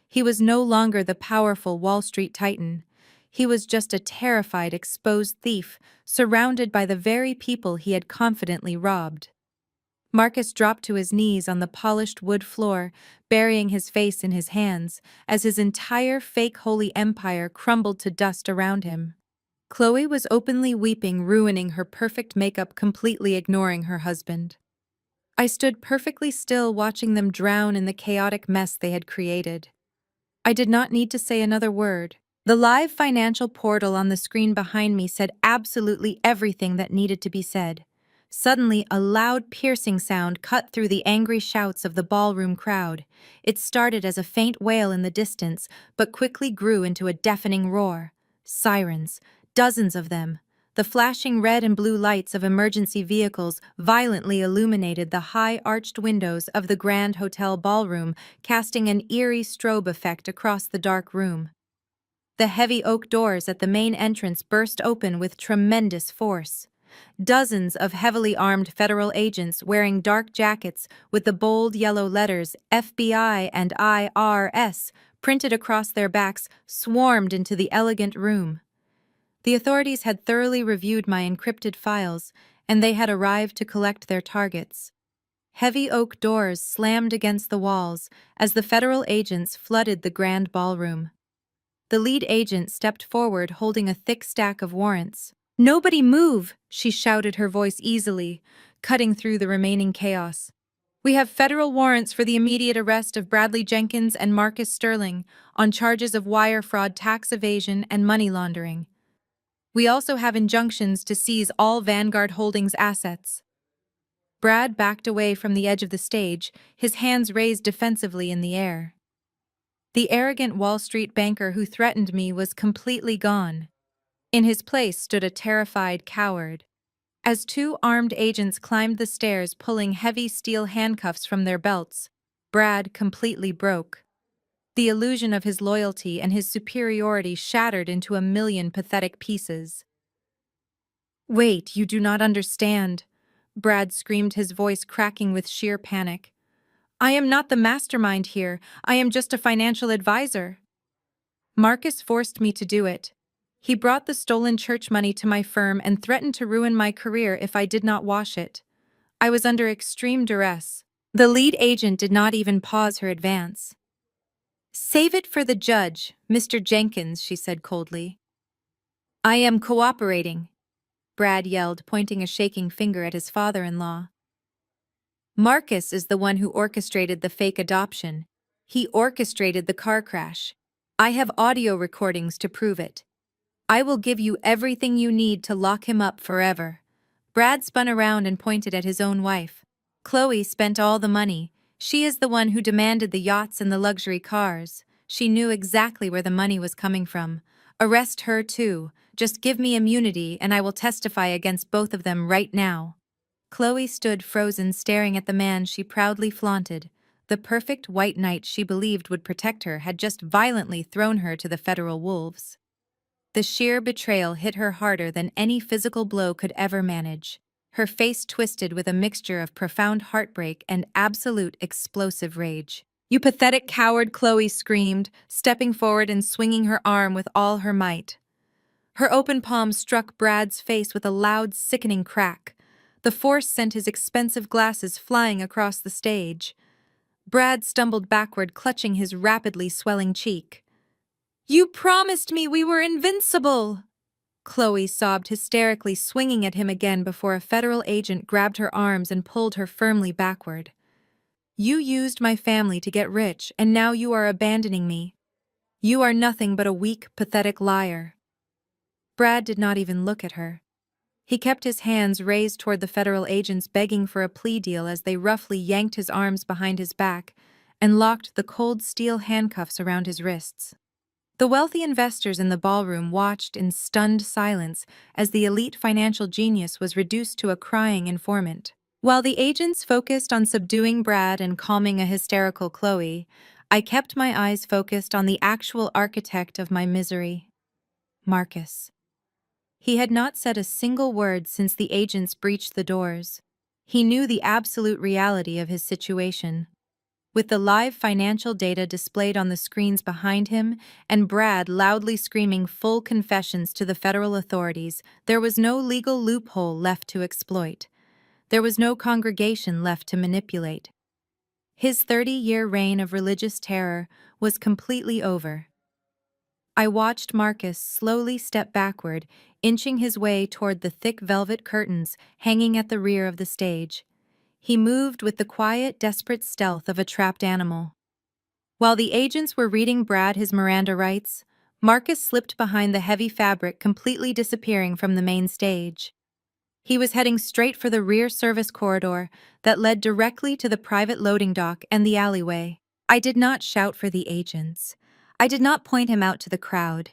He was no longer the powerful Wall Street titan. He was just a terrified, exposed thief, surrounded by the very people he had confidently robbed. Marcus dropped to his knees on the polished wood floor, burying his face in his hands, as his entire fake holy empire crumbled to dust around him. Chloe was openly weeping, ruining her perfect makeup, completely ignoring her husband. I stood perfectly still, watching them drown in the chaotic mess they had created. I did not need to say another word. The live financial portal on the screen behind me said absolutely everything that needed to be said. Suddenly, a loud, piercing sound cut through the angry shouts of the ballroom crowd. It started as a faint wail in the distance, but quickly grew into a deafening roar. Sirens, dozens of them. The flashing red and blue lights of emergency vehicles violently illuminated the high arched windows of the Grand Hotel ballroom, casting an eerie strobe effect across the dark room. The heavy oak doors at the main entrance burst open with tremendous force. Dozens of heavily armed federal agents wearing dark jackets with the bold yellow letters FBI and IRS printed across their backs swarmed into the elegant room. The authorities had thoroughly reviewed my encrypted files, and they had arrived to collect their targets. Heavy oak doors slammed against the walls as the federal agents flooded the grand ballroom. The lead agent stepped forward holding a thick stack of warrants. "Nobody move!" she shouted, her voice easily, cutting through the remaining chaos. "We have federal warrants for the immediate arrest of Bradley Jenkins and Marcus Sterling on charges of wire fraud, tax evasion, and money laundering. We also have injunctions to seize all Vanguard Holdings assets." Brad backed away from the edge of the stage, his hands raised defensively in the air. The arrogant Wall Street banker who threatened me was completely gone. In his place stood a terrified coward. As two armed agents climbed the stairs pulling heavy steel handcuffs from their belts, Brad completely broke. The illusion of his loyalty and his superiority shattered into a million pathetic pieces. "Wait, you do not understand," Brad screamed, his voice cracking with sheer panic. "I am not the mastermind here. I am just a financial advisor. Marcus forced me to do it. He brought the stolen church money to my firm and threatened to ruin my career if I did not wash it. I was under extreme duress." The lead agent did not even pause her advance. "Save it for the judge, Mr. Jenkins," she said coldly. "I am cooperating," Brad yelled, pointing a shaking finger at his father-in-law. "Marcus is the one who orchestrated the fake adoption. He orchestrated the car crash. I have audio recordings to prove it. I will give you everything you need to lock him up forever." Brad spun around and pointed at his own wife. "Chloe spent all the money. She is the one who demanded the yachts and the luxury cars. She knew exactly where the money was coming from. Arrest her too. Just give me immunity and I will testify against both of them right now." Chloe stood frozen, staring at the man she proudly flaunted. The perfect white knight she believed would protect her had just violently thrown her to the federal wolves. The sheer betrayal hit her harder than any physical blow could ever manage. Her face twisted with a mixture of profound heartbreak and absolute explosive rage. "You pathetic coward!" Chloe screamed, stepping forward and swinging her arm with all her might. Her open palm struck Brad's face with a loud, sickening crack. The force sent his expensive glasses flying across the stage. Brad stumbled backward, clutching his rapidly swelling cheek. "You promised me we were invincible!" Chloe sobbed hysterically, swinging at him again before a federal agent grabbed her arms and pulled her firmly backward. "You used my family to get rich, and now you are abandoning me. You are nothing but a weak, pathetic liar." Brad did not even look at her. He kept his hands raised toward the federal agents, begging for a plea deal as they roughly yanked his arms behind his back and locked the cold steel handcuffs around his wrists. The wealthy investors in the ballroom watched in stunned silence as the elite financial genius was reduced to a crying informant. While the agents focused on subduing Brad and calming a hysterical Chloe, I kept my eyes focused on the actual architect of my misery, Marcus. He had not said a single word since the agents breached the doors. He knew the absolute reality of his situation. With the live financial data displayed on the screens behind him and Brad loudly screaming full confessions to the federal authorities, there was no legal loophole left to exploit. There was no congregation left to manipulate. His 30-year reign of religious terror was completely over. I watched Marcus slowly step backward, inching his way toward the thick velvet curtains hanging at the rear of the stage. He moved with the quiet, desperate stealth of a trapped animal. While the agents were reading Brad his Miranda rights, Marcus slipped behind the heavy fabric, completely disappearing from the main stage. He was heading straight for the rear service corridor that led directly to the private loading dock and the alleyway. I did not shout for the agents. I did not point him out to the crowd.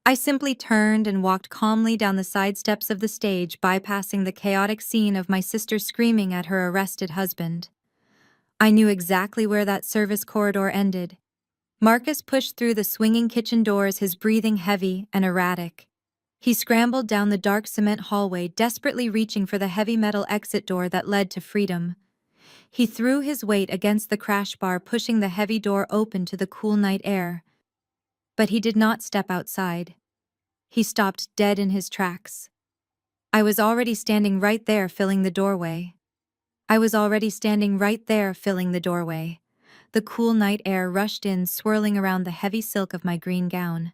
I simply turned and walked calmly down the side steps of the stage, bypassing the chaotic scene of my sister screaming at her arrested husband. I knew exactly where that service corridor ended. Marcus pushed through the swinging kitchen doors, his breathing heavy and erratic. He scrambled down the dark cement hallway, desperately reaching for the heavy metal exit door that led to freedom. He threw his weight against the crash bar, pushing the heavy door open to the cool night air. But he did not step outside. He stopped dead in his tracks. I was already standing right there, filling the doorway. The cool night air rushed in, swirling around the heavy silk of my green gown.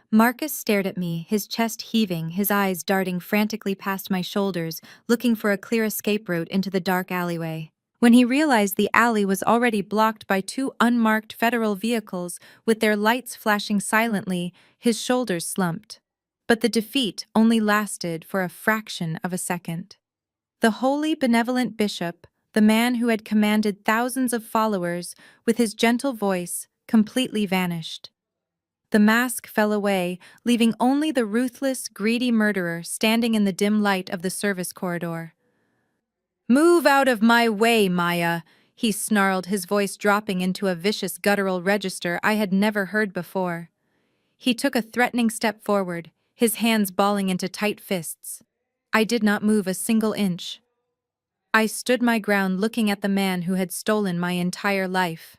Marcus stared at me, his chest heaving, his eyes darting frantically past my shoulders, looking for a clear escape route into the dark alleyway. When he realized the alley was already blocked by two unmarked federal vehicles with their lights flashing silently, his shoulders slumped. But the defeat only lasted for a fraction of a second. The holy, benevolent bishop, the man who had commanded thousands of followers with his gentle voice, completely vanished. The mask fell away, leaving only the ruthless, greedy murderer standing in the dim light of the service corridor. "Move out of my way, Maya," he snarled, his voice dropping into a vicious guttural register I had never heard before. He took a threatening step forward, his hands balling into tight fists. I did not move a single inch. I stood my ground, looking at the man who had stolen my entire life.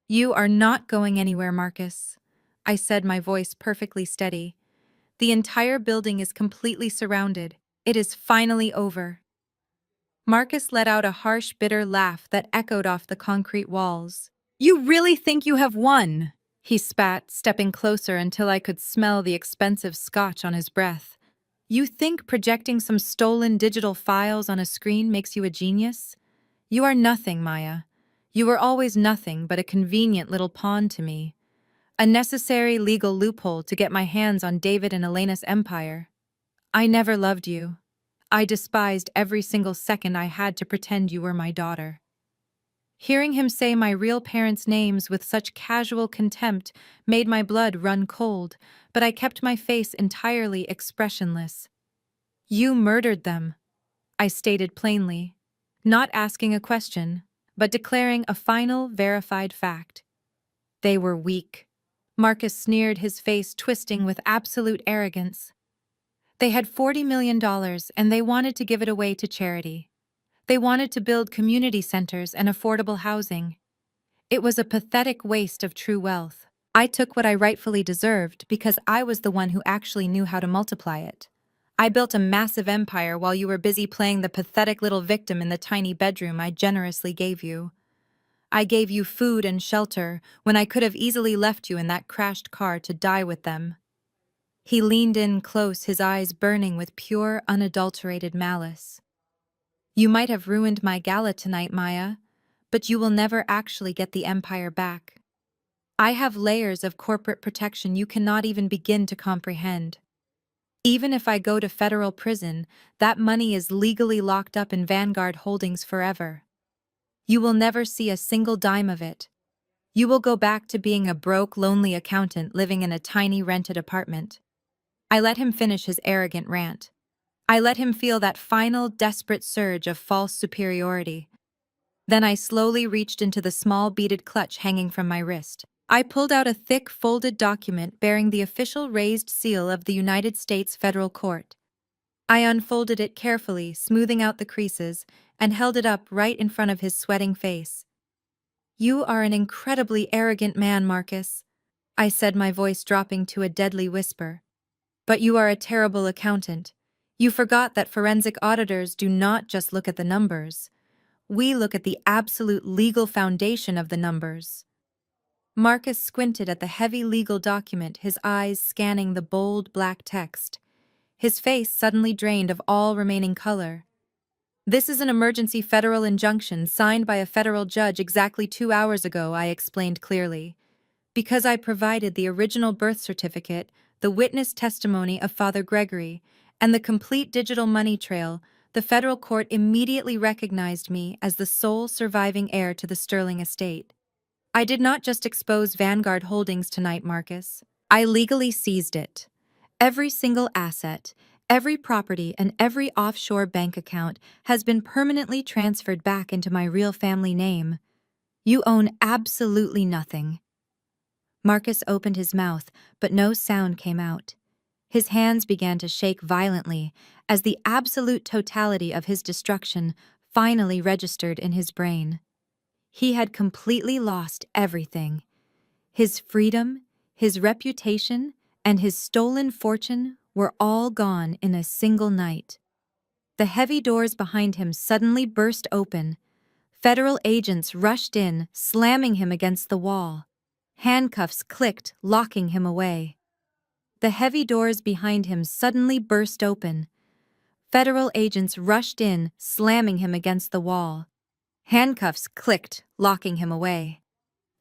"You are not going anywhere, Marcus," I said, my voice perfectly steady. "The entire building is completely surrounded. It is finally over." Marcus let out a harsh, bitter laugh that echoed off the concrete walls. "You really think you have won?" he spat, stepping closer until I could smell the expensive scotch on his breath. "You think projecting some stolen digital files on a screen makes you a genius? You are nothing, Maya. You were always nothing but a convenient little pawn to me. A necessary legal loophole to get my hands on David and Elena's empire. I never loved you. I despised every single second I had to pretend you were my daughter." Hearing him say my real parents' names with such casual contempt made my blood run cold, but I kept my face entirely expressionless. "You murdered them," I stated plainly, not asking a question, but declaring a final, verified fact. "They were weak." Marcus sneered, his face twisting with absolute arrogance. "They had $40 million and they wanted to give it away to charity. They wanted to build community centers and affordable housing. It was a pathetic waste of true wealth. I took what I rightfully deserved because I was the one who actually knew how to multiply it. I built a massive empire while you were busy playing the pathetic little victim in the tiny bedroom I generously gave you. I gave you food and shelter when I could have easily left you in that crashed car to die with them." He leaned in close, his eyes burning with pure, unadulterated malice. "You might have ruined my gala tonight, Maya, but you will never actually get the empire back. I have layers of corporate protection you cannot even begin to comprehend. Even if I go to federal prison, that money is legally locked up in Vanguard Holdings forever. You will never see a single dime of it. You will go back to being a broke, lonely accountant living in a tiny rented apartment." I let him finish his arrogant rant. I let him feel that final, desperate surge of false superiority. Then I slowly reached into the small beaded clutch hanging from my wrist. I pulled out a thick, folded document bearing the official raised seal of the United States Federal Court. I unfolded it carefully, smoothing out the creases, and held it up right in front of his sweating face. "You are an incredibly arrogant man, Marcus," I said, my voice dropping to a deadly whisper. "But you are a terrible accountant. You forgot that forensic auditors do not just look at the numbers. We look at the absolute legal foundation of the numbers." Marcus squinted at the heavy legal document, his eyes scanning the bold black text. His face suddenly drained of all remaining color. "This is an emergency federal injunction signed by a federal judge exactly 2 hours ago," I explained clearly. "Because I provided the original birth certificate, the witness testimony of Father Gregory, and the complete digital money trail, the federal court immediately recognized me as the sole surviving heir to the Sterling estate. I did not just expose Vanguard Holdings tonight, Marcus. I legally seized it. Every single asset, every property, and every offshore bank account has been permanently transferred back into my real family name. You own absolutely nothing. Marcus opened his mouth, but no sound came out. His hands began to shake violently as the absolute totality of his destruction finally registered in his brain. He had completely lost everything. His freedom, his reputation, and his stolen fortune were all gone in a single night. The heavy doors behind him suddenly burst open. Federal agents rushed in, slamming him against the wall. Handcuffs clicked, locking him away. The heavy doors behind him suddenly burst open. Federal agents rushed in, slamming him against the wall. Handcuffs clicked, locking him away.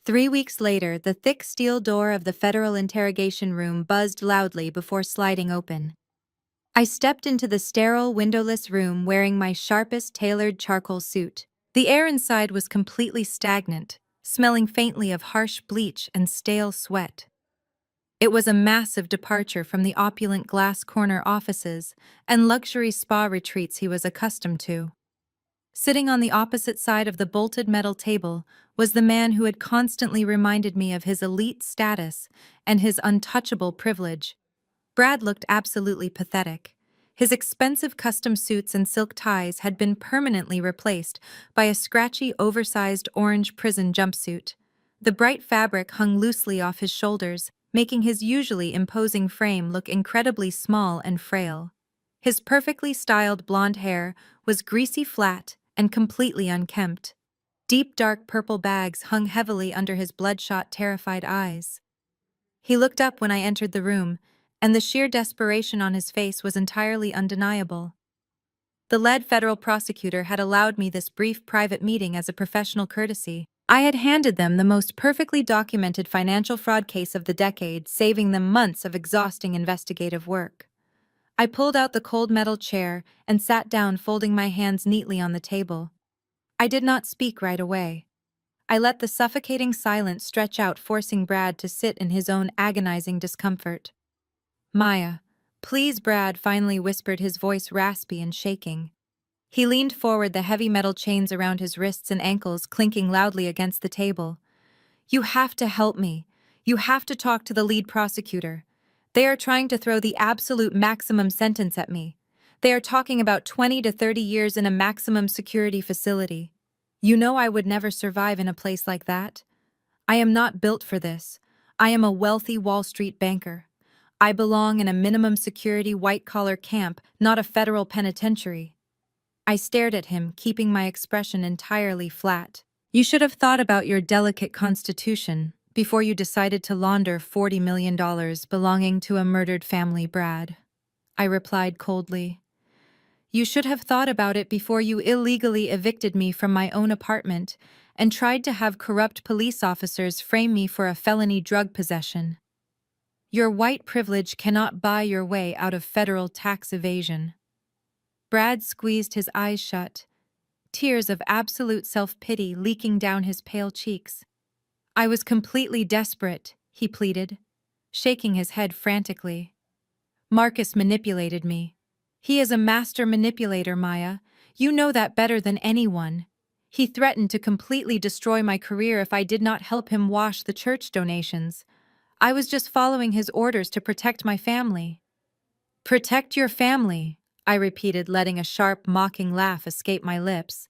3 weeks later, the thick steel door of the federal interrogation room buzzed loudly before sliding open. I stepped into the sterile, windowless room wearing my sharpest tailored charcoal suit. The air inside was completely stagnant, smelling faintly of harsh bleach and stale sweat. It was a massive departure from the opulent glass corner offices and luxury spa retreats he was accustomed to. Sitting on the opposite side of the bolted metal table was the man who had constantly reminded me of his elite status and his untouchable privilege. Brad looked absolutely pathetic. His expensive custom suits and silk ties had been permanently replaced by a scratchy, oversized orange prison jumpsuit. The bright fabric hung loosely off his shoulders, making his usually imposing frame look incredibly small and frail. His perfectly styled blonde hair was greasy flat and completely unkempt. Deep dark purple bags hung heavily under his bloodshot, terrified eyes. He looked up when I entered the room, and the sheer desperation on his face was entirely undeniable. The lead federal prosecutor had allowed me this brief private meeting as a professional courtesy. I had handed them the most perfectly documented financial fraud case of the decade, saving them months of exhausting investigative work. I pulled out the cold metal chair and sat down, folding my hands neatly on the table. I did not speak right away. I let the suffocating silence stretch out, forcing Brad to sit in his own agonizing discomfort. "Maya, please," Brad finally whispered, his voice raspy and shaking. He leaned forward, the heavy metal chains around his wrists and ankles clinking loudly against the table. "You have to help me. You have to talk to the lead prosecutor. They are trying to throw the absolute maximum sentence at me. They are talking about 20 to 30 years in a maximum security facility. You know I would never survive in a place like that. I am not built for this. I am a wealthy Wall Street banker. I belong in a minimum security white-collar camp, not a federal penitentiary." I stared at him, keeping my expression entirely flat. "You should have thought about your delicate constitution before you decided to launder $40 million belonging to a murdered family, Brad," I replied coldly. "You should have thought about it before you illegally evicted me from my own apartment and tried to have corrupt police officers frame me for a felony drug possession. Your white privilege cannot buy your way out of federal tax evasion." Brad squeezed his eyes shut, tears of absolute self-pity leaking down his pale cheeks. "I was completely desperate," he pleaded, shaking his head frantically. "Marcus manipulated me. He is a master manipulator, Maya. You know that better than anyone. He threatened to completely destroy my career if I did not help him wash the church donations. I was just following his orders to protect my family." "Protect your family," I repeated, letting a sharp, mocking laugh escape my lips.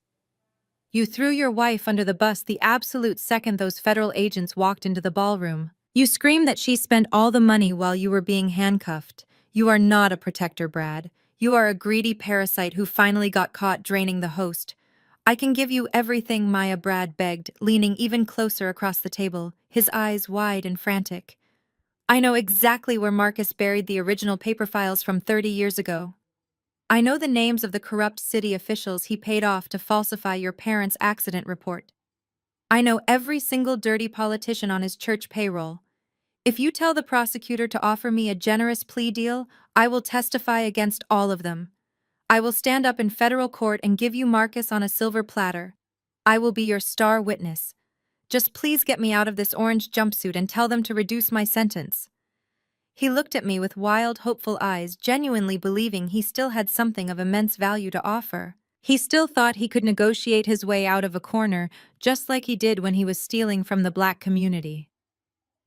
"You threw your wife under the bus the absolute second those federal agents walked into the ballroom. You screamed that she spent all the money while you were being handcuffed. You are not a protector, Brad. You are a greedy parasite who finally got caught draining the host. I can give you everything," Maya, Brad begged, leaning even closer across the table, his eyes wide and frantic. "I know exactly where Marcus buried the original paper files from 30 years ago. I know the names of the corrupt city officials he paid off to falsify your parents' accident report. I know every single dirty politician on his church payroll. If you tell the prosecutor to offer me a generous plea deal, I will testify against all of them. I will stand up in federal court and give you Marcus on a silver platter. I will be your star witness. Just please get me out of this orange jumpsuit and tell them to reduce my sentence." He looked at me with wild, hopeful eyes, genuinely believing he still had something of immense value to offer. He still thought he could negotiate his way out of a corner, just like he did when he was stealing from the black community.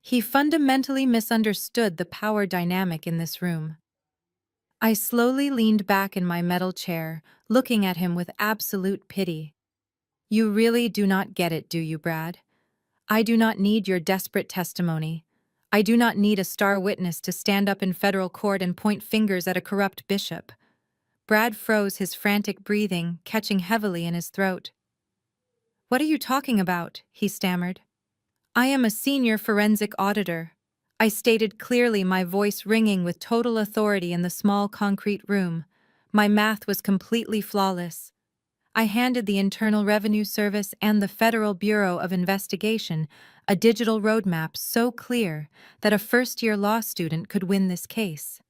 He fundamentally misunderstood the power dynamic in this room. I slowly leaned back in my metal chair, looking at him with absolute pity. You really do not get it, do you, Brad? I do not need your desperate testimony. I do not need a star witness to stand up in federal court and point fingers at a corrupt bishop. Brad froze, his frantic breathing catching heavily in his throat. What are you talking about? He stammered. I am a senior forensic auditor. I stated clearly, my voice ringing with total authority in the small concrete room. My math was completely flawless. I handed the Internal Revenue Service and the Federal Bureau of Investigation a digital roadmap so clear that a first-year law student could win this case.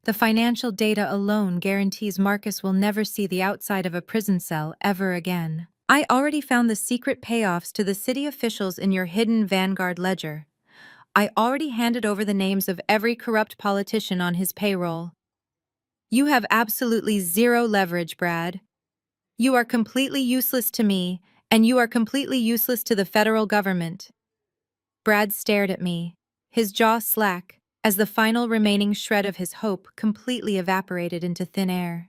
The financial data alone guarantees Marcus will never see the outside of a prison cell ever again. I already found the secret payoffs to the city officials in your hidden Vanguard ledger. I already handed over the names of every corrupt politician on his payroll. You have absolutely zero leverage, Brad. You are completely useless to me, and you are completely useless to the federal government. Brad stared at me, his jaw slack, as the final remaining shred of his hope completely evaporated into thin air.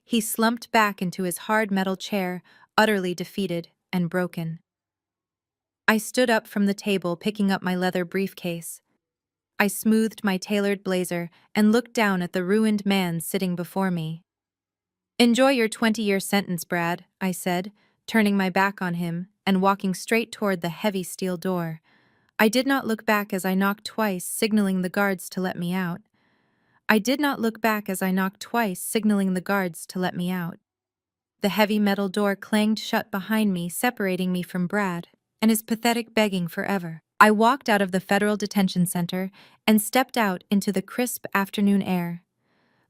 He slumped back into his hard metal chair, utterly defeated and broken. I stood up from the table, picking up my leather briefcase. I smoothed my tailored blazer and looked down at the ruined man sitting before me. Enjoy your 20-year sentence, Brad, I said, turning my back on him and walking straight toward the heavy steel door. I did not look back as I knocked twice, signaling the guards to let me out. The heavy metal door clanged shut behind me, separating me from Brad and his pathetic begging forever. I walked out of the federal detention center and stepped out into the crisp afternoon air.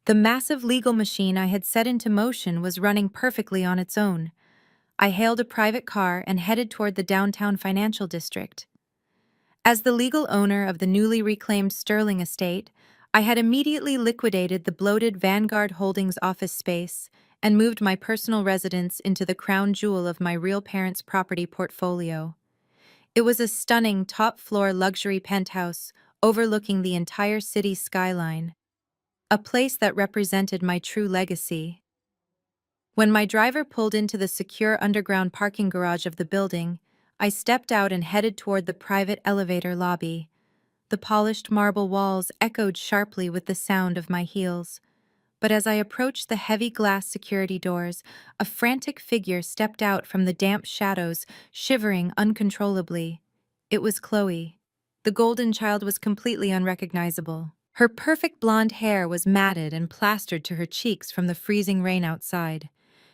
The massive legal machine I had set into motion was running perfectly on its own. I hailed a private car and headed toward the downtown financial district. As the legal owner of the newly reclaimed Sterling estate, I had immediately liquidated the bloated Vanguard Holdings office space and moved my personal residence into the crown jewel of my real parents' property portfolio. It was a stunning top-floor luxury penthouse overlooking the entire city skyline, a place that represented my true legacy. When my driver pulled into the secure underground parking garage of the building, I stepped out and headed toward the private elevator lobby. The polished marble walls echoed sharply with the sound of my heels. But as I approached the heavy glass security doors, a frantic figure stepped out from the damp shadows, shivering uncontrollably. It was Chloe. The golden child was completely unrecognizable. Her perfect blonde hair was matted and plastered to her cheeks from the freezing rain outside.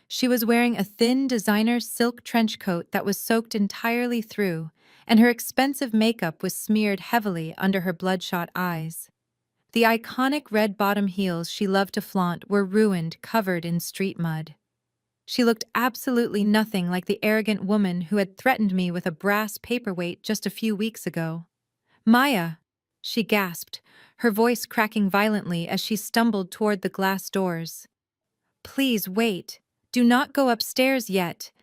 She was wearing a thin designer silk trench coat that was soaked entirely through, and her expensive makeup was smeared heavily under her bloodshot eyes. The iconic red bottom heels she loved to flaunt were ruined, covered in street mud. She looked absolutely nothing like the arrogant woman who had threatened me with a brass paperweight just a few weeks ago. "Maya!" she gasped, her voice cracking violently as she stumbled toward the glass doors. "Please wait. Do not go upstairs yet."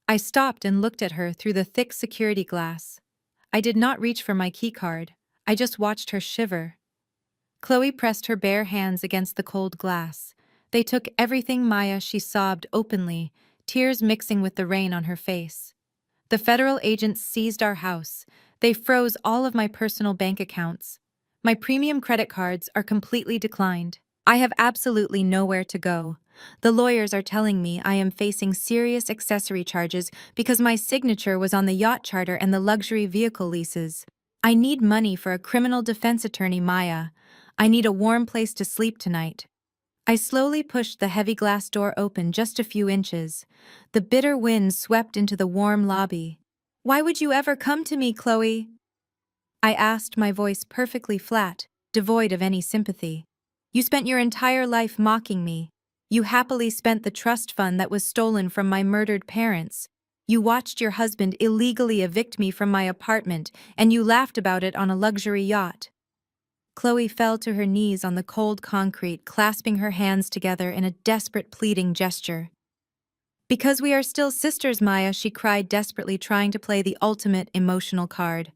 I stopped and looked at her through the thick security glass. I did not reach for my keycard. I just watched her shiver. Chloe pressed her bare hands against the cold glass. "They took everything, Maya," she sobbed openly, tears mixing with the rain on her face. "The federal agents seized our house. They froze all of my personal bank accounts. My premium credit cards are completely declined. I have absolutely nowhere to go. The lawyers are telling me I am facing serious accessory charges because my signature was on the yacht charter and the luxury vehicle leases. I need money for a criminal defense attorney, Maya. I need a warm place to sleep tonight." I slowly pushed the heavy glass door open just a few inches. The bitter wind swept into the warm lobby. "Why would you ever come to me, Chloe?" I asked, my voice perfectly flat, devoid of any sympathy. "You spent your entire life mocking me. You happily spent the trust fund that was stolen from my murdered parents. You watched your husband illegally evict me from my apartment, and you laughed about it on a luxury yacht." Chloe fell to her knees on the cold concrete, clasping her hands together in a desperate pleading gesture. Because we are still sisters, Maya, she cried desperately, trying to play the ultimate emotional card.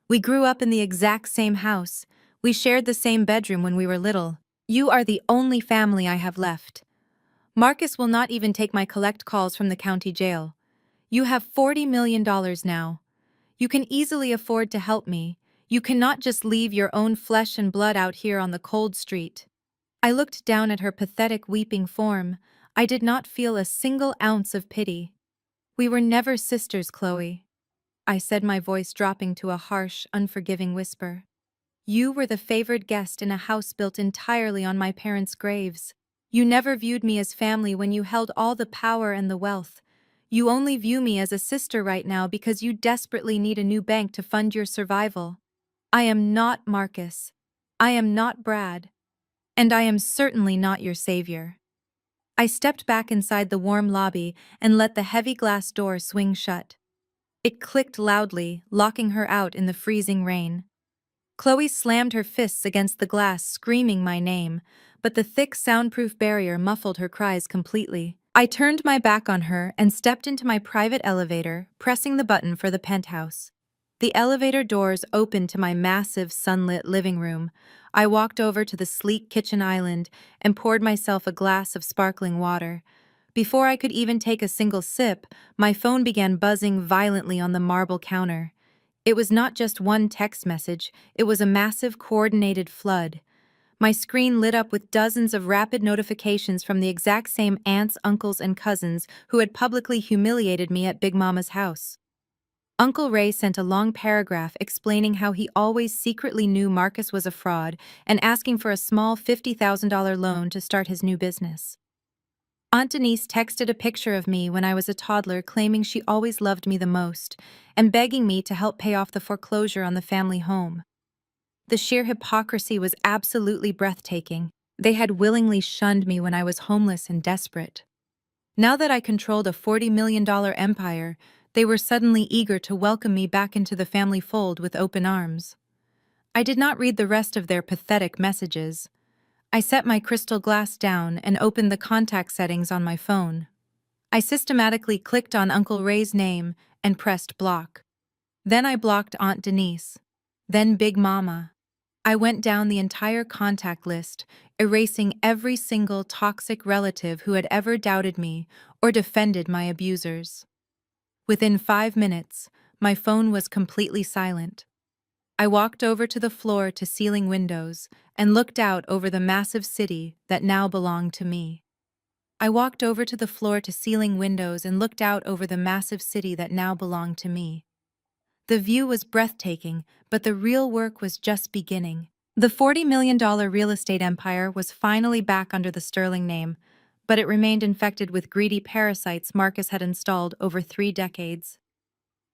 We grew up in the exact same house. We shared the same bedroom when we were little. You are the only family I have left. Marcus will not even take my collect calls from the county jail. You have $40 million now. You can easily afford to help me. You cannot just leave your own flesh and blood out here on the cold street. I looked down at her pathetic weeping form. I did not feel a single ounce of pity. We were never sisters, Chloe, I said, my voice dropping to a harsh, unforgiving whisper. You were the favored guest in a house built entirely on my parents' graves. You never viewed me as family when you held all the power and the wealth. You only view me as a sister right now because you desperately need a new bank to fund your survival. I am not Marcus. I am not Brad. And I am certainly not your savior. I stepped back inside the warm lobby and let the heavy glass door swing shut. It clicked loudly, locking her out in the freezing rain. Chloe slammed her fists against the glass, screaming my name, but the thick soundproof barrier muffled her cries completely. I turned my back on her and stepped into my private elevator, pressing the button for the penthouse. The elevator doors opened to my massive, sunlit living room. I walked over to the sleek kitchen island and poured myself a glass of sparkling water. Before I could even take a single sip, my phone began buzzing violently on the marble counter. It was not just one text message, it was a massive, coordinated flood. My screen lit up with dozens of rapid notifications from the exact same aunts, uncles, and cousins who had publicly humiliated me at Big Mama's house. Uncle Ray sent a long paragraph explaining how he always secretly knew Marcus was a fraud and asking for a small $50,000 loan to start his new business. Aunt Denise texted a picture of me when I was a toddler, claiming she always loved me the most, and begging me to help pay off the foreclosure on the family home. The sheer hypocrisy was absolutely breathtaking. They had willingly shunned me when I was homeless and desperate. Now that I controlled a $40 million empire, they were suddenly eager to welcome me back into the family fold with open arms. I did not read the rest of their pathetic messages. I set my crystal glass down and opened the contact settings on my phone. I systematically clicked on Uncle Ray's name and pressed block. Then I blocked Aunt Denise. Then Big Mama. I went down the entire contact list, erasing every single toxic relative who had ever doubted me or defended my abusers. Within 5 minutes, my phone was completely silent. I walked over to the floor-to-ceiling windows and looked out over the massive city that now belonged to me. I walked over to the floor-to-ceiling windows and looked out over the massive city that now belonged to me. The view was breathtaking, but the real work was just beginning. The $40 million real estate empire was finally back under the Sterling name, but it remained infected with greedy parasites Marcus had installed over 3 decades.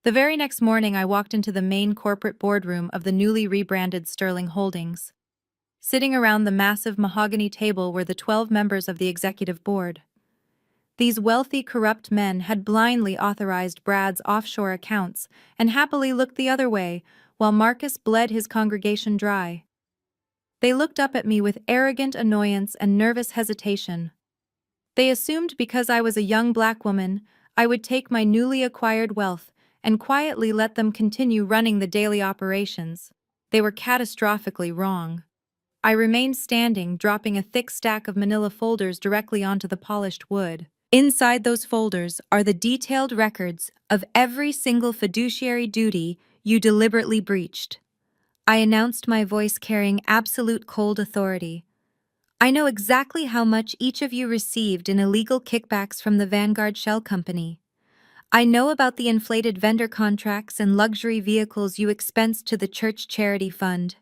The very next morning, I walked into the main corporate boardroom of the newly rebranded Sterling Holdings. Sitting around the massive mahogany table were the 12 members of the executive board. These wealthy, corrupt men had blindly authorized Brad's offshore accounts and happily looked the other way while Marcus bled his congregation dry. They looked up at me with arrogant annoyance and nervous hesitation. They assumed because I was a young black woman, I would take my newly acquired wealth and quietly let them continue running the daily operations. They were catastrophically wrong. I remained standing, dropping a thick stack of manila folders directly onto the polished wood. Inside those folders are the detailed records of every single fiduciary duty you deliberately breached. I announced, my voice carrying absolute cold authority. I know exactly how much each of you received in illegal kickbacks from the Vanguard Shell Company. I know about the inflated vendor contracts and luxury vehicles you expensed to the church charity fund.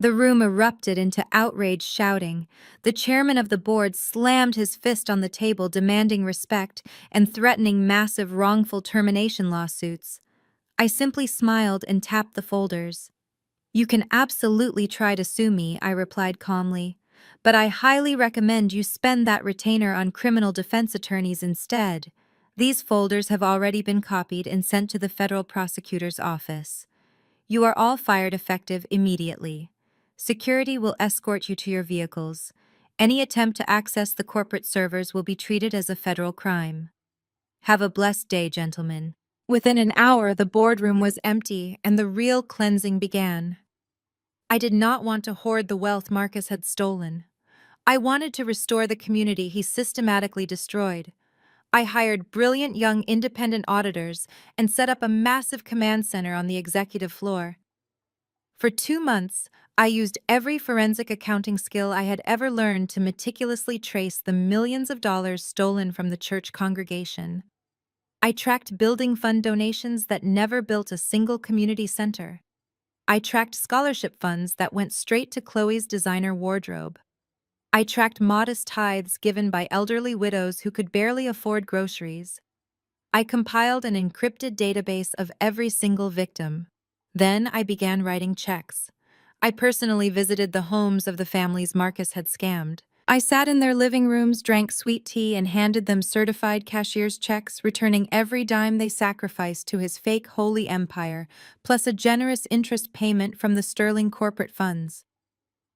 The room erupted into outraged shouting. The chairman of the board slammed his fist on the table, demanding respect and threatening massive wrongful termination lawsuits. I simply smiled and tapped the folders. You can absolutely try to sue me, I replied calmly, but I highly recommend you spend that retainer on criminal defense attorneys instead. These folders have already been copied and sent to the federal prosecutor's office. You are all fired effective immediately. Security will escort you to your vehicles. Any attempt to access the corporate servers will be treated as a federal crime. Have a blessed day, gentlemen. Within an hour, the boardroom was empty and the real cleansing began. I did not want to hoard the wealth Marcus had stolen. I wanted to restore the community he systematically destroyed. I hired brilliant young independent auditors and set up a massive command center on the executive floor. For 2 months, I used every forensic accounting skill I had ever learned to meticulously trace the millions of dollars stolen from the church congregation. I tracked building fund donations that never built a single community center. I tracked scholarship funds that went straight to Chloe's designer wardrobe. I tracked modest tithes given by elderly widows who could barely afford groceries. I compiled an encrypted database of every single victim. Then I began writing checks. I personally visited the homes of the families Marcus had scammed. I sat in their living rooms, drank sweet tea, and handed them certified cashier's checks, returning every dime they sacrificed to his fake holy empire, plus a generous interest payment from the sterling corporate funds.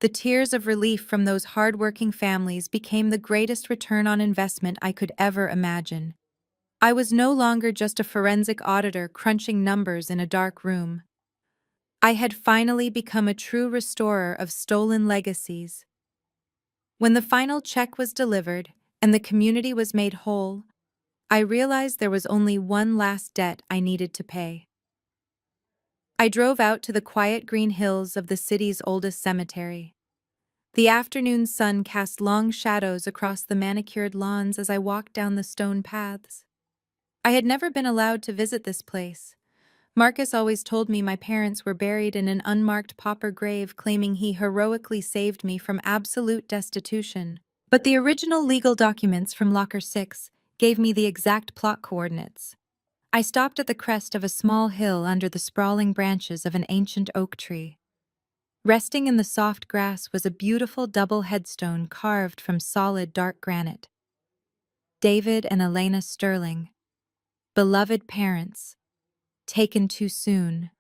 The tears of relief from those hard-working families became the greatest return on investment I could ever imagine. I was no longer just a forensic auditor crunching numbers in a dark room. I had finally become a true restorer of stolen legacies. When the final check was delivered and the community was made whole, I realized there was only one last debt I needed to pay. I drove out to the quiet green hills of the city's oldest cemetery. The afternoon sun cast long shadows across the manicured lawns as I walked down the stone paths. I had never been allowed to visit this place. Marcus always told me my parents were buried in an unmarked pauper grave, claiming he heroically saved me from absolute destitution. But the original legal documents from Locker 6 gave me the exact plot coordinates. I stopped at the crest of a small hill under the sprawling branches of an ancient oak tree. Resting in the soft grass was a beautiful double headstone carved from solid dark granite. David and Elena Sterling, beloved parents, taken too soon.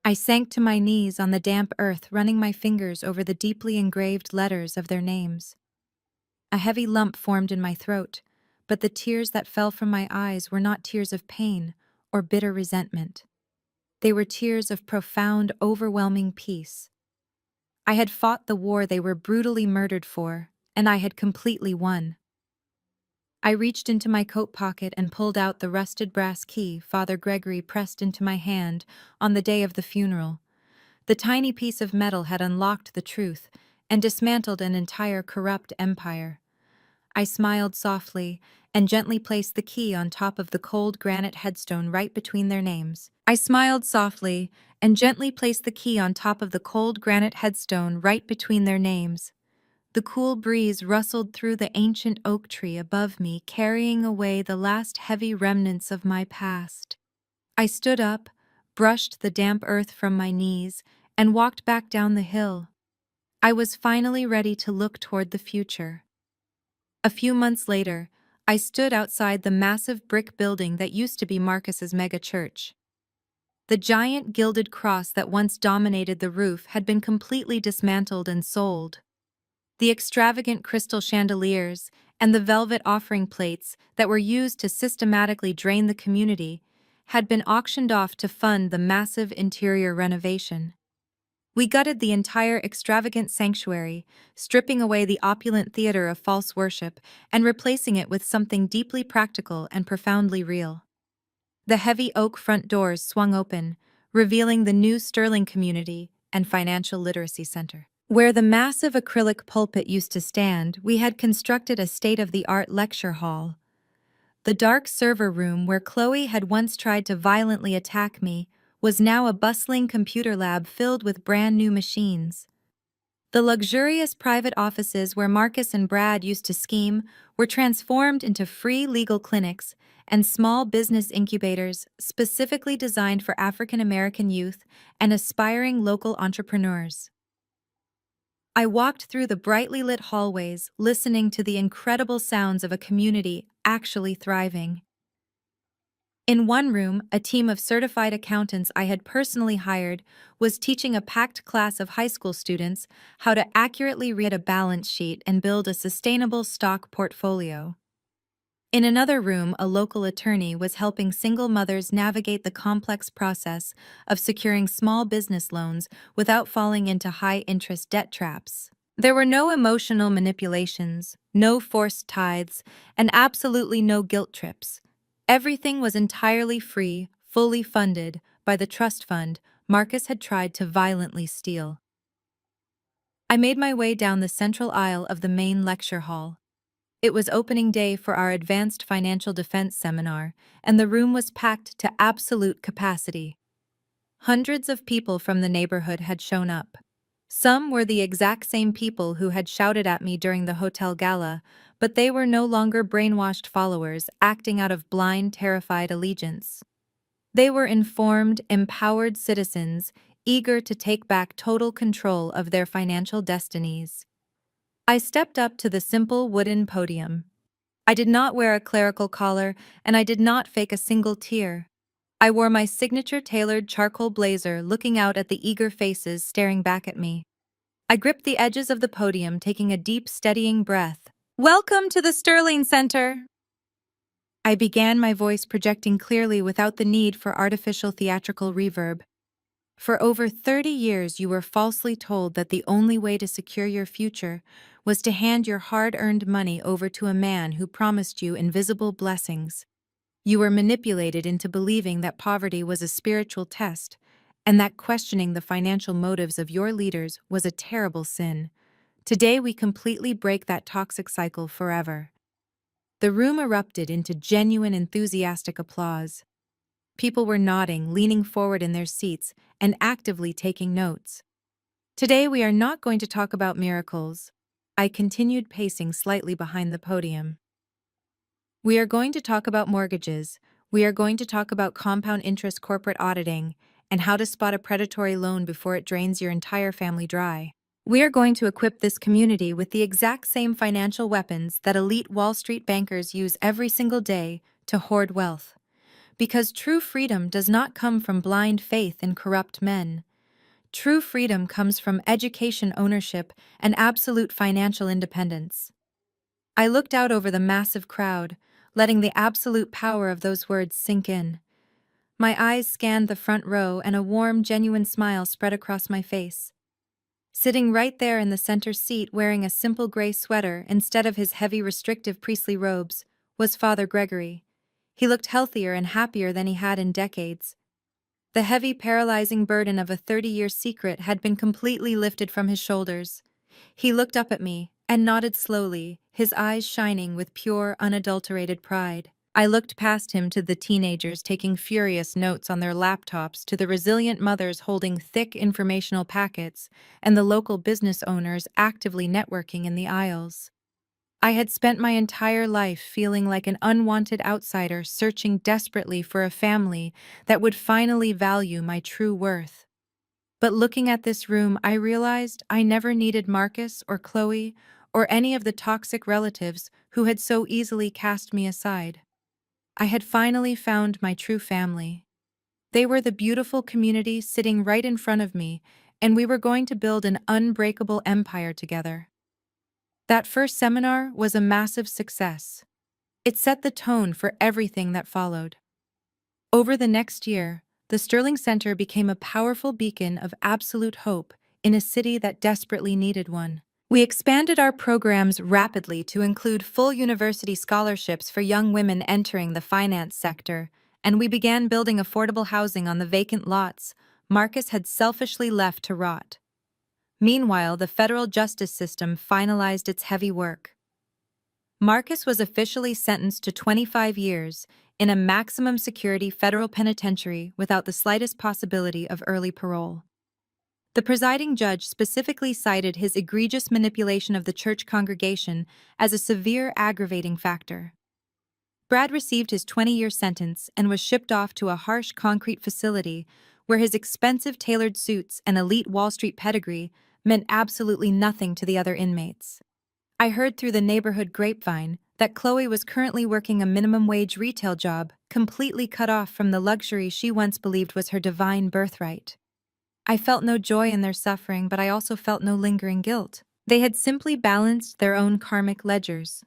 I sank to my knees on the damp earth, running my fingers over the deeply engraved letters of their names. A heavy lump formed in my throat, but the tears that fell from my eyes were not tears of pain or bitter resentment. They were tears of profound, overwhelming peace. I had fought the war they were brutally murdered for, and I had completely won. I reached into my coat pocket and pulled out the rusted brass key Father Gregory pressed into my hand on the day of the funeral. The tiny piece of metal had unlocked the truth and dismantled an entire corrupt empire. I smiled softly and gently placed the key on top of the cold granite headstone right between their names. I smiled softly and gently placed the key on top of the cold granite headstone right between their names. The cool breeze rustled through the ancient oak tree above me, carrying away the last heavy remnants of my past. I stood up, brushed the damp earth from my knees, and walked back down the hill. I was finally ready to look toward the future. A few months later, I stood outside the massive brick building that used to be Marcus's mega church. The giant gilded cross that once dominated the roof had been completely dismantled and sold. The extravagant crystal chandeliers and the velvet offering plates that were used to systematically drain the community had been auctioned off to fund the massive interior renovation. We gutted the entire extravagant sanctuary, stripping away the opulent theater of false worship and replacing it with something deeply practical and profoundly real. The heavy oak front doors swung open, revealing the new Sterling Community and Financial Literacy Center. Where the massive acrylic pulpit used to stand, we had constructed a state-of-the-art lecture hall. The dark server room where Chloe had once tried to violently attack me was now a bustling computer lab filled with brand new machines. The luxurious private offices where Marcus and Brad used to scheme were transformed into free legal clinics and small business incubators specifically designed for African American youth and aspiring local entrepreneurs. I walked through the brightly lit hallways, listening to the incredible sounds of a community actually thriving. In one room, a team of certified accountants I had personally hired was teaching a packed class of high school students how to accurately read a balance sheet and build a sustainable stock portfolio. In another room, a local attorney was helping single mothers navigate the complex process of securing small business loans without falling into high-interest debt traps. There were no emotional manipulations, no forced tithes, and absolutely no guilt trips. Everything was entirely free, fully funded by the trust fund Marcus had tried to violently steal. I made my way down the central aisle of the main lecture hall. It was opening day for our Advanced Financial Defense seminar, and the room was packed to absolute capacity. Hundreds of people from the neighborhood had shown up. Some were the exact same people who had shouted at me during the hotel gala, but they were no longer brainwashed followers acting out of blind, terrified allegiance. They were informed, empowered citizens, eager to take back total control of their financial destinies. I stepped up to the simple wooden podium. I did not wear a clerical collar, and I did not fake a single tear. I wore my signature tailored charcoal blazer, looking out at the eager faces staring back at me. I gripped the edges of the podium, taking a deep, steadying breath. "Welcome to the Sterling Center!" I began, my voice projecting clearly without the need for artificial theatrical reverb. For over 30 years, you were falsely told that the only way to secure your future was to hand your hard-earned money over to a man who promised you invisible blessings. You were manipulated into believing that poverty was a spiritual test, and that questioning the financial motives of your leaders was a terrible sin. Today, we completely break that toxic cycle forever. The room erupted into genuine enthusiastic applause. People were nodding, leaning forward in their seats, and actively taking notes. Today, we are not going to talk about miracles. I continued, pacing slightly behind the podium. We are going to talk about mortgages. We are going to talk about compound interest corporate auditing and how to spot a predatory loan before it drains your entire family dry. We are going to equip this community with the exact same financial weapons that elite Wall Street bankers use every single day to hoard wealth. Because true freedom does not come from blind faith in corrupt men. True freedom comes from education, ownership, and absolute financial independence. I looked out over the massive crowd, letting the absolute power of those words sink in. My eyes scanned the front row, and a warm, genuine smile spread across my face. Sitting right there in the center seat, wearing a simple gray sweater instead of his heavy, restrictive priestly robes, was Father Gregory. He looked healthier and happier than he had in decades. The heavy, paralyzing burden of a 30-year secret had been completely lifted from his shoulders. He looked up at me and nodded slowly, his eyes shining with pure, unadulterated pride. I looked past him to the teenagers taking furious notes on their laptops, to the resilient mothers holding thick informational packets, and the local business owners actively networking in the aisles. I had spent my entire life feeling like an unwanted outsider, searching desperately for a family that would finally value my true worth. But looking at this room, I realized I never needed Marcus or Chloe or any of the toxic relatives who had so easily cast me aside. I had finally found my true family. They were the beautiful community sitting right in front of me, and we were going to build an unbreakable empire together. That first seminar was a massive success. It set the tone for everything that followed. Over the next year, the Sterling Center became a powerful beacon of absolute hope in a city that desperately needed one. We expanded our programs rapidly to include full university scholarships for young women entering the finance sector, and we began building affordable housing on the vacant lots Marcus had selfishly left to rot. Meanwhile, the federal justice system finalized its heavy work. Marcus was officially sentenced to 25 years in a maximum security federal penitentiary without the slightest possibility of early parole. The presiding judge specifically cited his egregious manipulation of the church congregation as a severe aggravating factor. Brad received his 20-year sentence and was shipped off to a harsh concrete facility where his expensive tailored suits and elite Wall Street pedigree meant absolutely nothing to the other inmates. I heard through the neighborhood grapevine that Chloe was currently working a minimum wage retail job, completely cut off from the luxury she once believed was her divine birthright. I felt no joy in their suffering, but I also felt no lingering guilt. They had simply balanced their own karmic ledgers.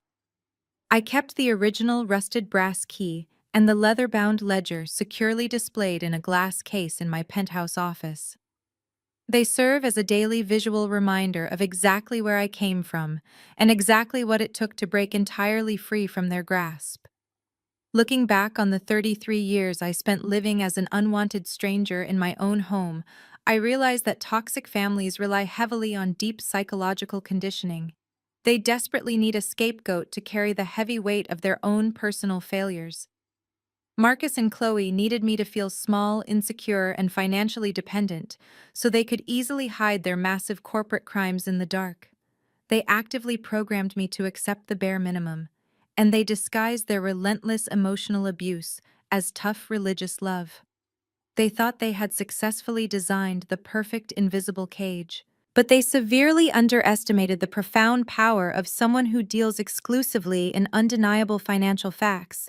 I kept the original rusted brass key and the leather-bound ledger securely displayed in a glass case in my penthouse office. They serve as a daily visual reminder of exactly where I came from and exactly what it took to break entirely free from their grasp. Looking back on the 33 years I spent living as an unwanted stranger in my own home, I realized that toxic families rely heavily on deep psychological conditioning. They desperately need a scapegoat to carry the heavy weight of their own personal failures. Marcus and Chloe needed me to feel small, insecure, and financially dependent, so they could easily hide their massive corporate crimes in the dark. They actively programmed me to accept the bare minimum, and they disguised their relentless emotional abuse as tough religious love. They thought they had successfully designed the perfect invisible cage, but they severely underestimated the profound power of someone who deals exclusively in undeniable financial facts.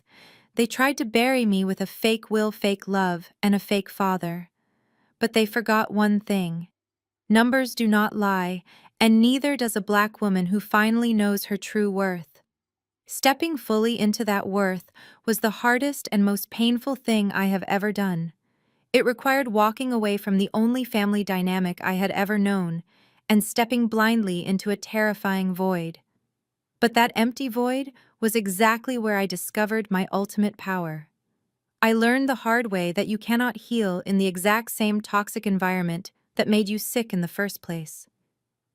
They tried to bury me with a fake will, fake love, and a fake father. But they forgot one thing. Numbers do not lie, and neither does a Black woman who finally knows her true worth. Stepping fully into that worth was the hardest and most painful thing I have ever done. It required walking away from the only family dynamic I had ever known and stepping blindly into a terrifying void. But that empty void was exactly where I discovered my ultimate power. I learned the hard way that you cannot heal in the exact same toxic environment that made you sick in the first place.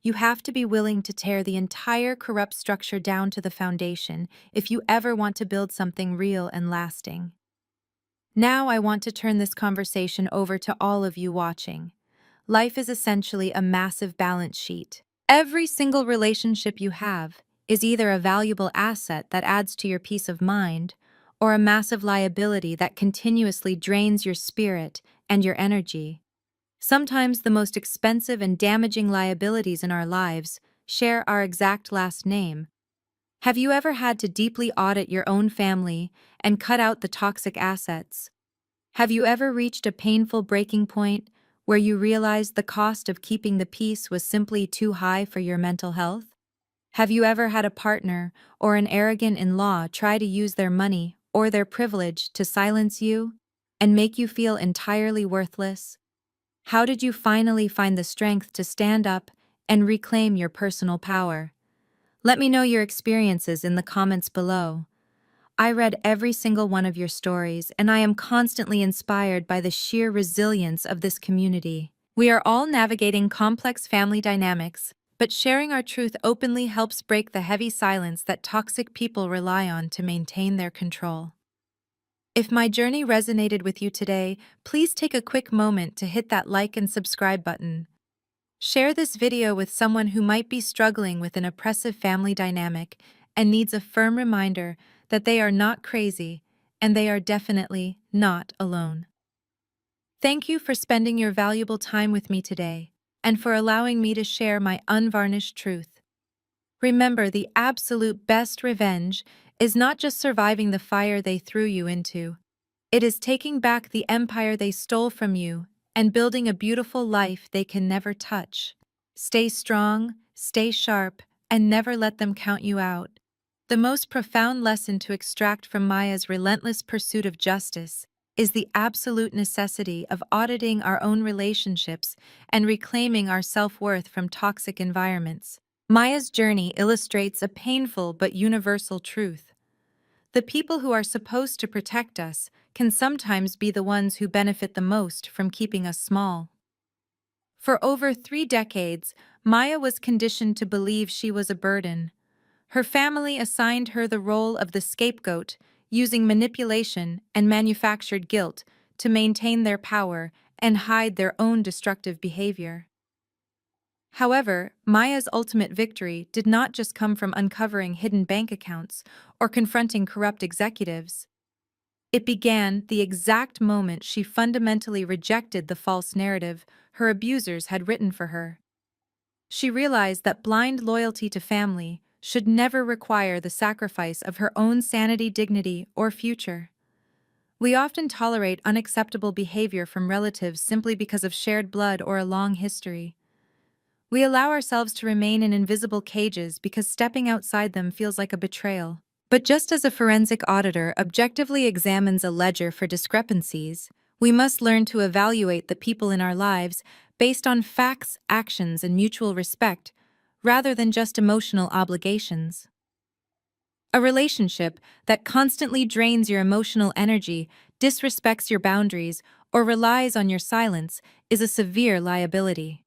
You have to be willing to tear the entire corrupt structure down to the foundation if you ever want to build something real and lasting. Now I want to turn this conversation over to all of you watching. Life is essentially a massive balance sheet. Every single relationship you have is either a valuable asset that adds to your peace of mind or a massive liability that continuously drains your spirit and your energy. Sometimes the most expensive and damaging liabilities in our lives share our exact last name. Have you ever had to deeply audit your own family and cut out the toxic assets? Have you ever reached a painful breaking point where you realized the cost of keeping the peace was simply too high for your mental health? Have you ever had a partner or an arrogant in-law try to use their money or their privilege to silence you and make you feel entirely worthless? How did you finally find the strength to stand up and reclaim your personal power? Let me know your experiences in the comments below. I read every single one of your stories, and I am constantly inspired by the sheer resilience of this community. We are all navigating complex family dynamics, but sharing our truth openly helps break the heavy silence that toxic people rely on to maintain their control. If my journey resonated with you today, please take a quick moment to hit that like and subscribe button. Share this video with someone who might be struggling with an oppressive family dynamic and needs a firm reminder that they are not crazy and they are definitely not alone. Thank you for spending your valuable time with me today and for allowing me to share my unvarnished truth. Remember, the absolute best revenge is not just surviving the fire they threw you into. It is taking back the empire they stole from you and building a beautiful life they can never touch. Stay strong, stay sharp, and never let them count you out. The most profound lesson to extract from Maya's relentless pursuit of justice is the absolute necessity of auditing our own relationships and reclaiming our self-worth from toxic environments. Maya's journey illustrates a painful but universal truth. The people who are supposed to protect us can sometimes be the ones who benefit the most from keeping us small. For over 3 decades, Maya was conditioned to believe she was a burden. Her family assigned her the role of the scapegoat, using manipulation and manufactured guilt to maintain their power and hide their own destructive behavior. However, Maya's ultimate victory did not just come from uncovering hidden bank accounts or confronting corrupt executives. It began the exact moment she fundamentally rejected the false narrative her abusers had written for her. She realized that blind loyalty to family, should never require the sacrifice of her own sanity, dignity, or future. We often tolerate unacceptable behavior from relatives simply because of shared blood or a long history. We allow ourselves to remain in invisible cages because stepping outside them feels like a betrayal. But just as a forensic auditor objectively examines a ledger for discrepancies, we must learn to evaluate the people in our lives based on facts, actions, and mutual respect, rather than just emotional obligations. A relationship that constantly drains your emotional energy, disrespects your boundaries, or relies on your silence is a severe liability.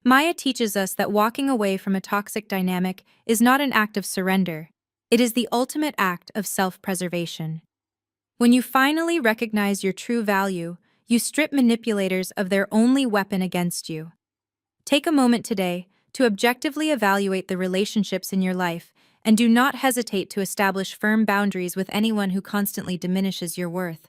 Maya teaches us that walking away from a toxic dynamic is not an act of surrender. It is the ultimate act of self-preservation. When you finally recognize your true value, you strip manipulators of their only weapon against you. Take a moment today to objectively evaluate the relationships in your life, and do not hesitate to establish firm boundaries with anyone who constantly diminishes your worth.